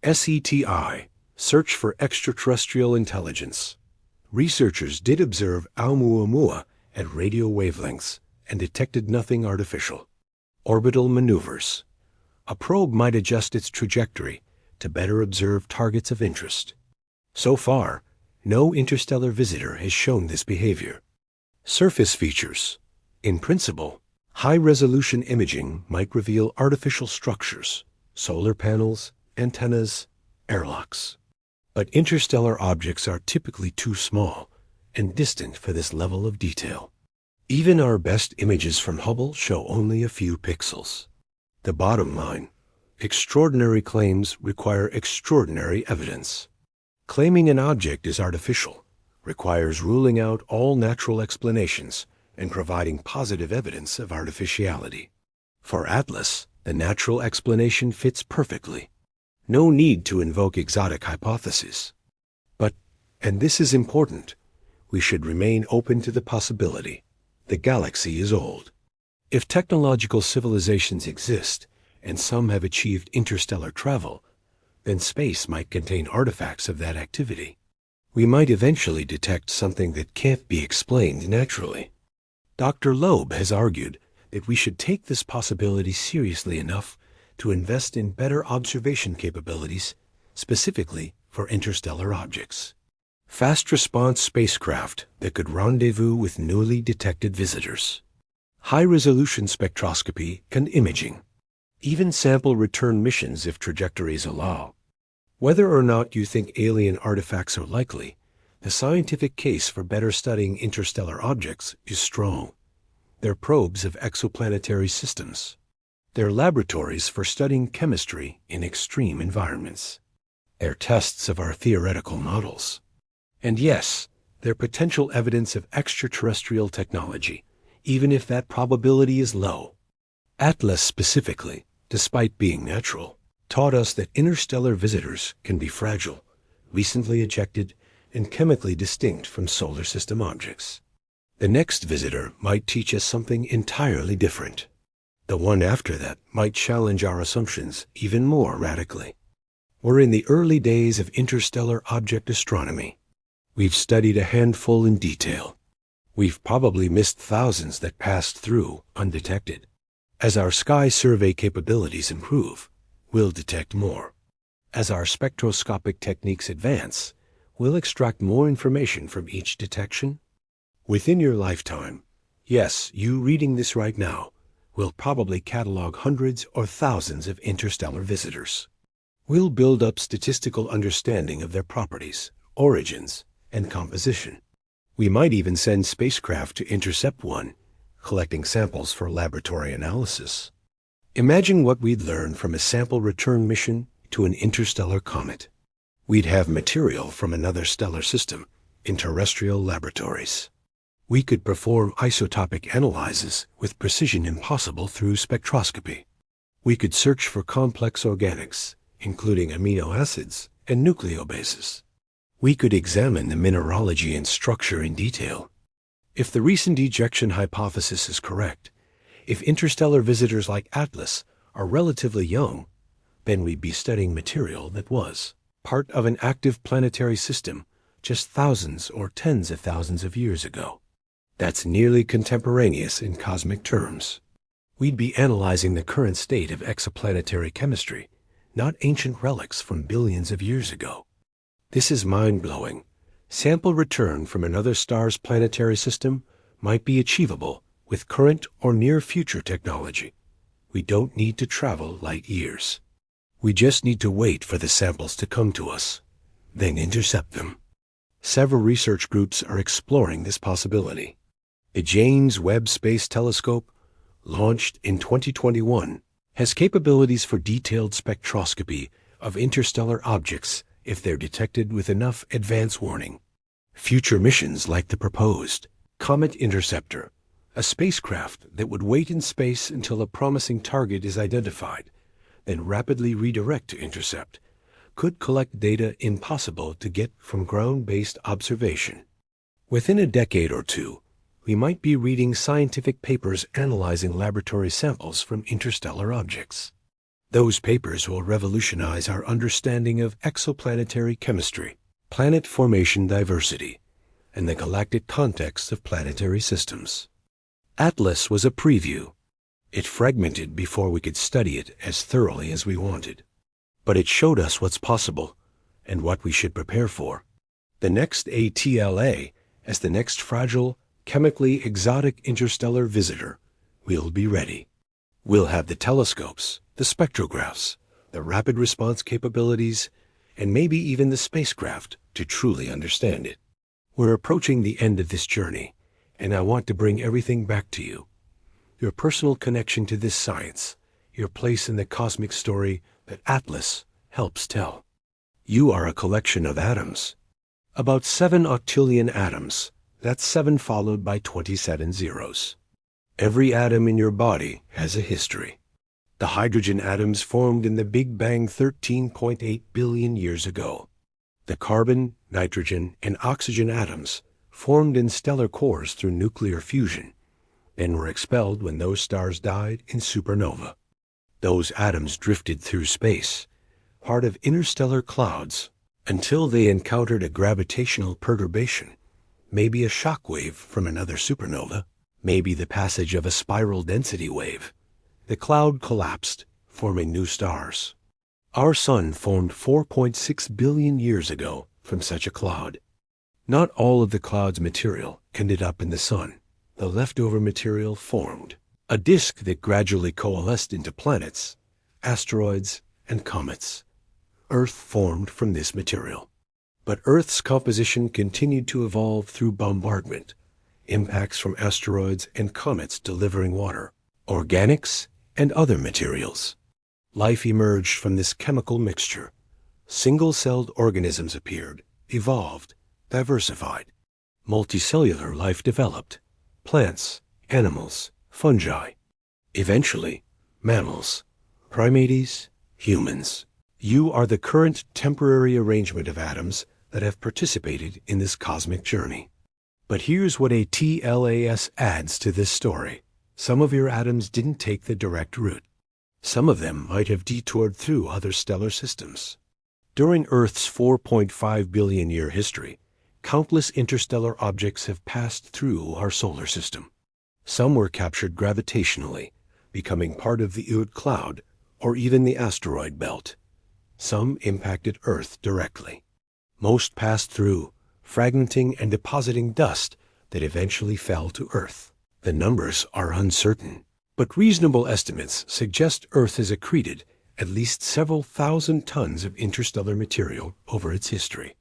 SETI, search for extraterrestrial intelligence. Researchers did observe Oumuamua at radio wavelengths and detected nothing artificial. Orbital maneuvers. A probe might adjust its trajectory to better observe targets of interest. So far, no interstellar visitor has shown this behavior. Surface features. In principle, high-resolution imaging might reveal artificial structures, solar panels, antennas, airlocks. But interstellar objects are typically too small and distant for this level of detail. Even our best images from Hubble show only a few pixels. The bottom line: extraordinary claims require extraordinary evidence. Claiming an object is artificial requires ruling out all natural explanations and providing positive evidence of artificiality. For Atlas, the natural explanation fits perfectly. No need to invoke exotic hypotheses. But, and this is important, we should remain open to the possibility. The galaxy is old. If technological civilizations exist, and some have achieved interstellar travel, then space might contain artifacts of that activity. We might eventually detect something that can't be explained naturally. Dr. Loeb has argued that we should take this possibility seriously enough to invest in better observation capabilities, specifically for interstellar objects. Fast response spacecraft that could rendezvous with newly detected visitors. High-resolution spectroscopy and imaging. Even sample return missions if trajectories allow. Whether or not you think alien artifacts are likely, the scientific case for better studying interstellar objects is strong. They're probes of exoplanetary systems. They're laboratories for studying chemistry in extreme environments. They're tests of our theoretical models. And yes, they're potential evidence of extraterrestrial technology, even if that probability is low. Atlas specifically, despite being natural, taught us that interstellar visitors can be fragile, recently ejected, and chemically distinct from solar system objects. The next visitor might teach us something entirely different. The one after that might challenge our assumptions even more radically. We're in the early days of interstellar object astronomy. We've studied a handful in detail. We've probably missed thousands that passed through undetected. As our sky survey capabilities improve, we'll detect more. As our spectroscopic techniques advance, we'll extract more information from each detection. Within your lifetime, yes, you reading this right now, will probably catalog hundreds or thousands of interstellar visitors. We'll build up statistical understanding of their properties, origins, and composition. We might even send spacecraft to intercept one, collecting samples for laboratory analysis. Imagine what we'd learn from a sample return mission to an interstellar comet. We'd have material from another stellar system in terrestrial laboratories. We could perform isotopic analyses with precision impossible through spectroscopy. We could search for complex organics, including amino acids and nucleobases. We could examine the mineralogy and structure in detail. If the recent ejection hypothesis is correct, if interstellar visitors like Atlas are relatively young, then we'd be studying material that was part of an active planetary system just thousands or tens of thousands of years ago. That's nearly contemporaneous in cosmic terms. We'd be analyzing the current state of exoplanetary chemistry, not ancient relics from billions of years ago. This is mind-blowing. Sample return from another star's planetary system might be achievable with current or near-future technology. We don't need to travel light years. We just need to wait for the samples to come to us, then intercept them. Several research groups are exploring this possibility. The James Webb Space Telescope, launched in 2021, has capabilities for detailed spectroscopy of interstellar objects if they're detected with enough advance warning. Future missions like the proposed Comet Interceptor, a spacecraft that would wait in space until a promising target is identified, then rapidly redirect to intercept, could collect data impossible to get from ground-based observation. Within a decade or two, we might be reading scientific papers analyzing laboratory samples from interstellar objects. Those papers will revolutionize our understanding of exoplanetary chemistry, planet formation diversity, and the galactic context of planetary systems. Atlas was a preview. It fragmented before we could study it as thoroughly as we wanted. But it showed us what's possible and what we should prepare for. The next ATLA, as the next fragile, chemically exotic interstellar visitor, we'll be ready. We'll have the telescopes, the spectrographs, the rapid response capabilities, and maybe even the spacecraft to truly understand it. We're approaching the end of this journey, and I want to bring everything back to you. Your personal connection to this science, your place in the cosmic story that Atlas helps tell. You are a collection of atoms. About 7 octillion atoms. That's 7 followed by 27 zeros. Every atom in your body has a history. The hydrogen atoms formed in the Big Bang 13.8 billion years ago. The carbon, nitrogen, and oxygen atoms formed in stellar cores through nuclear fusion, then were expelled when those stars died in supernova. Those atoms drifted through space, part of interstellar clouds, until they encountered a gravitational perturbation, maybe a shock wave from another supernova, maybe the passage of a spiral density wave. The cloud collapsed, forming new stars. Our sun formed 4.6 billion years ago from such a cloud. Not all of the cloud's material ended up in the sun. The leftover material formed a disk that gradually coalesced into planets, asteroids, and comets. Earth formed from this material. But Earth's composition continued to evolve through bombardment, impacts from asteroids and comets delivering water, organics, and other materials. Life emerged from this chemical mixture. Single-celled organisms appeared, evolved, diversified. Multicellular life developed. Plants, animals, fungi. Eventually, mammals, primates, humans. You are the current temporary arrangement of atoms that have participated in this cosmic journey. But here's what a TLAS adds to this story. Some of your atoms didn't take the direct route. Some of them might have detoured through other stellar systems. During Earth's 4.5 billion year history, countless interstellar objects have passed through our solar system. Some were captured gravitationally, becoming part of the Oort cloud or even the asteroid belt. Some impacted Earth directly. Most passed through, fragmenting and depositing dust that eventually fell to Earth. The numbers are uncertain, but reasonable estimates suggest Earth has accreted at least several thousand tons of interstellar material over its history.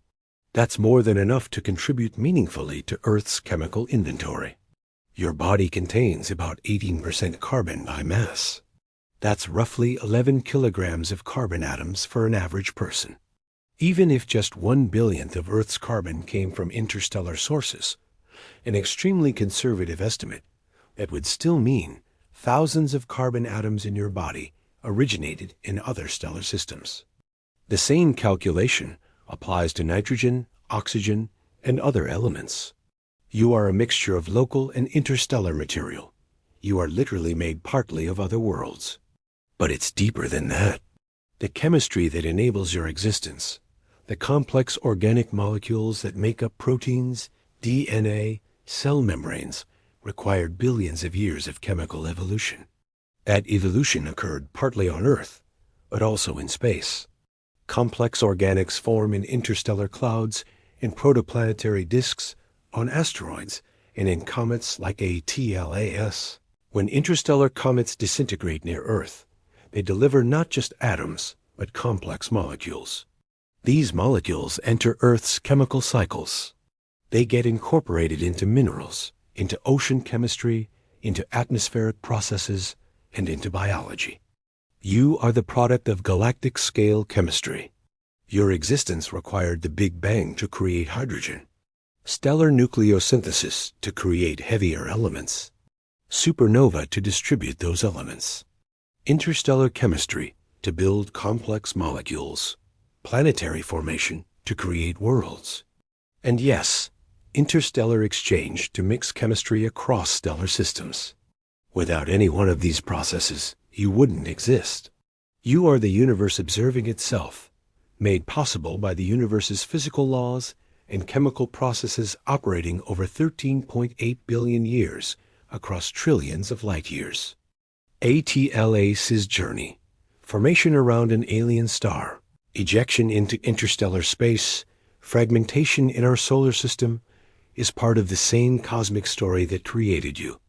That's more than enough to contribute meaningfully to Earth's chemical inventory. Your body contains about 18% carbon by mass. That's roughly 11 kilograms of carbon atoms for an average person. Even if just 1/1,000,000th of Earth's carbon came from interstellar sources, an extremely conservative estimate, that would still mean thousands of carbon atoms in your body originated in other stellar systems. The same calculation applies to nitrogen, oxygen, and other elements. You are a mixture of local and interstellar material. You are literally made partly of other worlds. But it's deeper than that. The chemistry that enables your existence, the complex organic molecules that make up proteins, DNA, cell membranes, required billions of years of chemical evolution. That evolution occurred partly on Earth, but also in space. Complex organics form in interstellar clouds, in protoplanetary disks, on asteroids, and in comets like a TLAS. When interstellar comets disintegrate near Earth, they deliver not just atoms, but complex molecules. These molecules enter Earth's chemical cycles. They get incorporated into minerals, into ocean chemistry, into atmospheric processes, and into biology. You are the product of galactic-scale chemistry. Your existence required the Big Bang to create hydrogen, stellar nucleosynthesis to create heavier elements, supernova to distribute those elements, interstellar chemistry to build complex molecules, planetary formation to create worlds, and yes, interstellar exchange to mix chemistry across stellar systems. Without any one of these processes, you wouldn't exist. You are the universe observing itself, made possible by the universe's physical laws and chemical processes operating over 13.8 billion years across trillions of light years. ATLAS's journey, formation around an alien star, ejection into interstellar space, fragmentation in our solar system, is part of the same cosmic story that created you.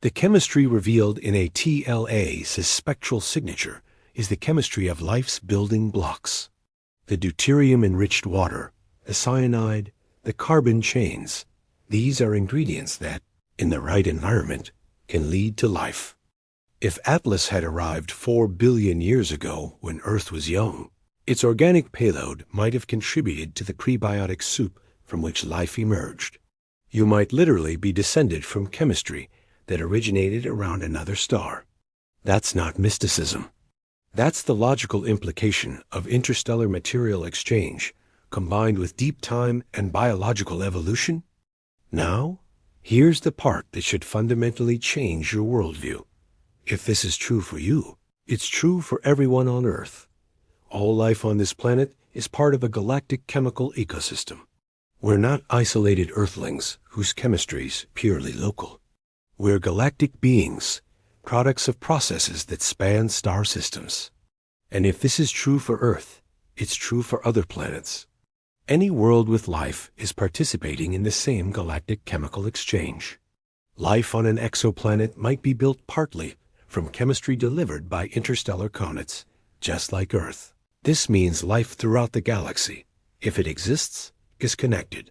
The chemistry revealed in a TLAS's spectral signature is the chemistry of life's building blocks. The deuterium-enriched water, the cyanide, the carbon chains, these are ingredients that, in the right environment, can lead to life. If Atlas had arrived 4 billion years ago when Earth was young, its organic payload might have contributed to the prebiotic soup from which life emerged. You might literally be descended from chemistry that originated around another star. That's not mysticism. That's the logical implication of interstellar material exchange combined with deep time and biological evolution. Now, here's the part that should fundamentally change your worldview. If this is true for you, it's true for everyone on Earth. All life on this planet is part of a galactic chemical ecosystem. We're not isolated Earthlings whose chemistry's purely local. We're galactic beings, products of processes that span star systems. And if this is true for Earth, it's true for other planets. Any world with life is participating in the same galactic chemical exchange. Life on an exoplanet might be built partly from chemistry delivered by interstellar comets, just like Earth. This means life throughout the galaxy, if it exists, is connected.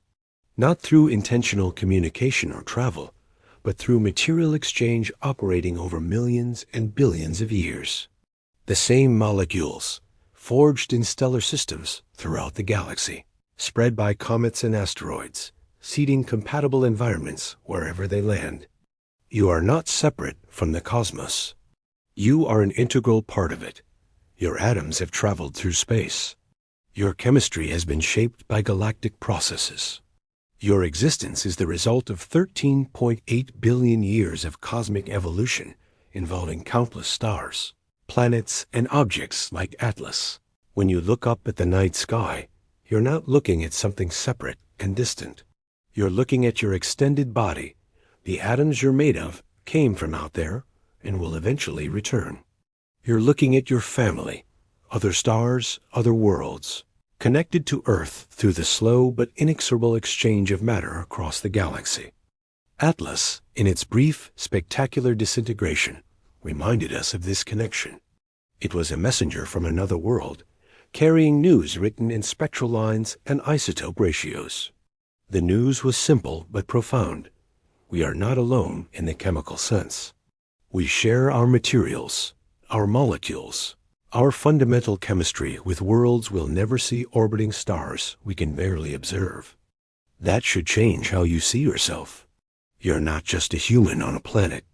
Not through intentional communication or travel, but through material exchange operating over millions and billions of years. The same molecules, forged in stellar systems throughout the galaxy, spread by comets and asteroids, seeding compatible environments wherever they land. You are not separate from the cosmos. You are an integral part of it. Your atoms have traveled through space. Your chemistry has been shaped by galactic processes. Your existence is the result of 13.8 billion years of cosmic evolution involving countless stars, planets, and objects like Atlas. When you look up at the night sky, you're not looking at something separate and distant. You're looking at your extended body. The atoms you're made of came from out there and will eventually return. You're looking at your family, other stars, other worlds, connected to Earth through the slow but inexorable exchange of matter across the galaxy. Atlas, in its brief, spectacular disintegration, reminded us of this connection. It was a messenger from another world, carrying news written in spectral lines and isotope ratios. The news was simple but profound. We are not alone in the chemical sense. We share our materials, our molecules, our fundamental chemistry with worlds we'll never see, orbiting stars we can barely observe. That should change how you see yourself. You're not just a human on a planet.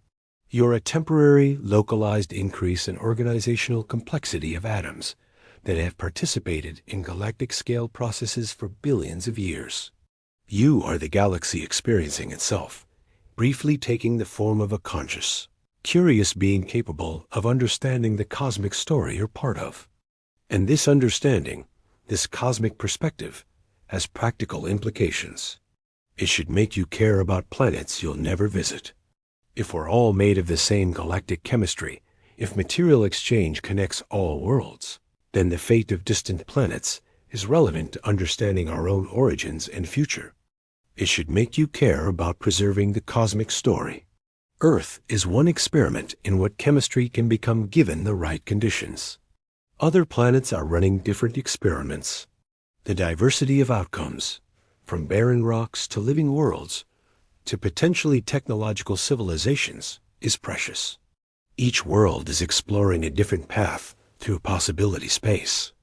You're a temporary, localized increase in organizational complexity of atoms that have participated in galactic-scale processes for billions of years. You are the galaxy experiencing itself, briefly taking the form of a conscious, curious being capable of understanding the cosmic story you're part of. And this understanding, this cosmic perspective, has practical implications. It should make you care about planets you'll never visit. If we're all made of the same galactic chemistry, if material exchange connects all worlds, then the fate of distant planets is relevant to understanding our own origins and future. It should make you care about preserving the cosmic story. Earth is one experiment in what chemistry can become given the right conditions. Other planets are running different experiments. The diversity of outcomes, from barren rocks to living worlds, to potentially technological civilizations, is precious. Each world is exploring a different path through possibility space.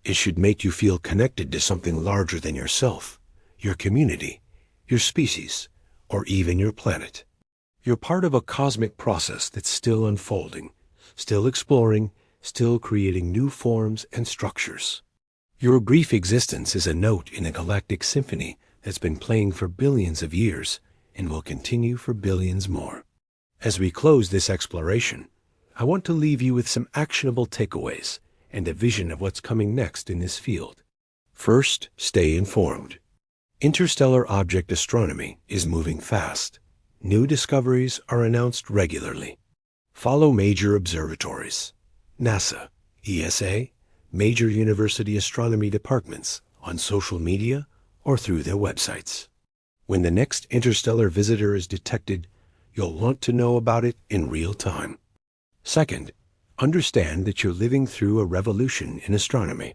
It should make you feel connected to something larger than yourself, your community, your species, or even your planet. You're part of a cosmic process that's still unfolding, still exploring, still creating new forms and structures. Your brief existence is a note in a galactic symphony that's been playing for billions of years and will continue for billions more. As we close this exploration, I want to leave you with some actionable takeaways and a vision of what's coming next in this field. First, stay informed. Interstellar object astronomy is moving fast. New discoveries are announced regularly. Follow major observatories, NASA, ESA, major university astronomy departments on social media or through their websites. When the next interstellar visitor is detected, you'll want to know about it in real time. Second, understand that you're living through a revolution in astronomy.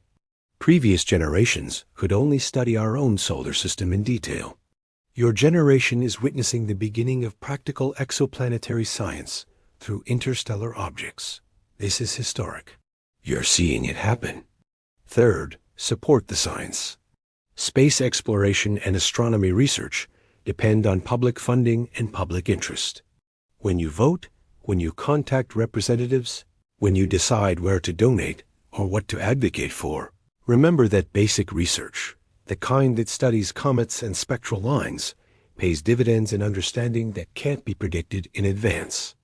Previous generations could only study our own solar system in detail. Your generation is witnessing the beginning of practical exoplanetary science through interstellar objects. This is historic. You're seeing it happen. Third, support the science. Space exploration and astronomy research depend on public funding and public interest. When you vote, when you contact representatives, when you decide where to donate or what to advocate for, remember that basic research, the kind that studies comets and spectral lines, pays dividends in understanding that can't be predicted in advance.